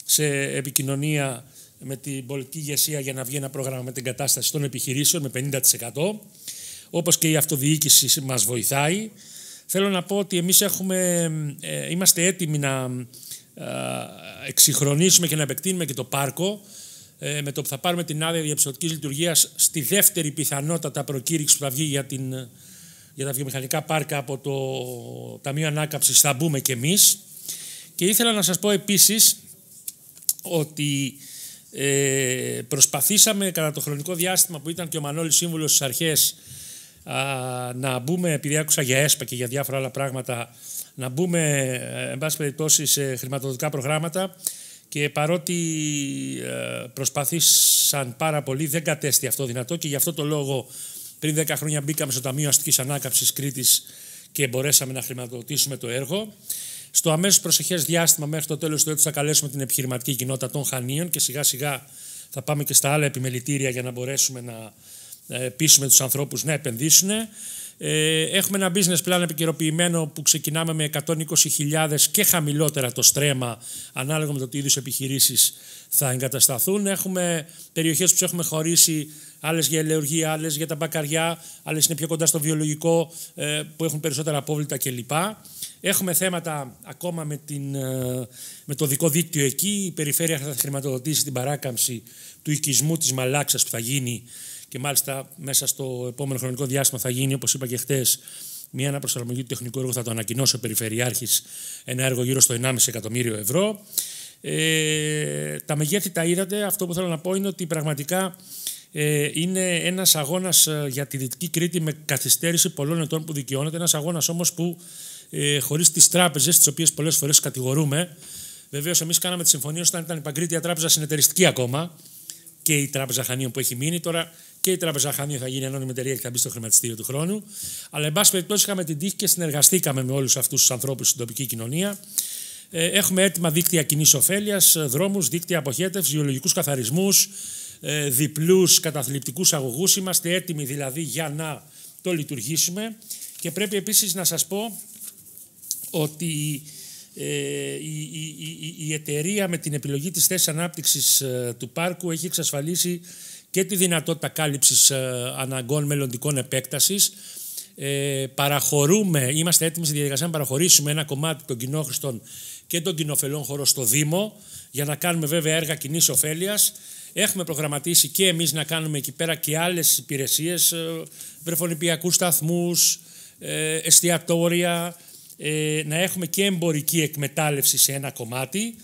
σε επικοινωνία με την πολιτική ηγεσία για να βγει ένα πρόγραμμα με την κατάσταση των επιχειρήσεων με 50%. Όπως και η αυτοδιοίκηση μας βοηθάει. Θέλω να πω ότι εμείς είμαστε έτοιμοι να εξυγχρονίσουμε και να επεκτείνουμε και το πάρκο, με το που θα πάρουμε την άδεια διαψηφιακής λειτουργίας στη δεύτερη πιθανότατα προκήρυξη που θα βγει για τα βιομηχανικά πάρκα από το Ταμείο Ανάκαμψης, θα μπούμε κι εμείς. Και ήθελα να σας πω επίσης ότι προσπαθήσαμε κατά το χρονικό διάστημα που ήταν και ο Μανώλης σύμβουλος στις αρχές να μπούμε, επειδή άκουσα για ΕΣΠΑ και για διάφορα άλλα πράγματα, να μπούμε εν πάση περιπτώσει σε χρηματοδοτικά προγράμματα, και παρότι προσπαθήσαν πάρα πολύ δεν κατέστη αυτό δυνατό, και γι' αυτό το λόγο πριν 10 χρόνια μπήκαμε στο Ταμείο Αστικής Ανάκαμψης Κρήτης και μπορέσαμε να χρηματοδοτήσουμε το έργο. Στο αμέσως προσεχές διάστημα μέχρι το τέλος του έτους θα καλέσουμε την επιχειρηματική κοινότητα των Χανίων και σιγά σιγά θα πάμε και στα άλλα επιμελητήρια για να μπορέσουμε να πείσουμε τους ανθρώπους να επενδύσουν. Έχουμε ένα business plan επικαιροποιημένο που ξεκινάμε με 120.000 και χαμηλότερα το στρέμμα, ανάλογα με το τι είδους επιχειρήσεις θα εγκατασταθούν. Έχουμε περιοχές που έχουμε χωρίσει, άλλες για ελαιοργία, άλλες για τα μπακαριά, άλλες είναι πιο κοντά στο βιολογικό που έχουν περισσότερα απόβλητα κλπ. Έχουμε θέματα ακόμα με το δικό δίκτυο εκεί. Η περιφέρεια θα χρηματοδοτήσει την παράκαμψη του οικισμού της Μαλάξας που θα γίνει, και μάλιστα μέσα στο επόμενο χρονικό διάστημα θα γίνει, όπως είπα και χτες, μια αναπροσαρμογή του τεχνικού έργου, θα το ανακοινώσει ο Περιφερειάρχης, ένα έργο γύρω στο 1,5 εκατομμύριο ευρώ. Τα μεγέθη τα είδατε. Αυτό που θέλω να πω είναι ότι πραγματικά είναι ένας αγώνας για τη Δυτική Κρήτη με καθυστέρηση πολλών ετών που δικαιώνεται. Ένας αγώνας όμως που χωρίς τις τράπεζες, τις οποίες πολλές φορές κατηγορούμε. Βεβαίως, εμείς κάναμε τη συμφωνία όταν ήταν η Παγκρίτια Τράπεζα συνεταιριστική ακόμα και η Τράπεζα Χανίων που έχει μείνει. Τώρα και η Τράπεζα Χανίων θα γίνει ανώνυμη εταιρεία και θα μπει στο χρηματιστήριο του χρόνου. Αλλά, εν πάση περιπτώσει, είχαμε την τύχη και συνεργαστήκαμε με όλους αυτούς τους ανθρώπους στην τοπική κοινωνία. Έχουμε έτοιμα δίκτυα κοινής ωφέλειας, δρόμους, δίκτυα αποχέτευσης, γεωλογικούς καθαρισμούς, διπλούς καταθλιπτικούς αγωγούς. Είμαστε έτοιμοι δηλαδή για να το λειτουργήσουμε. Και πρέπει επίσης να σας πω ότι η εταιρεία με την επιλογή της θέσης ανάπτυξης του πάρκου έχει εξασφαλίσει και τη δυνατότητα κάλυψης αναγκών μελλοντικών επέκτασης. Είμαστε έτοιμοι στη διαδικασία να παραχωρήσουμε ένα κομμάτι των κοινόχρηστων και των κοινοφελών χωρών στο Δήμο για να κάνουμε βέβαια έργα κοινής ωφέλειας. Έχουμε προγραμματίσει και εμείς να κάνουμε εκεί πέρα και άλλες υπηρεσίες, βρεφονιπιακούς σταθμούς, εστιατόρια, να έχουμε και εμπορική εκμετάλλευση σε ένα κομμάτι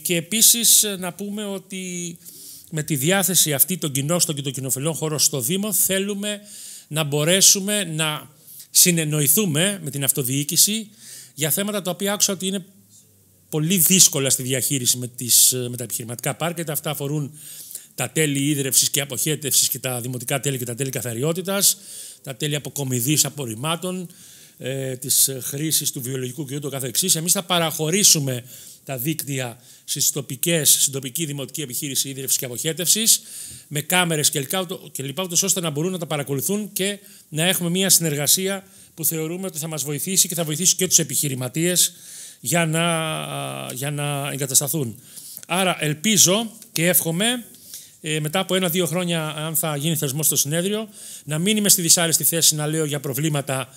και επίσης να πούμε ότι με τη διάθεση αυτή των κοινόστων και των κοινοφελών χώρων στο Δήμο θέλουμε να μπορέσουμε να συνεννοηθούμε με την αυτοδιοίκηση για θέματα τα οποία άκουσα ότι είναι πολύ δύσκολα στη διαχείριση με τα επιχειρηματικά πάρκα. Αυτά αφορούν τα τέλη ίδρευσης και αποχέτευσης και τα δημοτικά τέλη και τα τέλη καθαριότητας, τα τέλη αποκομιδής απορριμμάτων, της χρήσης του βιολογικού και ούτω καθεξής. Εμείς θα παραχωρήσουμε τα δίκτυα στην τοπική δημοτική επιχείρηση ίδρυυσης και αποχέτευσης με κάμερες και λοιπά, ώστε να μπορούν να τα παρακολουθούν και να έχουμε μια συνεργασία που θεωρούμε ότι θα μας βοηθήσει και θα βοηθήσει και τους επιχειρηματίες για να εγκατασταθούν. Άρα ελπίζω και εύχομαι μετά από 1-2 χρόνια, αν θα γίνει θεσμός στο συνέδριο, να μην είμαι στη δυσάρεστη θέση να λέω για προβλήματα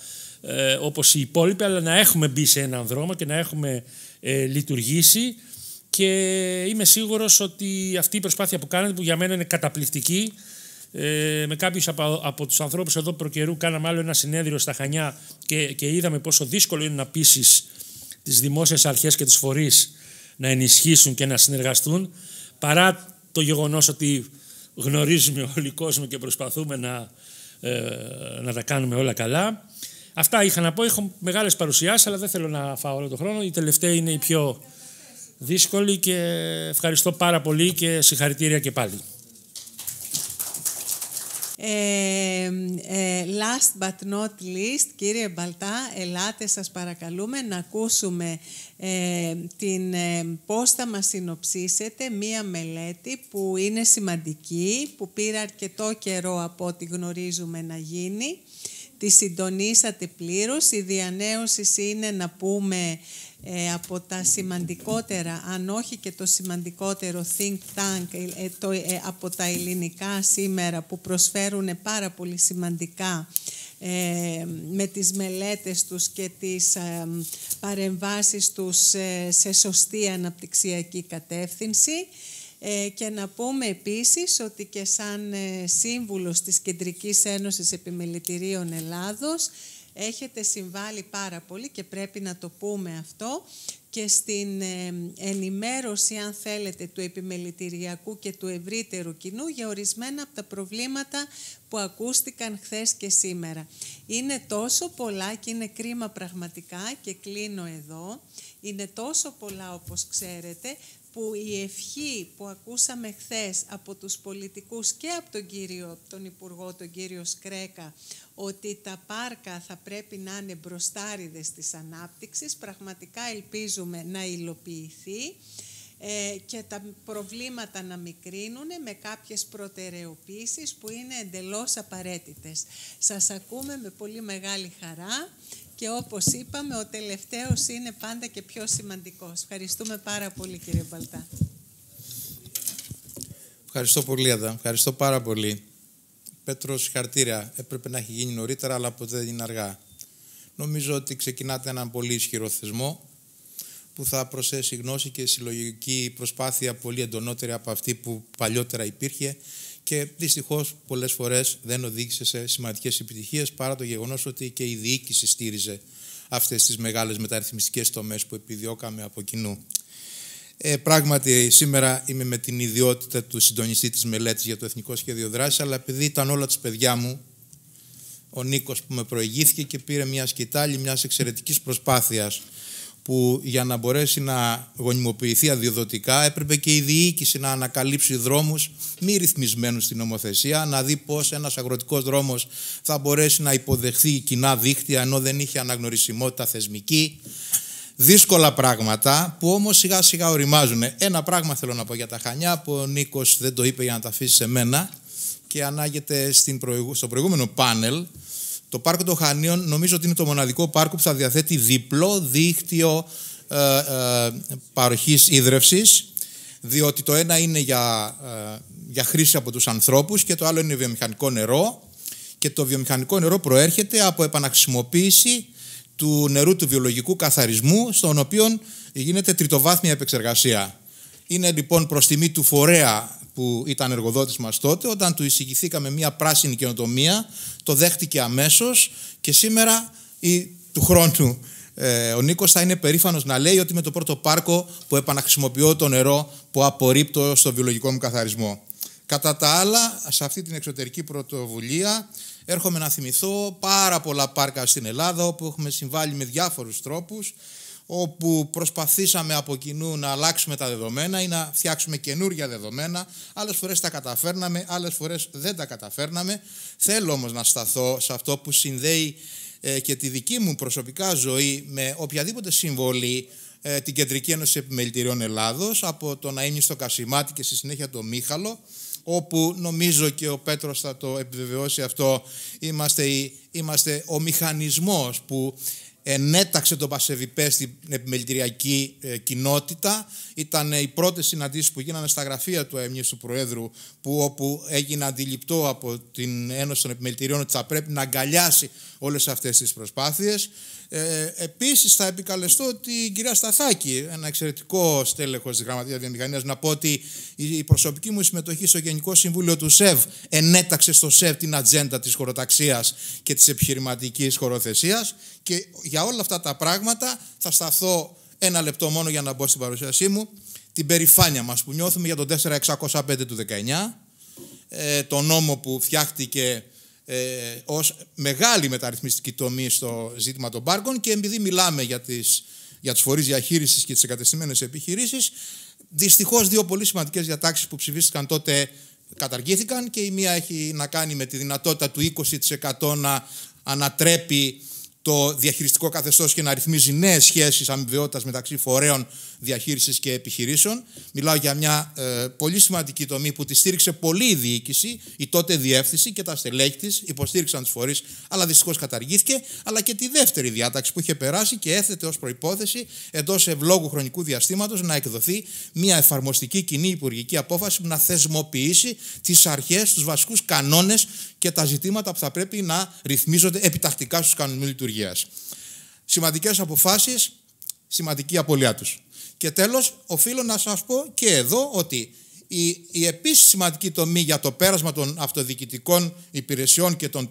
όπως οι υπόλοιποι, αλλά να έχουμε μπει σε έναν δρόμο και να έχουμε λειτουργήσει, και είμαι σίγουρος ότι αυτή η προσπάθεια που κάνετε, που για μένα είναι καταπληκτική, με κάποιους από τους ανθρώπους εδώ προκαιρού κάναμε άλλο ένα συνέδριο στα Χανιά και είδαμε πόσο δύσκολο είναι να πείσεις τις δημόσιες αρχές και τους φορείς να ενισχύσουν και να συνεργαστούν, παρά το γεγονός ότι γνωρίζουμε όλοι κόσμο και προσπαθούμε να τα κάνουμε όλα καλά. Αυτά είχα να πω. Έχω μεγάλες παρουσιάσεις, αλλά δεν θέλω να φάω όλο τον χρόνο. Η τελευταία είναι η πιο δύσκολη και ευχαριστώ πάρα πολύ και συγχαρητήρια και πάλι. Last but not least, κύριε Μπαλτά, ελάτε σας παρακαλούμε να ακούσουμε πώς θα μας συνοψίσετε μία μελέτη που είναι σημαντική, που πήρε αρκετό καιρό από ό,τι γνωρίζουμε να γίνει. Τη συντονίσατε πλήρως. Η διανέωση είναι, να πούμε, από τα σημαντικότερα, αν όχι και το σημαντικότερο think tank από τα ελληνικά σήμερα, που προσφέρουν πάρα πολύ σημαντικά με τις μελέτες τους και τις παρεμβάσεις τους σε σωστή αναπτυξιακή κατεύθυνση. Και να πούμε επίσης ότι και σαν σύμβουλος της Κεντρικής Ένωσης Επιμελητηρίων Ελλάδος έχετε συμβάλει πάρα πολύ, και πρέπει να το πούμε αυτό, και στην ενημέρωση, αν θέλετε, του επιμελητηριακού και του ευρύτερου κοινού για ορισμένα από τα προβλήματα που ακούστηκαν χθες και σήμερα. Είναι τόσο πολλά και είναι κρίμα πραγματικά, και κλείνω εδώ, είναι τόσο πολλά όπως ξέρετε, που η ευχή που ακούσαμε χθες από τους πολιτικούς και από τον Υπουργό, τον κύριο Σκρέκα, ότι τα πάρκα θα πρέπει να είναι μπροστάριδες της ανάπτυξης, πραγματικά ελπίζουμε να υλοποιηθεί και τα προβλήματα να μικρύνουν με κάποιες προτεραιοποίησεις που είναι εντελώς απαραίτητες. Σας ακούμε με πολύ μεγάλη χαρά. Και όπως είπαμε, ο τελευταίος είναι πάντα και πιο σημαντικός. Ευχαριστούμε πάρα πολύ, κύριε Μπαλτά. Ευχαριστώ πολύ, Άντα. Ευχαριστώ πάρα πολύ. Πέτρο, συγχαρητήρια. Έπρεπε να έχει γίνει νωρίτερα, αλλά ποτέ δεν είναι αργά. Νομίζω ότι ξεκινάτε έναν πολύ ισχυρό θεσμό που θα προσθέσει γνώση και συλλογική προσπάθεια πολύ εντονότερη από αυτή που παλιότερα υπήρχε, και δυστυχώς πολλές φορές δεν οδήγησε σε σημαντικές επιτυχίες, παρά το γεγονός ότι και η διοίκηση στήριζε αυτές τις μεγάλες μεταρρυθμιστικές τομές που επιδιώκαμε από κοινού. Πράγματι, σήμερα είμαι με την ιδιότητα του συντονιστή της μελέτης για το Εθνικό Σχέδιο Δράσης, αλλά επειδή ήταν όλα της παιδιά μου, ο Νίκος που με προηγήθηκε και πήρε μια σκητάλη μιας εξαιρετικής προσπάθειας που για να μπορέσει να γονιμοποιηθεί αδειοδοτικά έπρεπε και η διοίκηση να ανακαλύψει δρόμους μη ρυθμισμένους στην νομοθεσία, να δει πώς ένας αγροτικός δρόμος θα μπορέσει να υποδεχθεί κοινά δίκτυα ενώ δεν είχε αναγνωρισιμότητα θεσμική. Δύσκολα πράγματα που όμως σιγά σιγά οριμάζουν. Ένα πράγμα θέλω να πω για τα Χανιά που ο Νίκος δεν το είπε για να τα αφήσει σε μένα και ανάγεται στο προηγούμενο πάνελ. Το πάρκο των Χανίων νομίζω ότι είναι το μοναδικό πάρκο που θα διαθέτει διπλό δίκτυο παροχής ίδρευσης, διότι το ένα είναι για χρήση από τους ανθρώπους και το άλλο είναι βιομηχανικό νερό, και το βιομηχανικό νερό προέρχεται από επαναχρησιμοποίηση του νερού του βιολογικού καθαρισμού, στον οποίο γίνεται τριτοβάθμια επεξεργασία. Είναι λοιπόν προς τιμή του φορέα που ήταν εργοδότης μας τότε, όταν του εισηγηθήκαμε μια πράσινη καινοτομία, το δέχτηκε αμέσως και σήμερα ή του χρόνου ο Νίκος θα είναι περήφανος να λέει ότι είμαι το πρώτο πάρκο που επαναχρησιμοποιώ το νερό που απορρίπτω στο βιολογικό μου καθαρισμό. Κατά τα άλλα, σε αυτή την εξωτερική πρωτοβουλία έρχομαι να θυμηθώ πάρα πολλά πάρκα στην Ελλάδα όπου έχουμε συμβάλει με διάφορους τρόπους, όπου προσπαθήσαμε από κοινού να αλλάξουμε τα δεδομένα ή να φτιάξουμε καινούργια δεδομένα. Άλλες φορές τα καταφέρναμε, άλλες φορές δεν τα καταφέρναμε. Θέλω όμως να σταθώ σε αυτό που συνδέει και τη δική μου προσωπικά ζωή με οποιαδήποτε συμβολή την Κεντρική Ένωση Επιμελητηρίων Ελλάδος, από το Ναΐμνηστο Κασιμάτη και στη συνέχεια το Μίχαλο, όπου νομίζω και ο Πέτρος θα το επιβεβαιώσει αυτό, είμαστε ο μηχανισμός που ενέταξε τον ΠΑΣΕΒΙΠΕ στην επιμελητηριακή κοινότητα. Ήταν οι πρώτες συναντήσεις που γίνανε στα γραφεία του αειμνήστου Προέδρου, όπου έγινε αντιληπτό από την Ένωση των Επιμελητηρίων ότι θα πρέπει να αγκαλιάσει όλες αυτές τις προσπάθειες. Επίσης θα επικαλεστώ την κυρία Σταθάκη, ένα εξαιρετικό στέλεχος της Γραμματείας Βιομηχανίας, να πω ότι η προσωπική μου συμμετοχή στο Γενικό Συμβούλιο του ΣΕΒ ενέταξε στο ΣΕΒ την ατζέντα της χωροταξίας και της επιχειρηματικής χωροθεσίας, και για όλα αυτά τα πράγματα θα σταθώ ένα λεπτό μόνο για να μπω στην παρουσίασή μου. Την περηφάνεια μας που νιώθουμε για τον 4605 του 19, το νόμο που φτιάχτηκε ως μεγάλη μεταρρυθμιστική τομή στο ζήτημα των πάρκων, και επειδή μιλάμε για τους φορείς διαχείρισης και τις εγκατεστημένες επιχειρήσεις, δυστυχώς δύο πολύ σημαντικές διατάξεις που ψηφίστηκαν τότε καταργήθηκαν, και η μία έχει να κάνει με τη δυνατότητα του 20% να ανατρέπει το διαχειριστικό καθεστώς και να ρυθμίζει νέες σχέσεις αμοιβαιότητας μεταξύ φορέων διαχείρισης και επιχειρήσεων. Μιλάω για μια πολύ σημαντική τομή που τη στήριξε πολύ η διοίκηση, η τότε διεύθυνση και τα στελέχη της υποστήριξαν τους φορείς, αλλά δυστυχώς καταργήθηκε. Αλλά και τη δεύτερη διάταξη που είχε περάσει και έθετε ως προϋπόθεση εντός ευλόγου χρονικού διαστήματος να εκδοθεί μια εφαρμοστική κοινή υπουργική απόφαση που να θεσμοποιήσει τις αρχές, τους βασικούς κανόνες και τα ζητήματα που θα πρέπει να ρυθμίζονται επιτακτικά στους κανονισμούς λειτουργίας. Σημαντικές αποφάσεις, σημαντική απώλειά τους. Και τέλος, οφείλω να σας πω και εδώ ότι η επίσης σημαντική τομή για το πέρασμα των αυτοδιοικητικών υπηρεσιών και των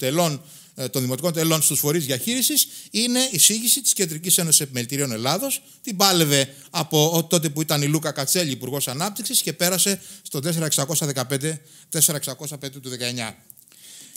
δημοτικών τελών στους φορείς διαχείρισης είναι η εισήγηση της Κεντρικής Ένωσης Επιμελητηρίων Ελλάδος. Την πάλευε από τότε που ήταν η Λούκα Κατσέλη Υπουργός Ανάπτυξης και πέρασε στο 4605 του 19.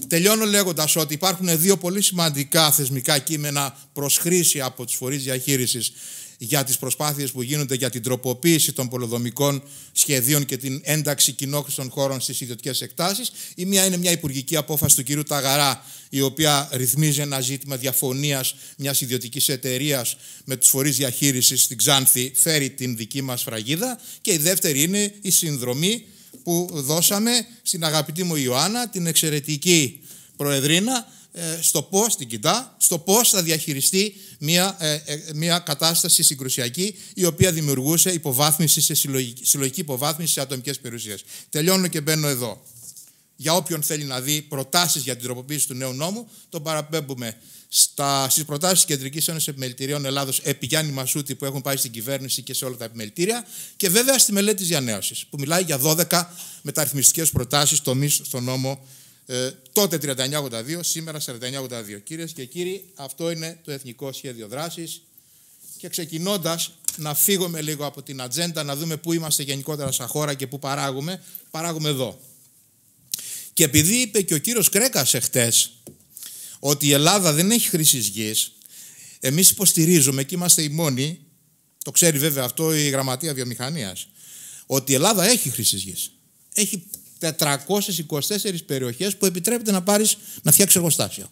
Τελειώνω λέγοντας ότι υπάρχουν δύο πολύ σημαντικά θεσμικά κείμενα προς χρήση από τους φορείς διαχείρισης για τις προσπάθειες που γίνονται για την τροποποίηση των πολεοδομικών σχεδίων και την ένταξη κοινόχρηστων χώρων στις ιδιωτικές εκτάσεις. Η μία είναι μια υπουργική απόφαση του κ. Ταγαρά, η οποία ρυθμίζει ένα ζήτημα διαφωνίας μιας ιδιωτικής εταιρείας με τους φορείς διαχείρισης στην Ξάνθη, φέρει την δική μας φραγίδα. Και η δεύτερη είναι η συνδρομή που δώσαμε στην αγαπητή μου Ιωάννα, την εξαιρετική Προεδρίνα, στο πώς θα διαχειριστεί μια κατάσταση συγκρουσιακή, η οποία δημιουργούσε υποβάθμιση συλλογική υποβάθμιση σε ατομικές περιουσίες. Τελειώνω και μπαίνω εδώ. Για όποιον θέλει να δει προτάσεις για την τροποποίηση του νέου νόμου, τον παραπέμπουμε στις προτάσεις της Κεντρικής Ένωσης Επιμελητηρίων Ελλάδος επί Γιάννη Μασούτη, που έχουν πάει στην κυβέρνηση και σε όλα τα επιμελητήρια, και βέβαια στη μελέτη της διανέωσης, που μιλάει για 12 μεταρρυθμιστικές προτάσεις τομείς στον νόμο, τότε 3982, σήμερα 4982. Κυρίες και κύριοι, αυτό είναι το Εθνικό Σχέδιο Δράσης. Και ξεκινώντας, να φύγουμε λίγο από την ατζέντα, να δούμε πού είμαστε γενικότερα σαν χώρα και πού παράγουμε. Παράγουμε εδώ. Και επειδή είπε και ο κύριος Κρέκας εχθές ότι η Ελλάδα δεν έχει χρήσης γης, εμείς υποστηρίζουμε και είμαστε οι μόνοι το ξέρει βέβαια αυτό η Γραμματεία Βιομηχανίας, ότι η Ελλάδα έχει χρήσης γης. Έχει 424 περιοχές που επιτρέπεται να πάρεις να φτιάξεις εργοστάσιο.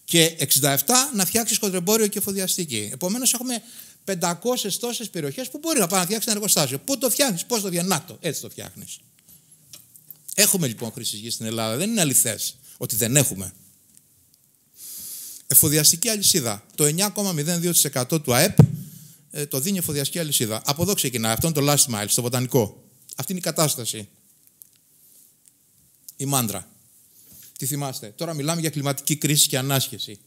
Και 67 να φτιάξεις χοντρεμπόριο και εφοδιαστική. Επομένως έχουμε 500 τόσες περιοχές που μπορεί να πάει να φτιάξει ένα εργοστάσιο. Πού το φτιάχνεις, πώς το φτιάχνεις, να το, έτσι το φτιάχνεις. Έχουμε λοιπόν χρήσης γης στην Ελλάδα, δεν είναι αληθές ότι δεν έχουμε. Εφοδιαστική αλυσίδα. Το 9,02% του ΑΕΠ το δίνει εφοδιαστική αλυσίδα. Από εδώ ξεκινάει. Αυτό είναι το last mile, στο βοτανικό. Αυτή είναι η κατάσταση. Η μάντρα. Τι θυμάστε. Τώρα μιλάμε για κλιματική κρίση και ανάσχεση.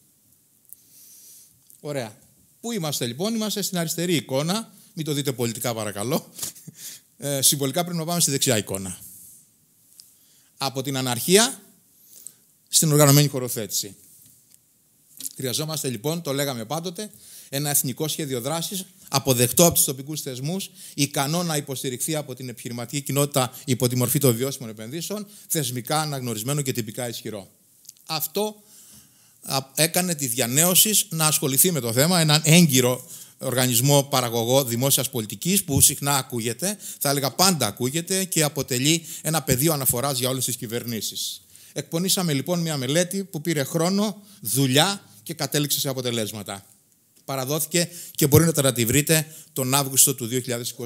Ωραία. Πού είμαστε λοιπόν? Είμαστε στην αριστερή εικόνα. Μην το δείτε πολιτικά παρακαλώ. Συμβολικά πρέπει να πάμε στη δεξιά εικόνα. Από την αναρχία στην οργανωμένη χωροθέτηση. Χρειαζόμαστε λοιπόν, το λέγαμε πάντοτε, ένα εθνικό σχέδιο δράσης, αποδεκτό από τους τοπικούς θεσμούς, ικανό να υποστηριχθεί από την επιχειρηματική κοινότητα υπό τη μορφή των βιώσιμων επενδύσεων, θεσμικά αναγνωρισμένο και τυπικά ισχυρό. Αυτό έκανε τη διανέωση να ασχοληθεί με το θέμα, έναν έγκυρο οργανισμό παραγωγό δημόσιας πολιτικής που συχνά ακούγεται, θα έλεγα πάντα ακούγεται και αποτελεί ένα πεδίο αναφοράς για όλες τις κυβερνήσεις. Εκπονήσαμε λοιπόν μια μελέτη που πήρε χρόνο, δουλειά και κατέληξε σε αποτελέσματα. Παραδόθηκε και μπορείτε να τη βρείτε τον Αύγουστο του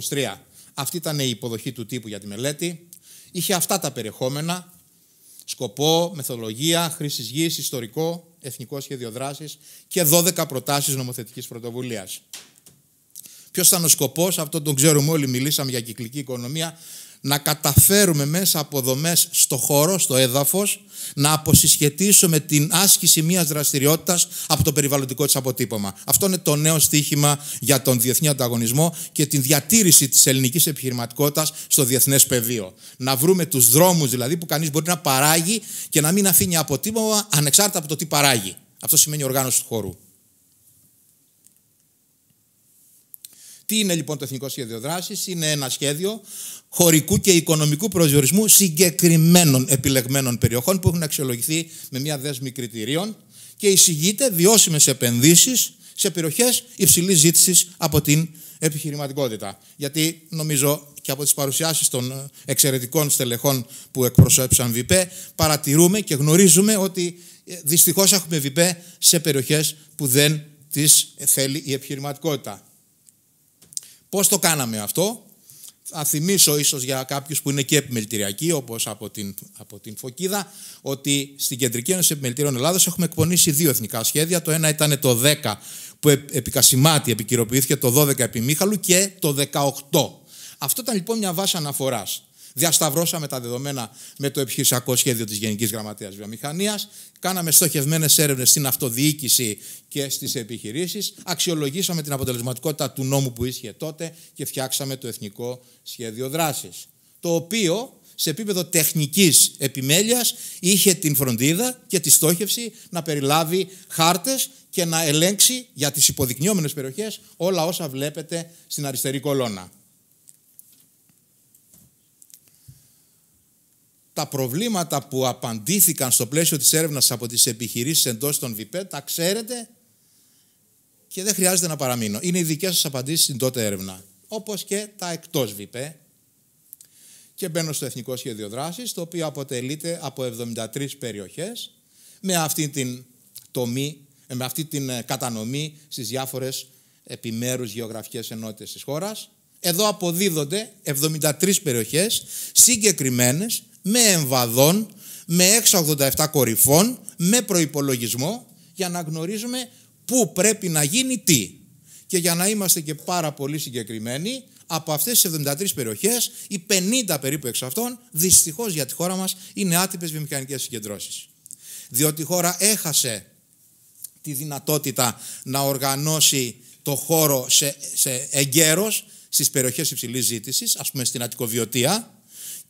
2023. Αυτή ήταν η υποδοχή του τύπου για τη μελέτη. Είχε αυτά τα περιεχόμενα: σκοπό, μεθοδολογία, χρήσης γης, ιστορικό, εθνικό σχέδιο δράσης και 12 προτάσεις νομοθετικής πρωτοβουλίας. Ποιος ήταν ο σκοπός? Αυτό τον ξέρουμε όλοι, μιλήσαμε για κυκλική οικονομία. Να καταφέρουμε μέσα από δομές στο χώρο, στο έδαφος, να αποσυσχετίσουμε την άσκηση μιας δραστηριότητας από το περιβαλλοντικό της αποτύπωμα. Αυτό είναι το νέο στίχημα για τον διεθνή ανταγωνισμό και την διατήρηση της ελληνικής επιχειρηματικότητας στο διεθνές πεδίο. Να βρούμε τους δρόμους δηλαδή που κανείς μπορεί να παράγει και να μην αφήνει αποτύπωμα ανεξάρτητα από το τι παράγει. Αυτό σημαίνει οργάνωση του χώρου. Τι είναι λοιπόν το Εθνικό Σχέδιο Δράσης? Είναι ένα σχέδιο χωρικού και οικονομικού προσδιορισμού συγκεκριμένων επιλεγμένων περιοχών που έχουν αξιολογηθεί με μια δέσμη κριτηρίων και εισηγείται βιώσιμες επενδύσεις σε περιοχές υψηλής ζήτησης από την επιχειρηματικότητα. Γιατί νομίζω και από τις παρουσιάσεις των εξαιρετικών στελεχών που εκπροσώπησαν ΒΙΠΕ παρατηρούμε και γνωρίζουμε ότι δυστυχώς έχουμε ΒΙΠΕ σε περιοχές που δεν τις θέλει η επιχειρηματικότητα. Πώς το κάναμε αυτό? Θα θυμίσω ίσως για κάποιους που είναι και επιμελητηριακοί, όπως από την Φωκίδα, ότι στην Κεντρική Ένωση Επιμελητηρίων Ελλάδος έχουμε εκπονήσει 2 εθνικά σχέδια. Το ένα ήταν το 10 που επί Κασιμάτη επικυροποιήθηκε, το 12 επί Μίχαλου και το 18. Αυτό ήταν λοιπόν μια βάση αναφοράς. Διασταυρώσαμε τα δεδομένα με το επιχειρησιακό σχέδιο της Γενικής Γραμματείας Βιομηχανίας, κάναμε στοχευμένες έρευνες στην αυτοδιοίκηση και στις επιχειρήσεις, αξιολογήσαμε την αποτελεσματικότητα του νόμου που ίσχυε τότε και φτιάξαμε το Εθνικό Σχέδιο Δράσης, το οποίο σε επίπεδο τεχνικής επιμέλειας είχε την φροντίδα και τη στόχευση να περιλάβει χάρτες και να ελέγξει για τις υποδεικνυόμενες περιοχές όλα όσα βλέπετε στην αριστερή κολόνα. Τα προβλήματα που απαντήθηκαν στο πλαίσιο της έρευνας από τις επιχειρήσεις εντός των ΒΙΠΕ τα ξέρετε και δεν χρειάζεται να παραμείνω. Είναι οι δικές σας απαντήσεις στην τότε έρευνα, όπως και τα εκτός ΒΙΠΕ. Και μπαίνω στο Εθνικό Σχέδιο Δράσης, το οποίο αποτελείται από 73 περιοχές με αυτή την κατανομή στις διάφορες επιμέρους γεωγραφικές ενότητες της χώρας. Εδώ αποδίδονται 73 περιοχές συγκεκριμένες, με εμβαδών, με 687 κορυφών, με προϋπολογισμό, για να γνωρίζουμε πού πρέπει να γίνει τι. Και για να είμαστε και πάρα πολύ συγκεκριμένοι, από αυτές τις 73 περιοχές, οι 50 περίπου εξ αυτών, δυστυχώς για τη χώρα μας, είναι άτυπες βιομηχανικές συγκεντρώσεις. Διότι η χώρα έχασε τη δυνατότητα να οργανώσει το χώρο εγκαίρως στις περιοχές υψηλής ζήτησης, ας πούμε στην Αττικοβιωτία,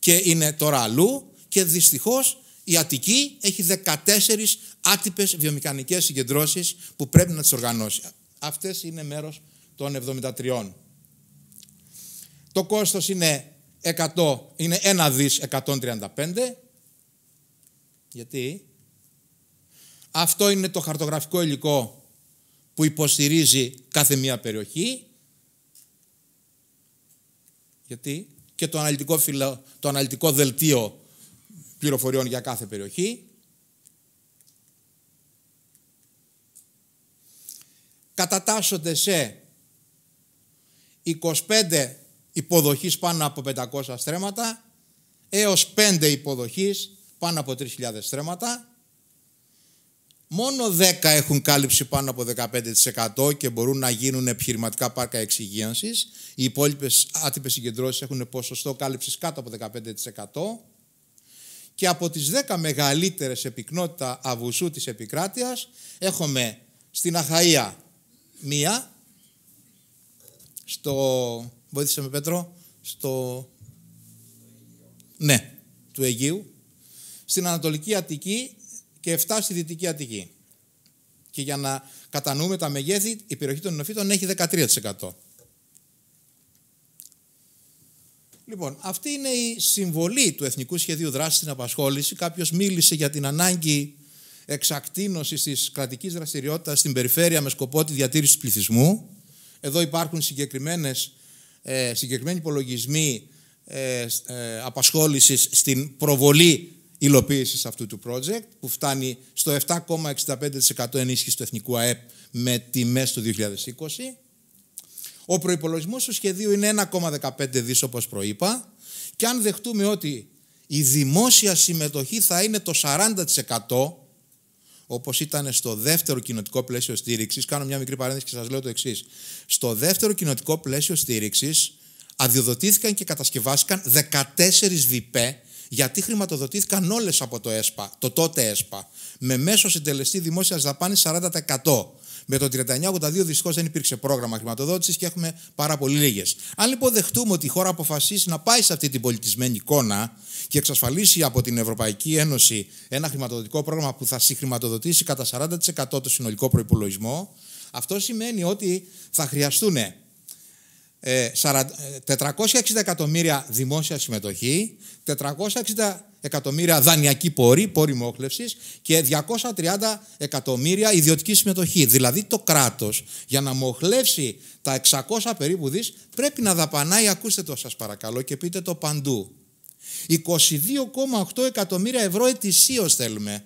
και είναι τώρα αλλού, και δυστυχώς η Αττική έχει 14 άτυπες βιομηχανικές συγκεντρώσεις που πρέπει να τις οργανώσει. Αυτές είναι μέρος των 73. Το κόστος είναι 1 δις 135. Γιατί? Αυτό είναι το χαρτογραφικό υλικό που υποστηρίζει κάθε μία περιοχή. Γιατί και το αναλυτικό δελτίο πληροφοριών για κάθε περιοχή. Κατατάσσονται σε 25 υποδοχής πάνω από 500 στρέμματα έως 5 υποδοχής πάνω από 3.000 στρέμματα. Μόνο 10 έχουν κάλυψη πάνω από 15% και μπορούν να γίνουν επιχειρηματικά πάρκα εξυγίανσης. Οι υπόλοιπες άτυπες συγκεντρώσεις έχουν ποσοστό κάλυψης κάτω από 15%. Και από τις 10 μεγαλύτερες σε πυκνότητα αβουσού της επικράτειας έχουμε στην Αχαΐα μία, βοήθησε με Πέτρο, του Αιγείου, στην Ανατολική Αττική και 7 στη Δυτική Αττική. Και για να κατανοούμε τα μεγέθη, η περιοχή των Ινωφύτων έχει 13%. Λοιπόν, αυτή είναι η συμβολή του Εθνικού Σχεδίου Δράσης στην απασχόληση. Κάποιος μίλησε για την ανάγκη εξακτήνωσης της κρατικής δραστηριότητας στην περιφέρεια με σκοπό τη διατήρηση του πληθυσμού. Εδώ υπάρχουν συγκεκριμένοι υπολογισμοί απασχόλησης στην προβολή υλοποίησης αυτού του project, που φτάνει στο 7,65% ενίσχυση του εθνικού ΑΕΠ με τιμές του 2020. Ο προϋπολογισμός του σχεδίου είναι 1,15 δις όπως προείπα, και αν δεχτούμε ότι η δημόσια συμμετοχή θα είναι το 40%, όπως ήταν στο δεύτερο κοινοτικό πλαίσιο στήριξης, κάνω μια μικρή παρένθεση και σας λέω το εξής. Στο δεύτερο κοινοτικό πλαίσιο στήριξης αδειοδοτήθηκαν και κατασκευάστηκαν 14 ΒΠΕ, γιατί χρηματοδοτήθηκαν όλες από το ΕΣΠΑ, το τότε ΕΣΠΑ, με μέσο συντελεστή δημόσιας δαπάνης 40%. Με το 3982 δυστυχώς δεν υπήρξε πρόγραμμα χρηματοδότησης και έχουμε πάρα πολύ λίγες. Αν λοιπόν δεχτούμε ότι η χώρα αποφασίσει να πάει σε αυτή την πολιτισμένη εικόνα και εξασφαλίσει από την Ευρωπαϊκή Ένωση ένα χρηματοδοτικό πρόγραμμα που θα συγχρηματοδοτήσει κατά 40% το συνολικό προϋπολογισμό, αυτό σημαίνει ότι θα χρειαστούν 460 εκατομμύρια δημόσια συμμετοχή, 460 εκατομμύρια δανειακοί πόροι μόχλευσης και 230 εκατομμύρια ιδιωτική συμμετοχή. Δηλαδή το κράτος για να μοχλεύσει τα 600 περίπου δις πρέπει να δαπανάει, ακούστε το σας παρακαλώ και πείτε το παντού, 22,8 εκατομμύρια ευρώ ετησίως θέλουμε.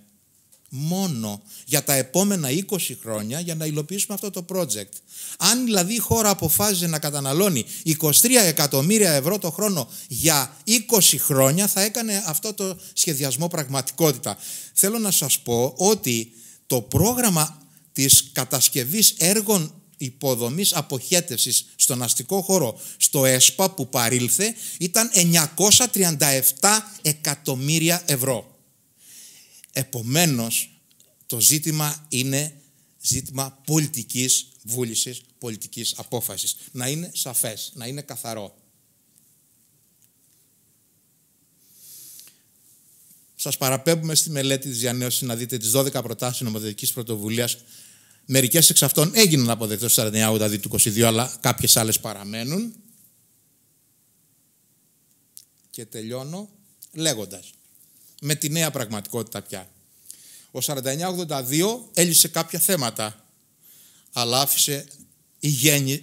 Μόνο για τα επόμενα 20 χρόνια για να υλοποιήσουμε αυτό το project. Αν δηλαδή η χώρα αποφάσιζε να καταναλώνει 23 εκατομμύρια ευρώ το χρόνο για 20 χρόνια, θα έκανε αυτό το σχεδιασμό πραγματικότητα. Θέλω να σας πω ότι το πρόγραμμα της κατασκευής έργων υποδομής αποχέτευσης στον αστικό χώρο στο ΕΣΠΑ που παρήλθε ήταν 937 εκατομμύρια ευρώ. Επομένως, το ζήτημα είναι ζήτημα πολιτικής βούλησης, πολιτικής απόφασης. Να είναι σαφές, να είναι καθαρό. Σας παραπέμπουμε στη μελέτη της διανέωσης να δείτε τις 12 προτάσεις νομοθετικής πρωτοβουλίας. Μερικές εξ αυτών έγιναν αποδεκτές στο 49-82 του 22, αλλά κάποιες άλλες παραμένουν. Και τελειώνω λέγοντας, με τη νέα πραγματικότητα πια. Ο 49-82 έλυσε κάποια θέματα, αλλά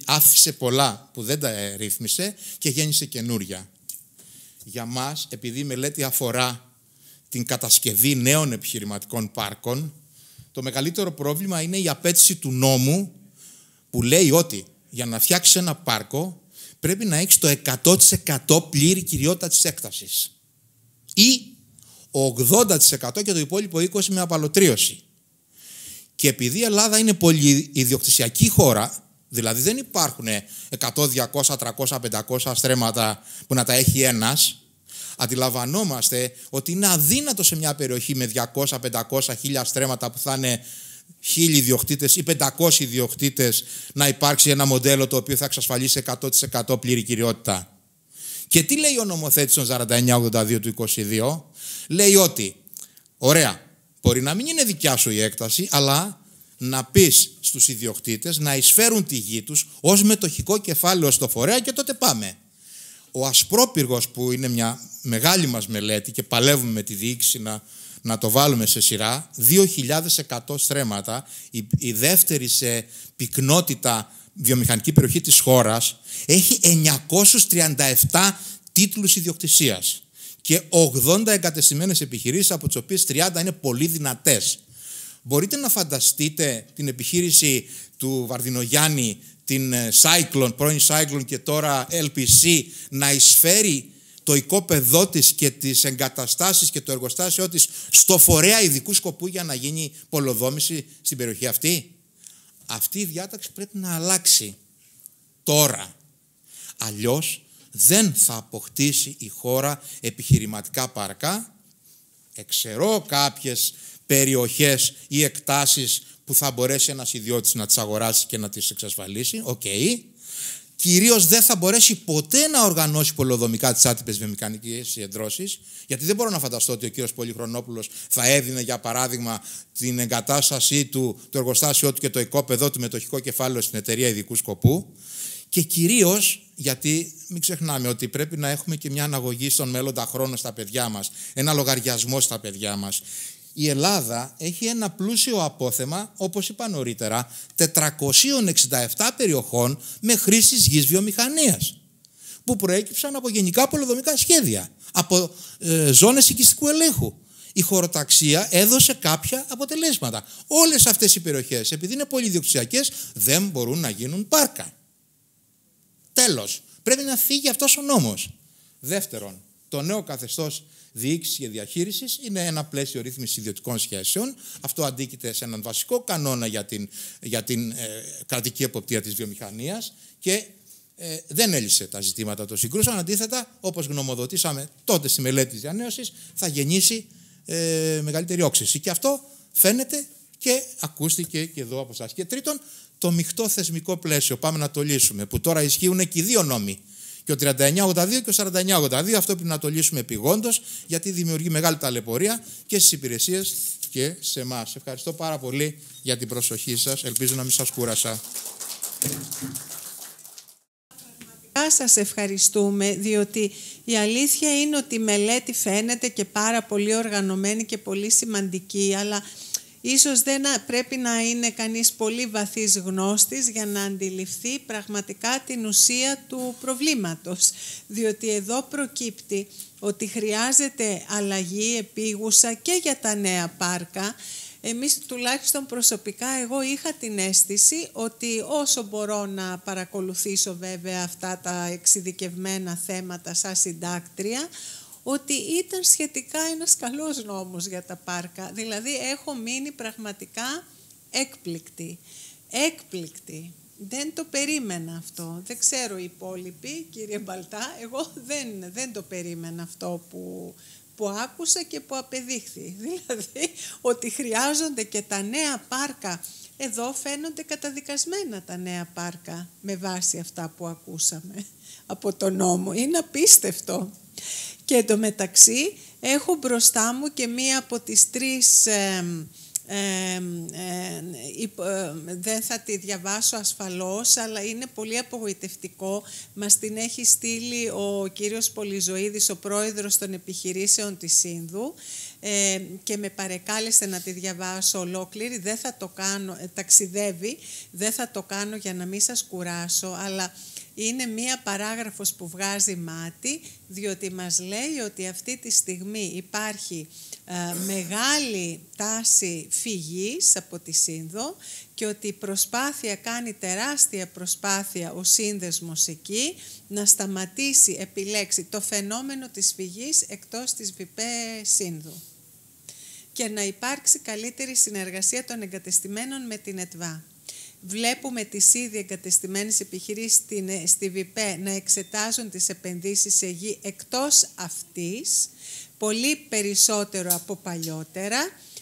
άφησε πολλά που δεν τα ρύθμισε και γέννησε καινούρια. Για μας, επειδή η μελέτη αφορά την κατασκευή νέων επιχειρηματικών πάρκων, το μεγαλύτερο πρόβλημα είναι η απέτηση του νόμου που λέει ότι για να φτιάξεις ένα πάρκο πρέπει να έχεις το 100% πλήρη κυριότητα της έκτασης. Ή 80% και το υπόλοιπο 20% με απαλωτρίωση. Και επειδή η Ελλάδα είναι πολυιδιοκτησιακή χώρα, δηλαδή δεν υπάρχουν 100, 200, 300, 500 στρέμματα που να τα έχει ένας, αντιλαμβανόμαστε ότι είναι αδύνατο σε μια περιοχή με 200, 500, 1000 στρέμματα που θα είναι 1000 ιδιοκτήτες ή 500 ιδιοκτήτες να υπάρξει ένα μοντέλο το οποίο θα εξασφαλίσει 100% πλήρη κυριότητα. Και τι λέει ο νομοθέτης των 49-82 του 22? Λέει ότι, ωραία, μπορεί να μην είναι δικιά σου η έκταση, αλλά να πεις στους ιδιοκτήτες να εισφέρουν τη γη τους ως μετοχικό κεφάλαιο στο φορέα και τότε πάμε. Ο Ασπρόπυργος, που είναι μια μεγάλη μας μελέτη και παλεύουμε με τη διοίκηση να το βάλουμε σε σειρά, 2.100 στρέμματα, η δεύτερη σε πυκνότητα βιομηχανική περιοχή της χώρας έχει 937 τίτλους ιδιοκτησίας και 80 εγκατεστημένες επιχειρήσεις, από τις οποίες 30 είναι πολύ δυνατές. Μπορείτε να φανταστείτε την επιχείρηση του Βαρδινογιάννη, την Cyclone, πρώην Cyclone και τώρα LPC, να εισφέρει το οικόπεδό της και τις εγκαταστάσεις και το εργοστάσιο της στο φορέα ειδικού σκοπού για να γίνει πολεοδόμηση στην περιοχή αυτή? Αυτή η διάταξη πρέπει να αλλάξει τώρα. Αλλιώς δεν θα αποκτήσει η χώρα επιχειρηματικά πάρκα. Εξαιρώ κάποιες περιοχές ή εκτάσεις που θα μπορέσει ένας ιδιώτης να τις αγοράσει και να τις εξασφαλίσει. Κυρίως δεν θα μπορέσει ποτέ να οργανώσει πολεοδομικά τις άτυπες βιομηχανικές συγκεντρώσεις, γιατί δεν μπορώ να φανταστώ ότι ο κύριος Πολυχρονόπουλος θα έδινε, για παράδειγμα, την εγκατάστασή του, το εργοστάσιο του και το οικόπεδό του μετοχικό κεφάλαιο στην εταιρεία ειδικού σκοπού. Και κυρίως γιατί μην ξεχνάμε ότι πρέπει να έχουμε και μια αναγωγή στον μέλλοντα χρόνο στα παιδιά μας, ένα λογαριασμό στα παιδιά μας. Η Ελλάδα έχει ένα πλούσιο απόθεμα, όπως είπα νωρίτερα, 467 περιοχών με χρήσης γης βιομηχανίας, που προέκυψαν από γενικά πολεοδομικά σχέδια, από ζώνες οικιστικού ελέγχου. Η χωροταξία έδωσε κάποια αποτελέσματα. Όλες αυτές οι περιοχές, επειδή είναι πολυδιοκτησιακές, δεν μπορούν να γίνουν πάρκα. Τέλος, πρέπει να φύγει αυτός ο νόμος. Δεύτερον, το νέο καθεστώς διοίκησης και διαχείρισης είναι ένα πλαίσιο ρύθμισης ιδιωτικών σχέσεων. Αυτό αντίκειται σε έναν βασικό κανόνα για την κρατική εποπτεία της βιομηχανίας και δεν έλυσε τα ζητήματα των συγκρούσεων. Αντίθετα, όπως γνωμοδοτήσαμε τότε στη μελέτη της διανέωσης, θα γεννήσει μεγαλύτερη όξυση. Και αυτό φαίνεται και ακούστηκε και εδώ από εσάς. Και τρίτον, το μειχτό θεσμικό πλαίσιο. Πάμε να το λύσουμε. Που τώρα ισχύουν και οι δύο νόμοι. Και ο 3982 και ο 4982. Αυτό πρέπει να το λύσουμε επειγόντως, γιατί δημιουργεί μεγάλη ταλαιπωρία και στις υπηρεσίες και σε εμάς. Ευχαριστώ πάρα πολύ για την προσοχή σας. Ελπίζω να μην σας κούρασα. Σας ευχαριστούμε, διότι η αλήθεια είναι ότι η μελέτη φαίνεται και πάρα πολύ οργανωμένη και πολύ σημαντική, αλλά ίσως δεν πρέπει να είναι κανείς πολύ βαθύς γνώστης για να αντιληφθεί πραγματικά την ουσία του προβλήματος. Διότι εδώ προκύπτει ότι χρειάζεται αλλαγή επίγουσα και για τα νέα πάρκα. Εμείς, τουλάχιστον προσωπικά, εγώ είχα την αίσθηση ότι όσο μπορώ να παρακολουθήσω βέβαια αυτά τα εξειδικευμένα θέματα σαν συντάκτρια, ότι ήταν σχετικά ένας καλός νόμος για τα πάρκα. Δηλαδή έχω μείνει πραγματικά έκπληκτη. Δεν το περίμενα αυτό. Δεν ξέρω οι υπόλοιποι, κύριε Μπαλτά, εγώ δεν το περίμενα αυτό που άκουσα και που απεδείχθη. Δηλαδή ότι χρειάζονται και τα νέα πάρκα. Εδώ φαίνονται καταδικασμένα τα νέα πάρκα με βάση αυτά που ακούσαμε από τον νόμο. Είναι απίστευτο. Και εντωμεταξύ έχω μπροστά μου και μία από τις τρεις, δεν θα τη διαβάσω ασφαλώς, αλλά είναι πολύ απογοητευτικό. Μας την έχει στείλει ο κύριος Πολυζωίδης, ο πρόεδρος των επιχειρήσεων της Σύνδου, και με παρεκάλεσε να τη διαβάσω ολόκληρη. Δεν θα το κάνω, ταξιδεύει, δεν θα το κάνω για να μην σας κουράσω, αλλά είναι μία παράγραφος που βγάζει μάτι, διότι μας λέει ότι αυτή τη στιγμή υπάρχει μεγάλη τάση φυγής από τη Σύνδο και ότι η προσπάθεια κάνει τεράστια προσπάθεια ο σύνδεσμος εκεί να σταματήσει, επιλέξει το φαινόμενο της φυγής εκτός της ΒΠΕ Σύνδου και να υπάρξει καλύτερη συνεργασία των εγκατεστημένων με την ΕΤΒΑ. Βλέπουμε τις ήδη εγκατεστημένες επιχειρήσεις στη ΒΠΕ να εξετάζουν τις επενδύσεις σε γη εκτός αυτής, πολύ περισσότερο από παλιότερα,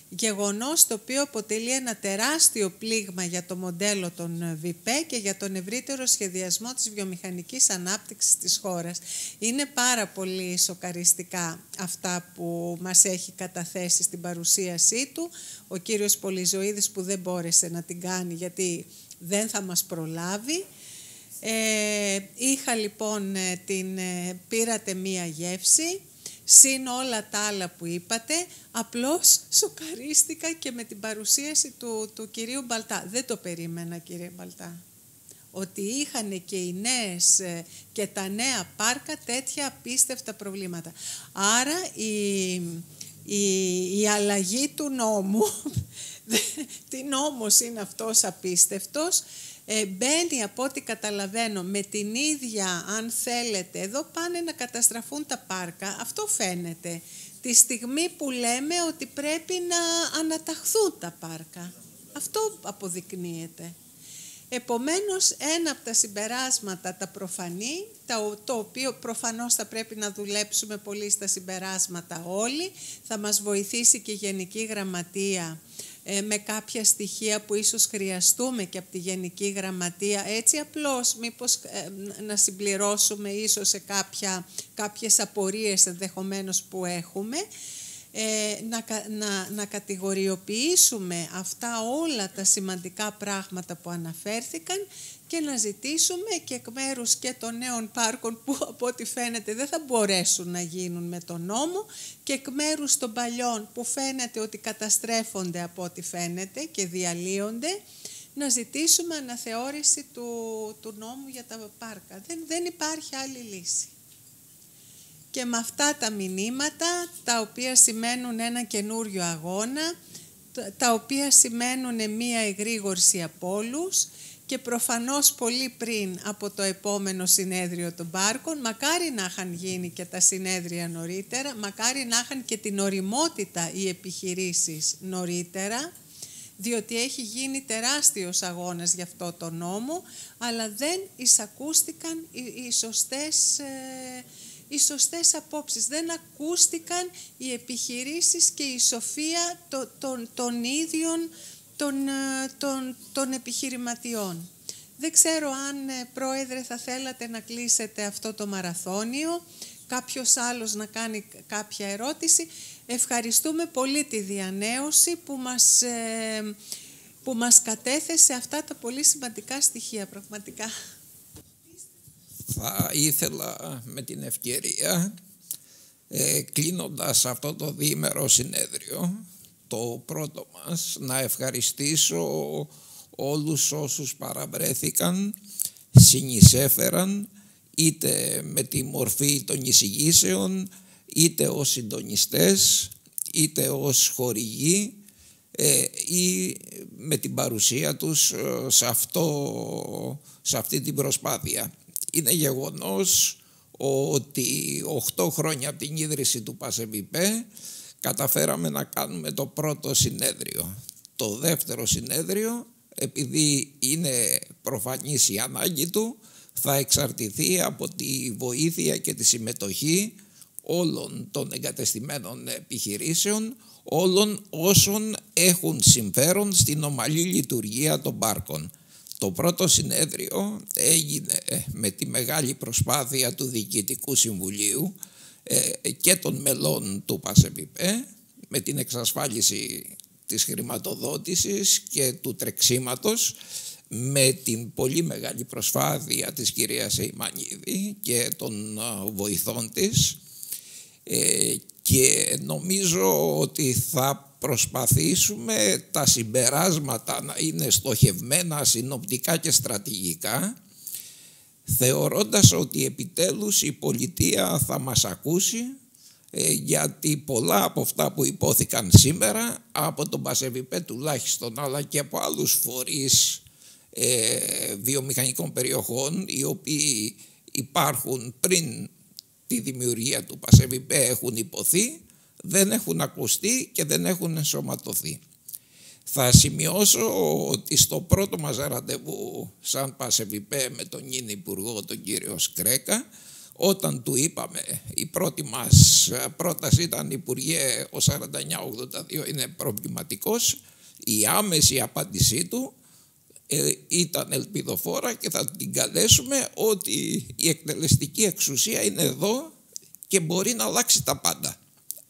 γεγονός το οποίο αποτελεί ένα τεράστιο πλήγμα για το μοντέλο των ΒΠΕ και για τον ευρύτερο σχεδιασμό της βιομηχανικής ανάπτυξης της χώρας. Είναι πάρα πολύ σοκαριστικά αυτά που μας έχει καταθέσει στην παρουσίασή του ο κύριος Πολυζωίδης, που δεν μπόρεσε να την κάνει γιατί δεν θα μας προλάβει. Είχα λοιπόν πήρατε μία γεύση. Συν όλα τα άλλα που είπατε, απλώς σοκαρίστηκα και με την παρουσίαση του κυρίου Μπαλτά. Δεν το περίμενα, κύριε Μπαλτά. ότι είχαν και οι νέες και τα νέα πάρκα τέτοια απίστευτα προβλήματα. Άρα η αλλαγή του νόμου, τι νόμος είναι αυτός απίστευτος, μπαίνει από ό,τι καταλαβαίνω με την ίδια, αν θέλετε, εδώ πάνε να καταστραφούν τα πάρκα, αυτό φαίνεται. Τη στιγμή που λέμε ότι πρέπει να αναταχθούν τα πάρκα. Αυτό αποδεικνύεται. Επομένως, ένα από τα συμπεράσματα, τα προφανή, το οποίο προφανώς θα πρέπει να δουλέψουμε πολύ στα συμπεράσματα όλοι, θα μας βοηθήσει και η Γενική Γραμματεία με κάποια στοιχεία που ίσως χρειαστούμε και από τη Γενική Γραμματεία, έτσι απλώς μήπως να συμπληρώσουμε ίσως σε κάποιες απορίες ενδεχομένως που έχουμε, να κατηγοριοποιήσουμε αυτά όλα τα σημαντικά πράγματα που αναφέρθηκαν και να ζητήσουμε και εκ μέρους και των νέων πάρκων που από ό,τι φαίνεται δεν θα μπορέσουν να γίνουν με τον νόμο και εκ μέρους των παλιών που φαίνεται ότι καταστρέφονται από ό,τι φαίνεται και διαλύονται, να ζητήσουμε αναθεώρηση του νόμου για τα πάρκα. Δεν υπάρχει άλλη λύση. Και με αυτά τα μηνύματα, τα οποία σημαίνουν ένα καινούριο αγώνα, τα οποία σημαίνουν μία εγρήγορση από όλους και προφανώς πολύ πριν από το επόμενο συνέδριο των πάρκων, μακάρι να είχαν γίνει και τα συνέδρια νωρίτερα, μακάρι να είχαν και την οριμότητα οι επιχειρήσεις νωρίτερα, διότι έχει γίνει τεράστιος αγώνας για αυτό το νόμο, αλλά δεν εισακούστηκαν οι σωστές απόψεις. Δεν ακούστηκαν οι επιχειρήσεις και η σοφία των ίδιων των επιχειρηματιών. Δεν ξέρω αν, Πρόεδρε, θα θέλατε να κλείσετε αυτό το μαραθώνιο, κάποιος άλλος να κάνει κάποια ερώτηση. Ευχαριστούμε πολύ τη διανέωση που μας κατέθεσε αυτά τα πολύ σημαντικά στοιχεία, πραγματικά. Θα ήθελα με την ευκαιρία, κλείνοντας αυτό το διήμερο συνέδριο, το πρώτο μας, να ευχαριστήσω όλους όσους παραβρέθηκαν, συνεισέφεραν, είτε με τη μορφή των εισηγήσεων, είτε ως συντονιστές, είτε ως χορηγοί, ή με την παρουσία τους σε αυτή την προσπάθεια. Είναι γεγονός ότι 8 χρόνια από την ίδρυση του ΠΑΣΕΒΙΠΕ καταφέραμε να κάνουμε το πρώτο συνέδριο. Το δεύτερο συνέδριο, επειδή είναι προφανής η ανάγκη του, θα εξαρτηθεί από τη βοήθεια και τη συμμετοχή όλων των εγκατεστημένων επιχειρήσεων, όλων όσων έχουν συμφέρον στην ομαλή λειτουργία των πάρκων. Το πρώτο συνέδριο έγινε με τη μεγάλη προσπάθεια του Διοικητικού Συμβουλίου και των μελών του ΠΑΣΕΒΙΠΕ, με την εξασφάλιση της χρηματοδότησης και του τρεξίματος, με την πολύ μεγάλη προσπάθεια της κυρίας Εϊμανίδη και των βοηθών της, και νομίζω ότι θα προσπαθήσουμε τα συμπεράσματα να είναι στοχευμένα, συνοπτικά και στρατηγικά, θεωρώντας ότι επιτέλους η πολιτεία θα μας ακούσει, γιατί πολλά από αυτά που υπόθηκαν σήμερα από τον ΠΑΣΕΒΙΠΕ τουλάχιστον, αλλά και από άλλους φορείς βιομηχανικών περιοχών, οι οποίοι υπάρχουν πριν τη δημιουργία του ΠΑΣΕΒΙΠΕ, έχουν υποθεί, δεν έχουν ακουστεί και δεν έχουν ενσωματωθεί. Θα σημειώσω ότι στο πρώτο μας ραντεβού σαν ΠΑΣΕΒΙΠΕ με τον νυν Υπουργό, τον κύριο Σκρέκα, όταν του είπαμε, η πρώτη μας πρόταση ήταν, Υπουργέ, ο 4982 είναι προβληματικός, η άμεση απάντησή του ήταν ελπιδοφόρα και θα την καλέσουμε ότι η εκτελεστική εξουσία είναι εδώ και μπορεί να αλλάξει τα πάντα.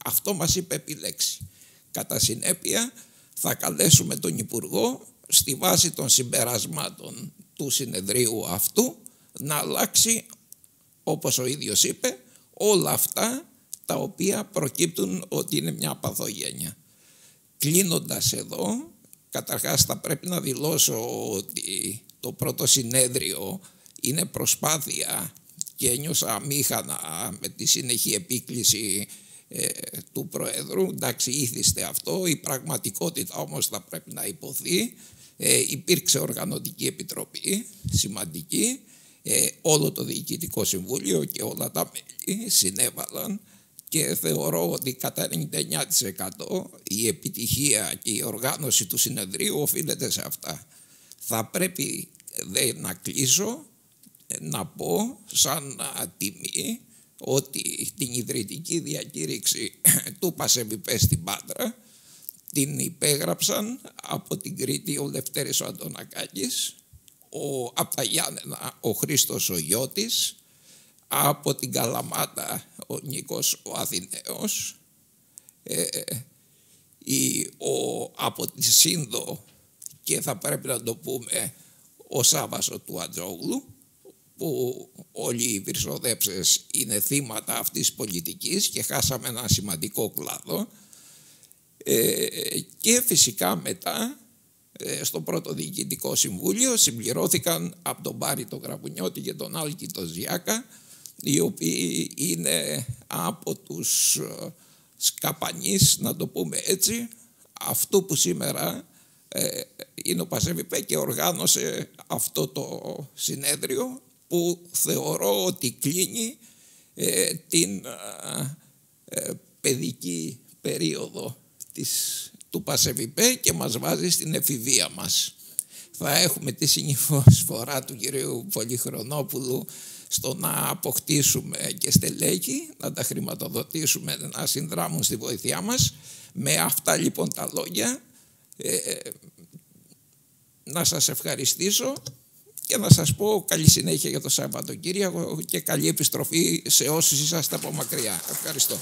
Αυτό μας είπε επιλέξει. Κατά συνέπεια θα καλέσουμε τον Υπουργό στη βάση των συμπερασμάτων του συνεδρίου αυτού να αλλάξει, όπως ο ίδιος είπε, όλα αυτά τα οποία προκύπτουν ότι είναι μια παθογένεια. Κλείνοντας εδώ, καταρχάς θα πρέπει να δηλώσω ότι το πρώτο συνέδριο είναι προσπάθεια και ένιωσα αμήχανα με τη συνεχή επίκληση του Προέδρου. Εντάξει, ήθιστε αυτό, η πραγματικότητα όμως θα πρέπει να υποθεί. Υπήρξε οργανωτική επιτροπή σημαντική, όλο το Διοικητικό Συμβούλιο και όλα τα μέλη συνέβαλαν και θεωρώ ότι κατά 99% η επιτυχία και η οργάνωση του συνεδρίου οφείλεται σε αυτά. Θα πρέπει να κλείσω να πω σαν τιμή ότι την ιδρυτική διακήρυξη του ΠΑΣΕΒΙΠΕ στην Πάτρα την υπέγραψαν από την Κρήτη ο Λευτέρης ο Αντωνακάκης, από τα Γιάννενα ο Χρήστος ο Γιώτης, από την Καλαμάτα ο Νίκος ο Αθηναίος, από τη Σύνδο και θα πρέπει να το πούμε ο Σάββας ο Τουατζόγλου, που όλοι οι βυρσοδέψες είναι θύματα αυτής της πολιτικής και χάσαμε ένα σημαντικό κλάδο. Και φυσικά μετά στο πρώτο Διοικητικό Συμβούλιο συμπληρώθηκαν από τον Πάρη τον Γραβουνιώτη και τον Άλκη τον Ζιάκα, οι οποίοι είναι από τους σκαπανείς, να το πούμε έτσι, αυτού που σήμερα είναι ο ΠΑΣΕΒΙΠΕ και οργάνωσε αυτό το συνέδριο που θεωρώ ότι κλείνει την παιδική περίοδο του ΠΑΣΕΒΙΠΕ και μας βάζει στην εφηβεία μας. Θα έχουμε τη συνεισφορά του κυρίου Πολυχρονόπουλου στο να αποκτήσουμε και στελέχη, να τα χρηματοδοτήσουμε, να συνδράμουν στη βοήθειά μας. Με αυτά λοιπόν τα λόγια να σας ευχαριστήσω και να σας πω καλή συνέχεια για το Σαββατοκύριακο και καλή επιστροφή σε όσους είσαστε από μακριά. Ευχαριστώ.